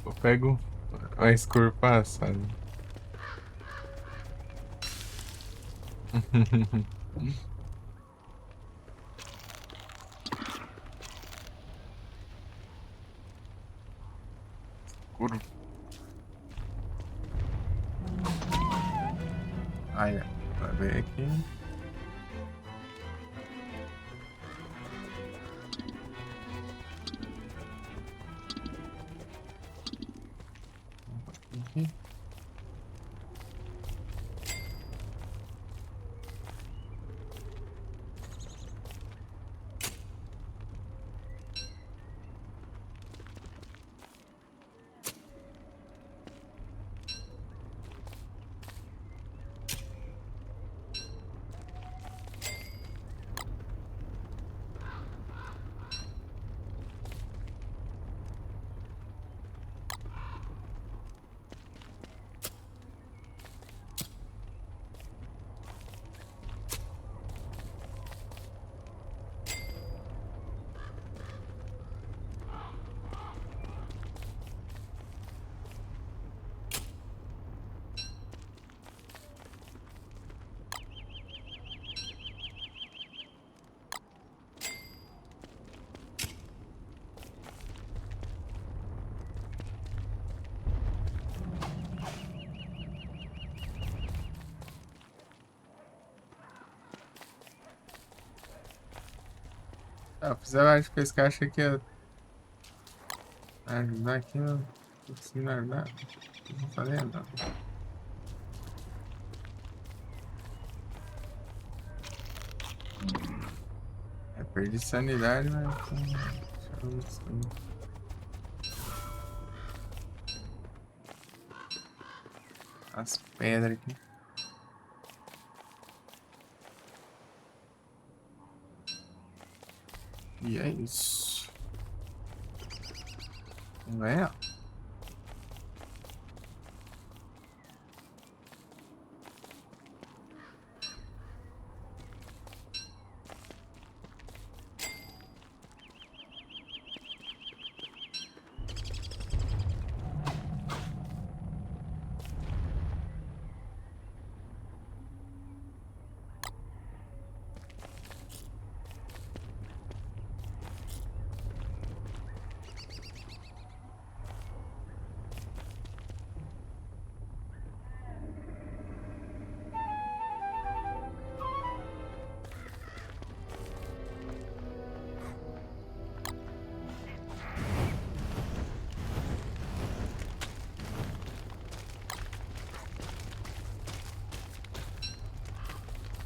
eu pego a escorpaça. Escuro. Ai, vai ver aqui. Aqui. Ah, fizer mais com esse cara, achei que ia ajudar aqui, não consegui ajudar. Não falei nada. É, perdi sanidade, mas. Deixa eu ver isso aí. As pedras aqui. E é isso. Vamos ganhar.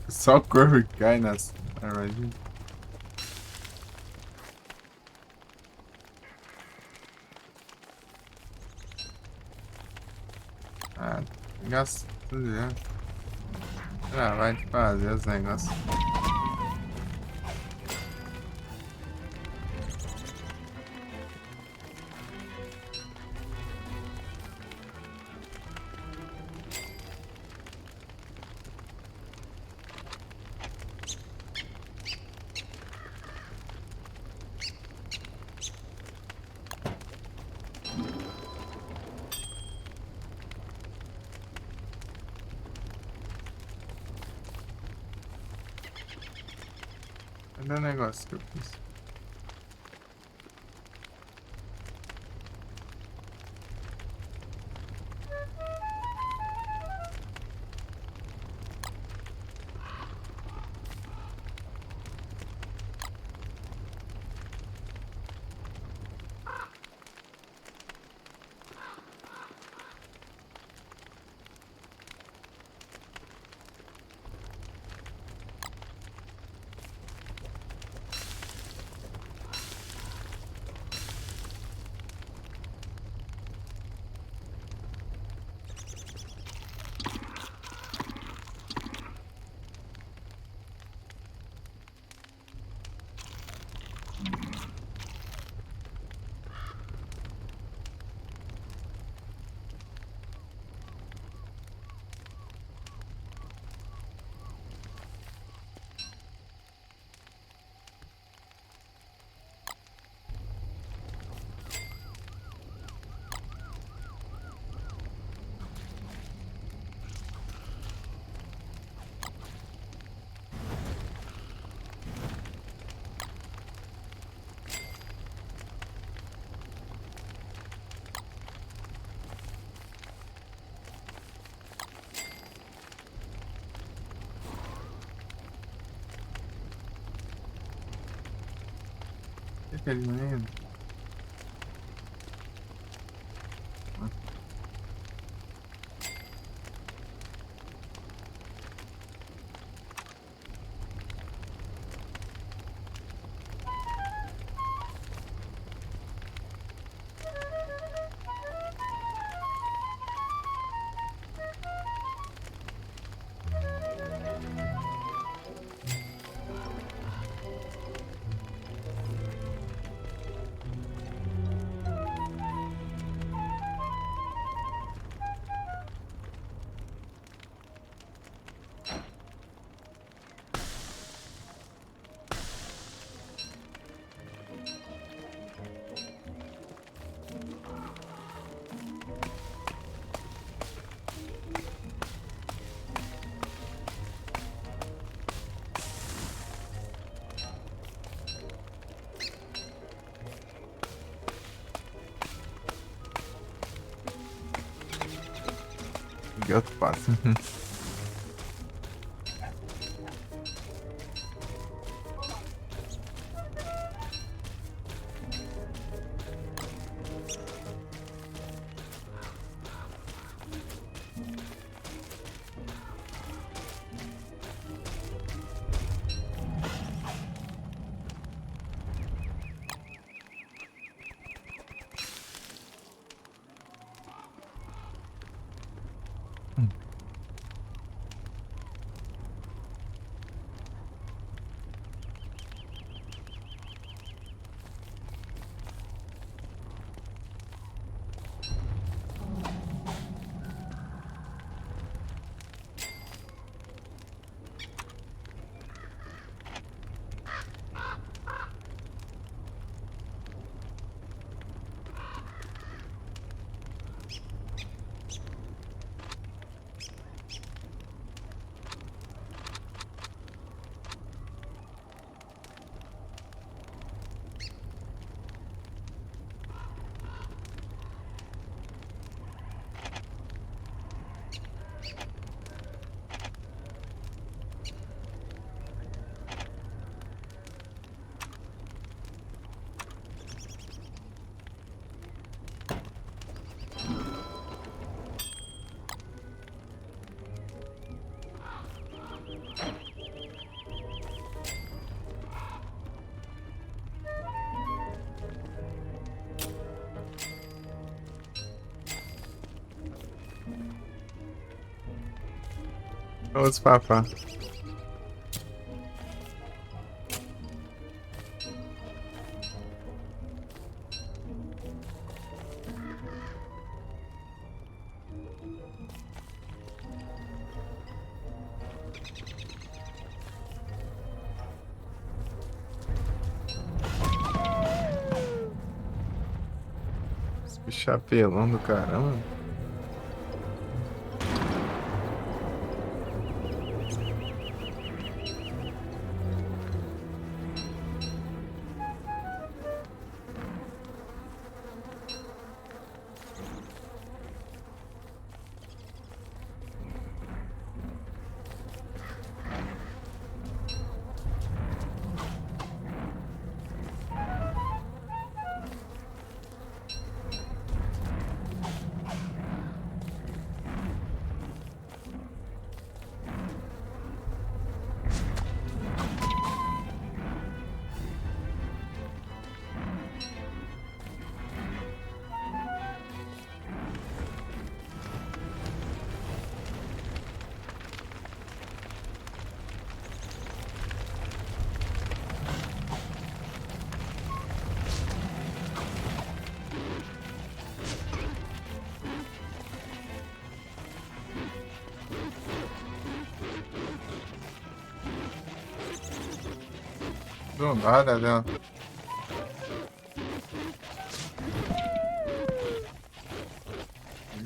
Só o corpo que cai nas armadilhas. Ah, gasta tudo já. Ah, vai te fazer os negócios. Cadê o negócio que eu fiz? O que ele não entra? Que outro passo? Vamos papar. Esse chapelão do caramba. Do nada, né?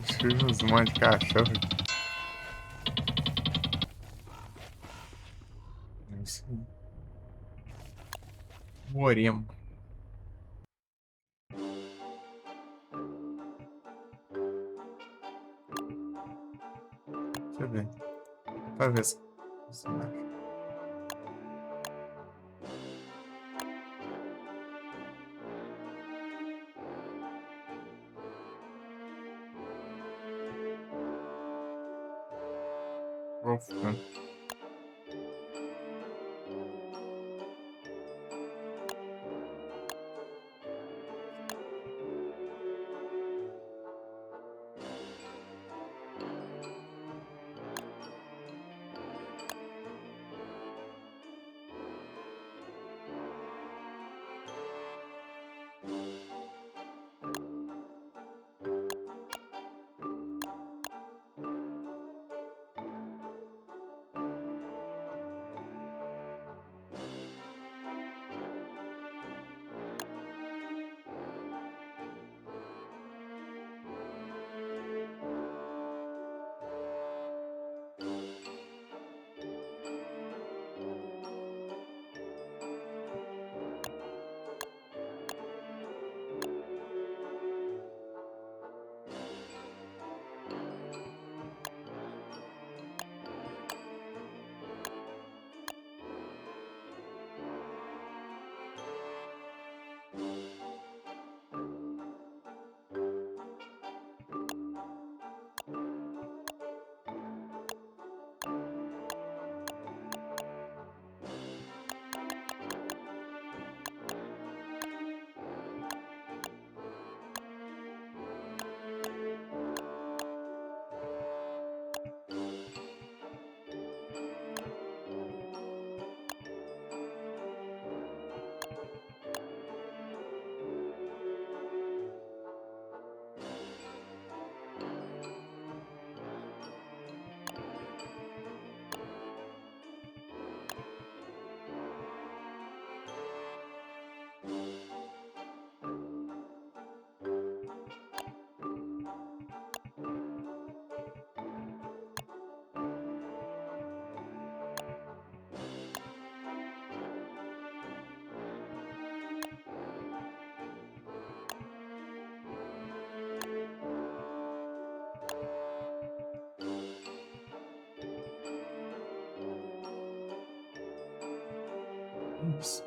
Surge uns monte de cachorro. É isso aí. Moremos. Deixa eu ver. Pra ver se acha. Wolfgang.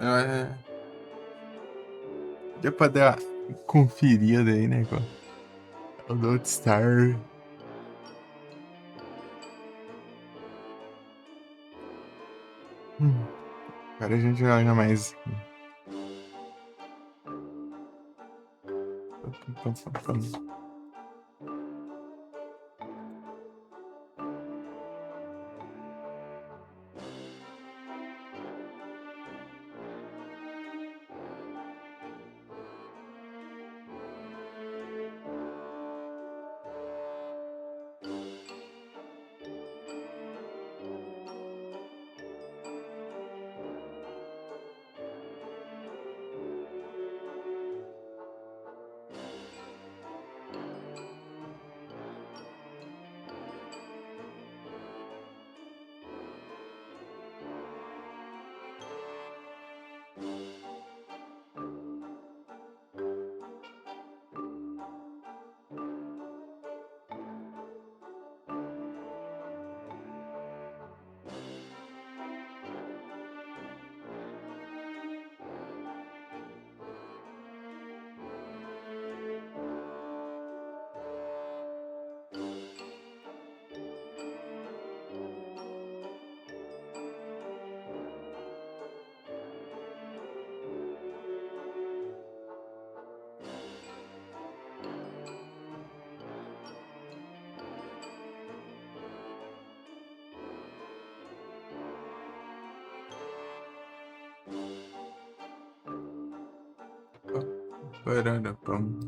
É, deu pra dar uma conferida aí, né? Com o Don't Star. Hum, Agora a gente joga mais. Pam, pam, pam, pam. Parada, pam.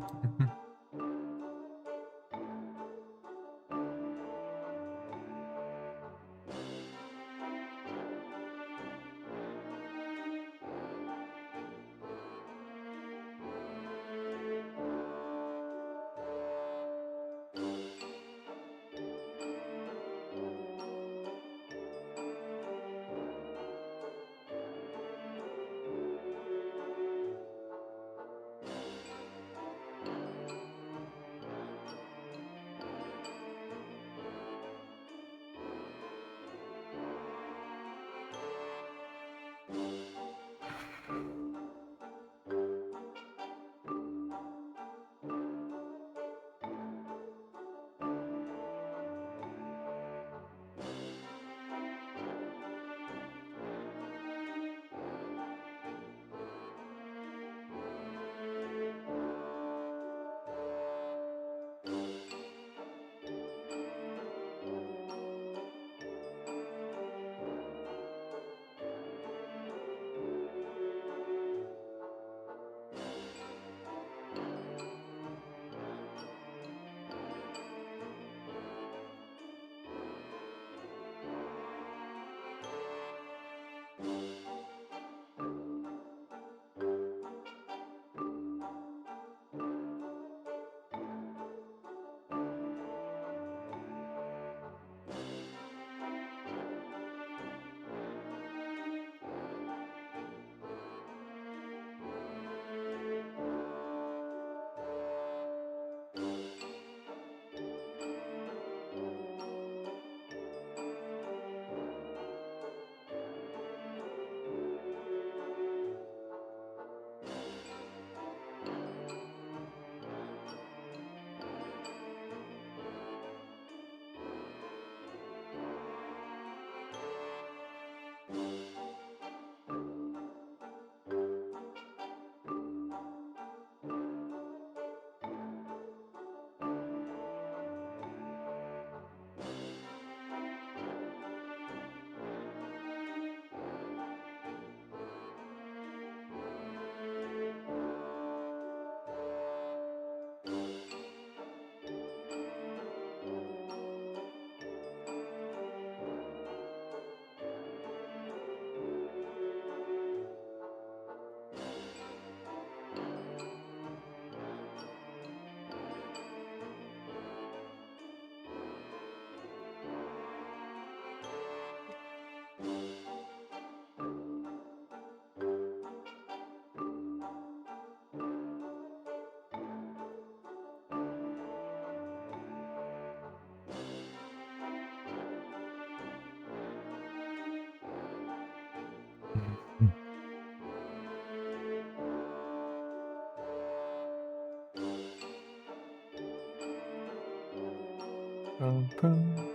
Pam, pam.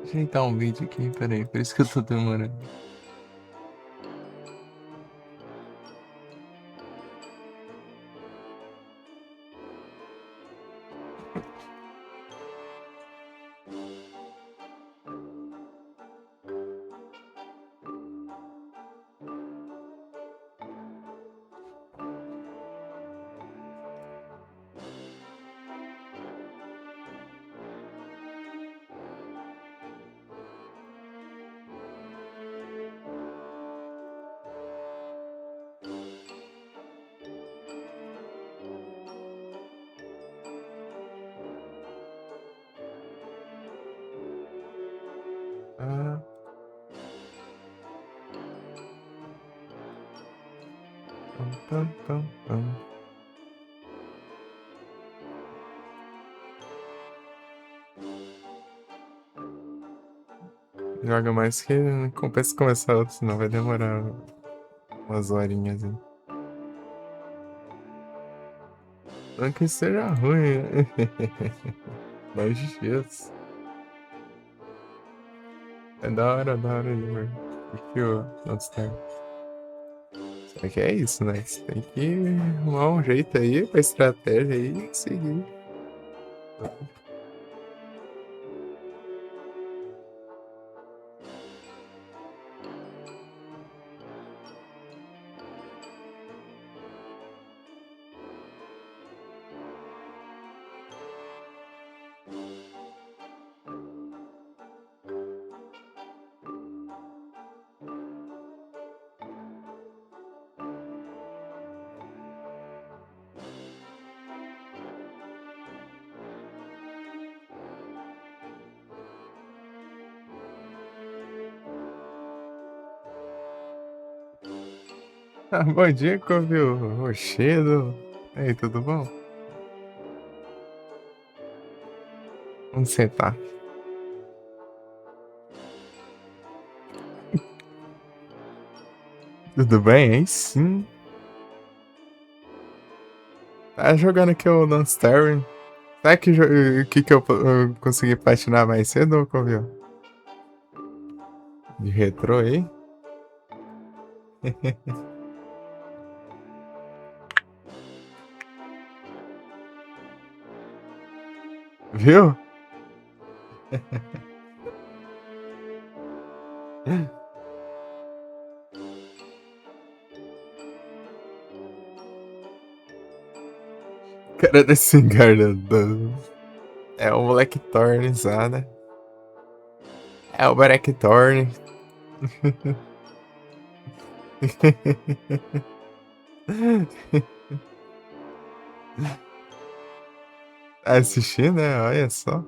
Ajeitar um vídeo aqui, peraí, por isso que eu tô demorando. Ah, pam, pam, pam, pam. Joga mais que compensa começar outro, senão vai demorar umas horinhas aí. Não que seja ruim, né? Mas Jesus. É da hora aí, mano. Porque o All-Star. Só que é isso, né? Você tem que arrumar um jeito aí pra estratégia aí e seguir. Ah, bom dia, Covil. Rochedo. E aí, tudo bom? Onde você tá? Tudo bem? Aí sim. Tá jogando aqui o Non-Starring. Sabe que eu consegui platinar mais cedo, Covil? De retrô aí? Viu? Cara desse engarnador. É o moleque Thorne, né? É o moleque Thorne. Assistir, né? Olha só.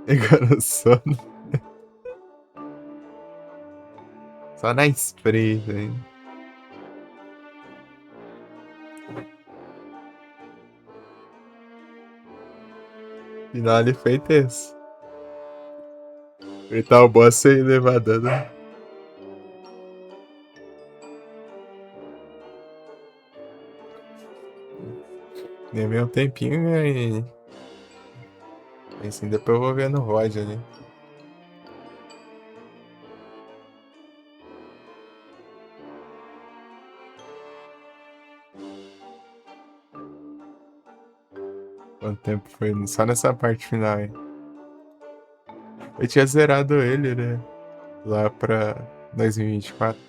Agora só na espreita, hein? Final ele foi tenso. Apertar o boss e levar dano. Levei um tempinho e. Assim, depois eu vou ver no Rod ali. Quanto tempo foi? Só nessa parte final aí. Eu tinha zerado ele, né? Lá pra 2024.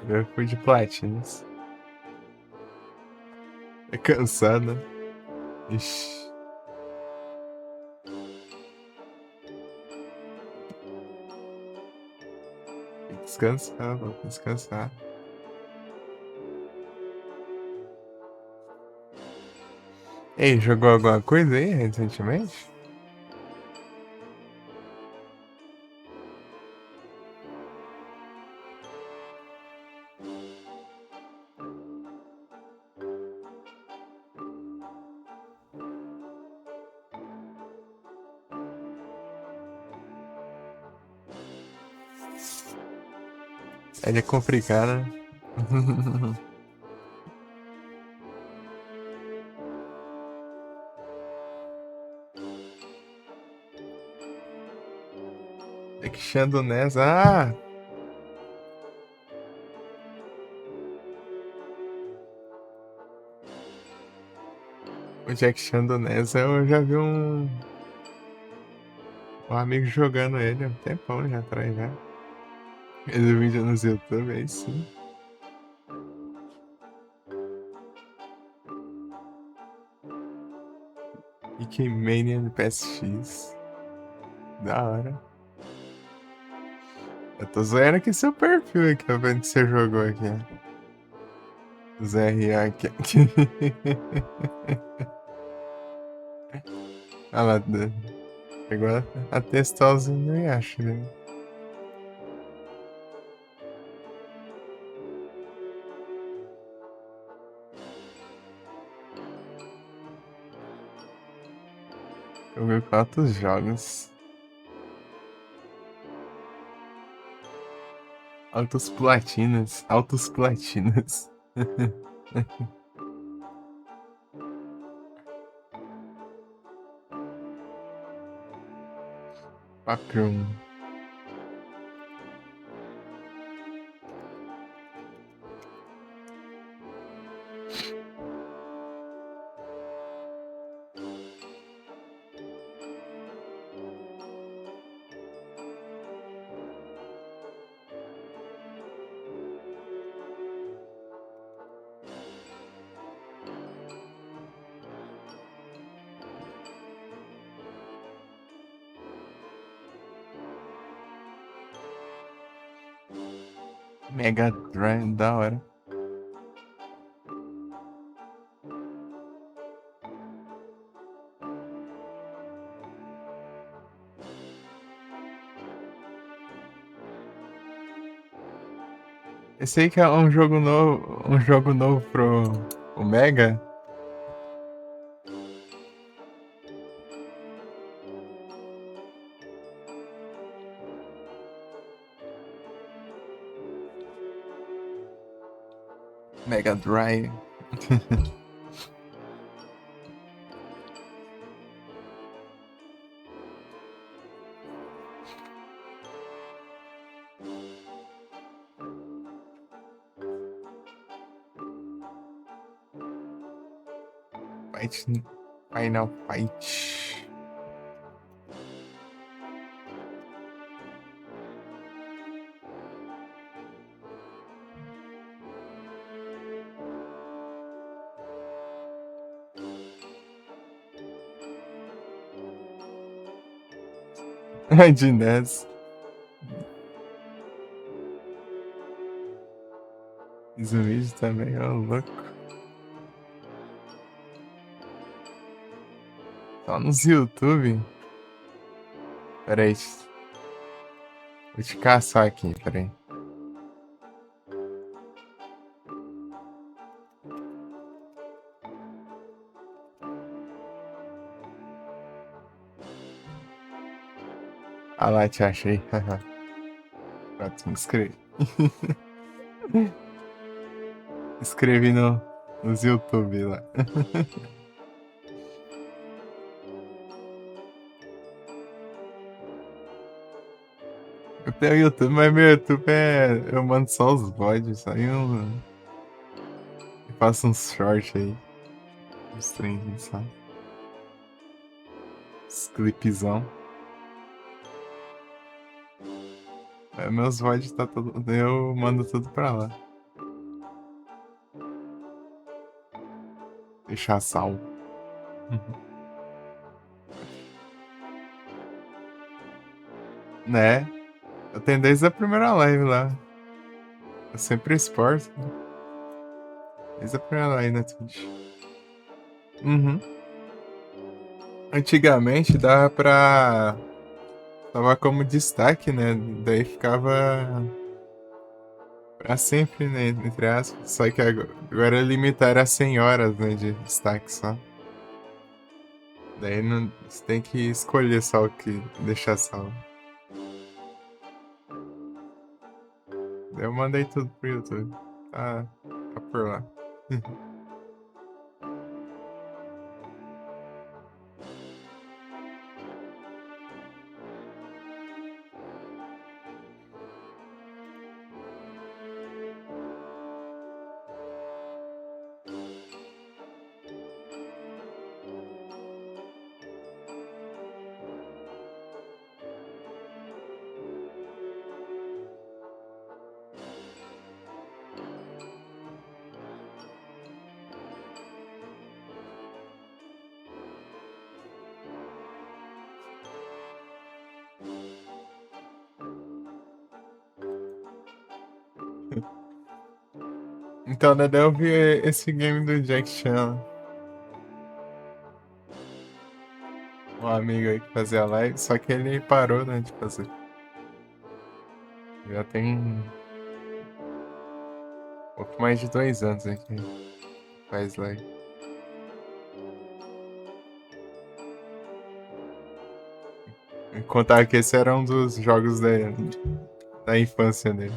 Eu fui de Platinas. É cansado, né? Ixi. Tem que descansar, vou descansar. Ei, jogou alguma coisa aí recentemente? Ele é complicado, né? É que Xando Nessa. Ah! O Jack Xando Nessa eu já vi um amigo jogando ele há um tempão já atrás já. Esse vídeo no YouTube, aí sim. E que Mania no PSX. Da hora. Eu tô zoando aqui seu perfil aqui, ó, vendo que você jogou aqui. ZRA aqui. Ah lá, pegou a testalzinho e acho, né? Eu vi quantos jogos. Altos platinas. Altos platinas. Papum. Mega Drive, da hora. Esse aí que é um jogo novo pro Mega. Mega Drive. Fight, Final Fight. De NES. Zuid também, ó, louco. Só nos YouTube. Pera aí. Vou te caçar aqui, pera aí. Ah lá, te achei. Pronto, me inscrevi. Escrevi nos YouTube lá. Eu tenho YouTube, mas meu YouTube é. Eu mando só os VODs, aí eu faço uns shorts aí. Uns trem, sabe? Uns clipzão. Meus VODs tá tudo. Eu mando tudo pra lá. Deixar salvo. Né? Eu tenho desde a primeira live lá. Eu sempre exporto. Desde a primeira live na Twitch. Uhum. Antigamente dava pra. Tava como destaque, né? Daí ficava pra sempre, né? Entre aspas. Só que agora limitaram a 100 horas, né? De destaque só. Daí não, você tem que escolher só o que deixar salvo. Daí eu mandei tudo pro YouTube. Tá por lá. Então, né, daí eu vi esse game do Jack Chan. Um amigo aí que fazia live, só que ele parou, né, de fazer. Já tem um pouco mais de 2 anos aí que faz live. E contar que esse era um dos jogos da infância dele.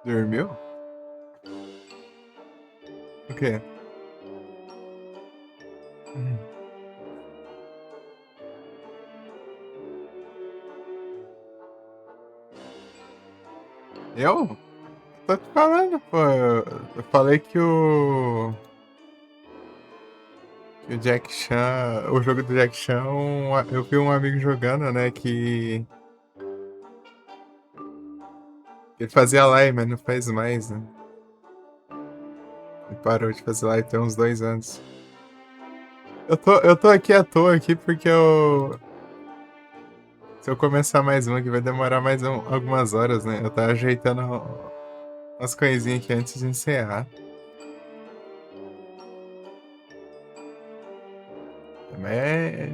Dormiu? O quê? Hum. Eu? Tô te falando, pô. Eu falei que o Jack Chan, o jogo do Jack Chan, eu vi um amigo jogando, né, que Ele fazia live, mas não faz mais, né? Ele parou de fazer live tem uns 2 anos. Eu tô aqui à toa aqui porque eu. Se eu começar mais uma, que vai demorar mais algumas horas, né? Eu tava ajeitando umas coisinhas aqui antes de encerrar. Mas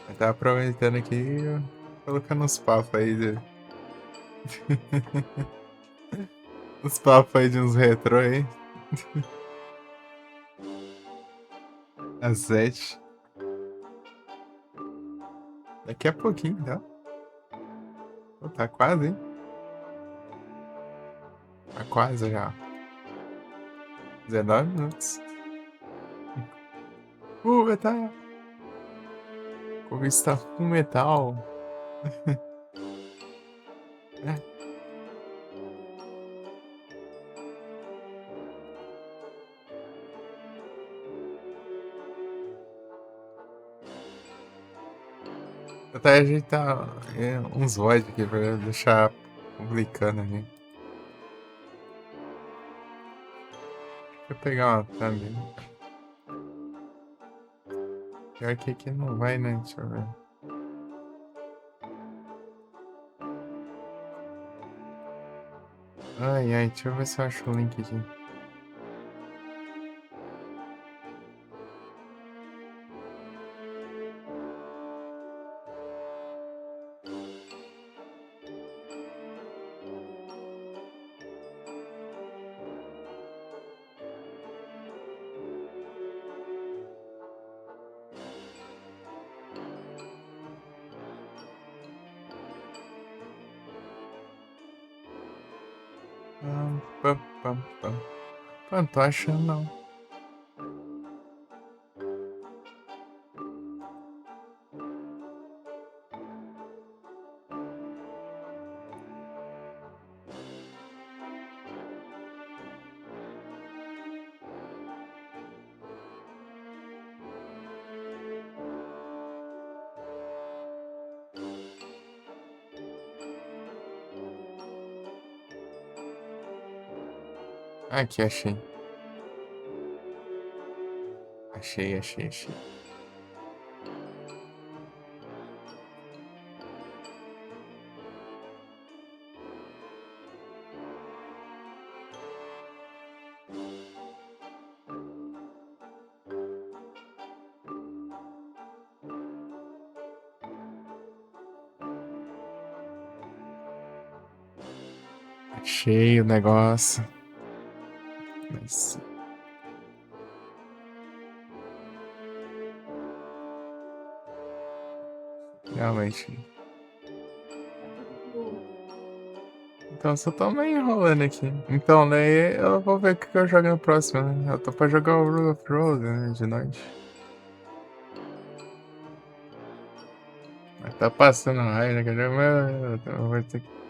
eu tava aproveitando aqui, colocando uns papos aí. Uns papos aí de uns retrô aí. Às 7. Daqui a pouquinho, tá? Pô, tá quase, hein? Tá quase já. 19 minutos. Tá. Conquista full metal. É. Eu até ajeitar uns VOD aqui pra deixar publicando aqui. Deixa eu pegar uma thumb. Pior que aqui não vai, né? Deixa eu ver. Ai, ai, deixa eu ver se eu acho o link aqui. Pam, pam, pam. Pô, não tô achando não. Aqui, achei. Achei. Achei o negócio. Mas, realmente. Então só tô meio enrolando aqui. Então, daí eu vou ver o que eu jogo no próximo, né? Eu tô pra jogar o Rule of Rose, né? De noite. Mas tá passando raio, né?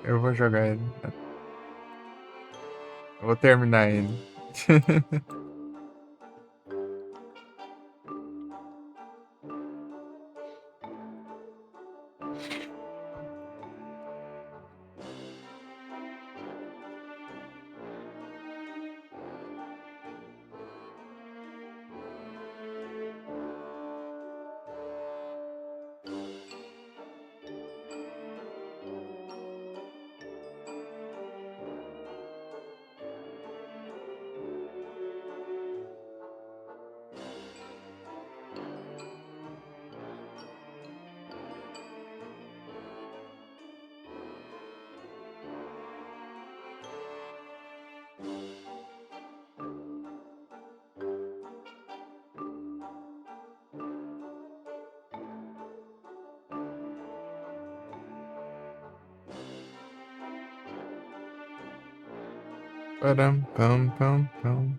Eu vou jogar ele. Eu vou terminar ele. Param, pam, pam, pam.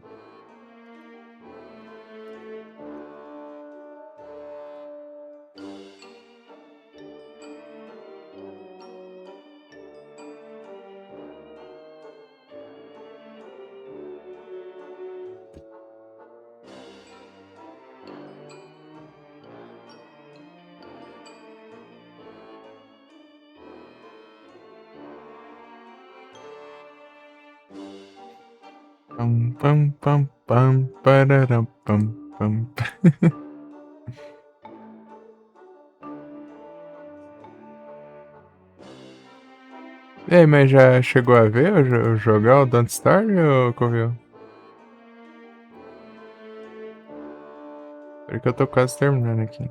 Pam, pam, pam, pam, pararam, pam, pam. Ei, mas já chegou a ver jogar o Don't Starve ou correu? Porque eu tô quase terminando aqui.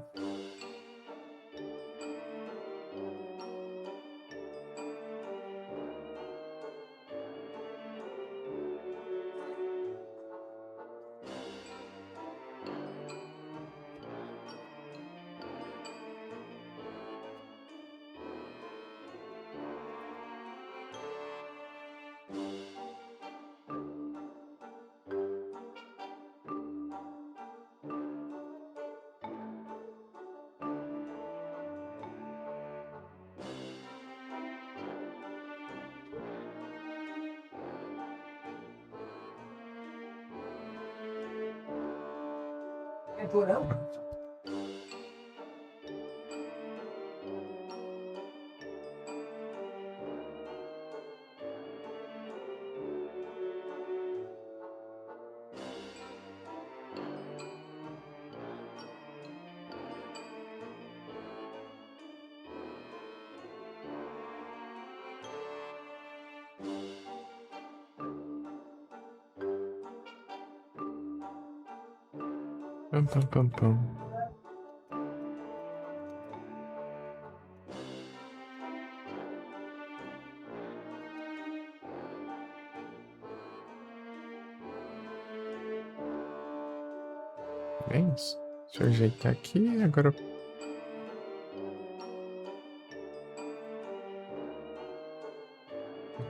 Pam, pam, pam, pam. É isso. Deixa eu ajeitar aqui. Agora.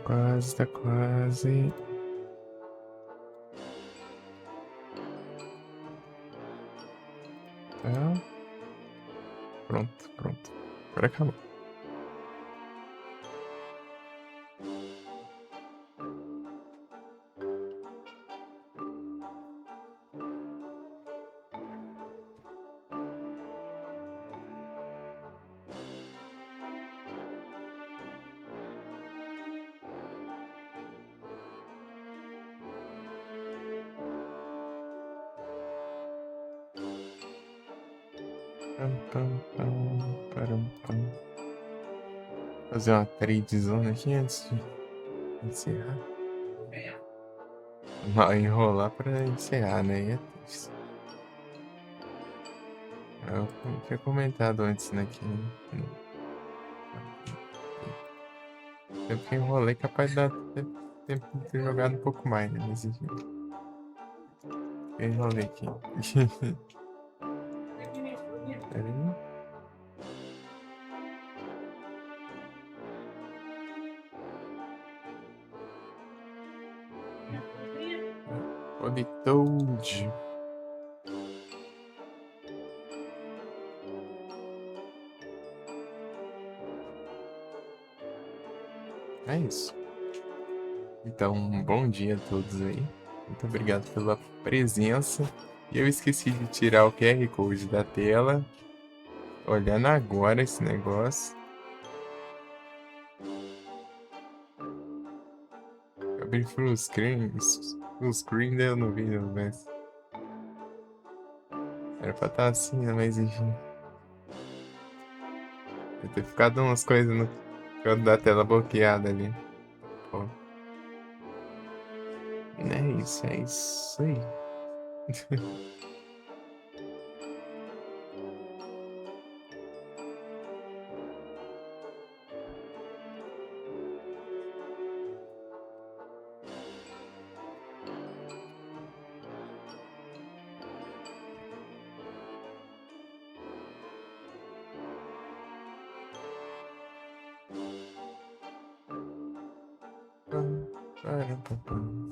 Quase, tá quase. Tá. Pronto, pronto. Agora acabou. Pam, pam, pam, param, pam. Fazer uma tradezona aqui antes de encerrar. Enrolar pra encerrar, né? E é triste. Eu tinha comentado antes, né? Que eu que enrolei capaz de dar tempo de ter jogado um pouco mais, né? Mas enfim. Eu enrolei aqui. Pera aí. Politoad. É isso. Então, um bom dia a todos aí. Muito obrigado pela presença. E eu esqueci de tirar o QR Code da tela. Olhando agora esse negócio. Abri full screen. Full screen daí eu não vi, não, mas. Era pra estar assim, né? Mas enfim. Deve ter ficado umas coisas no canto da tela bloqueada ali. Pô. É isso aí. Pam, param, pam, pam.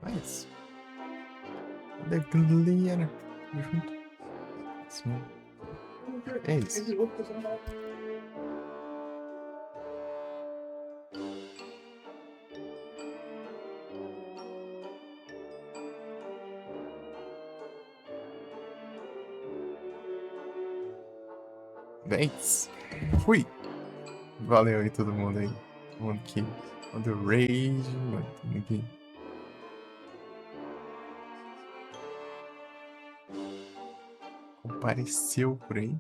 Mas, da galera, tamo junto. Sim. É isso. É isso. Fui. Valeu aí todo mundo aí. Todo mundo que mandou rage, mano. Todo mundo que compareceu por aí.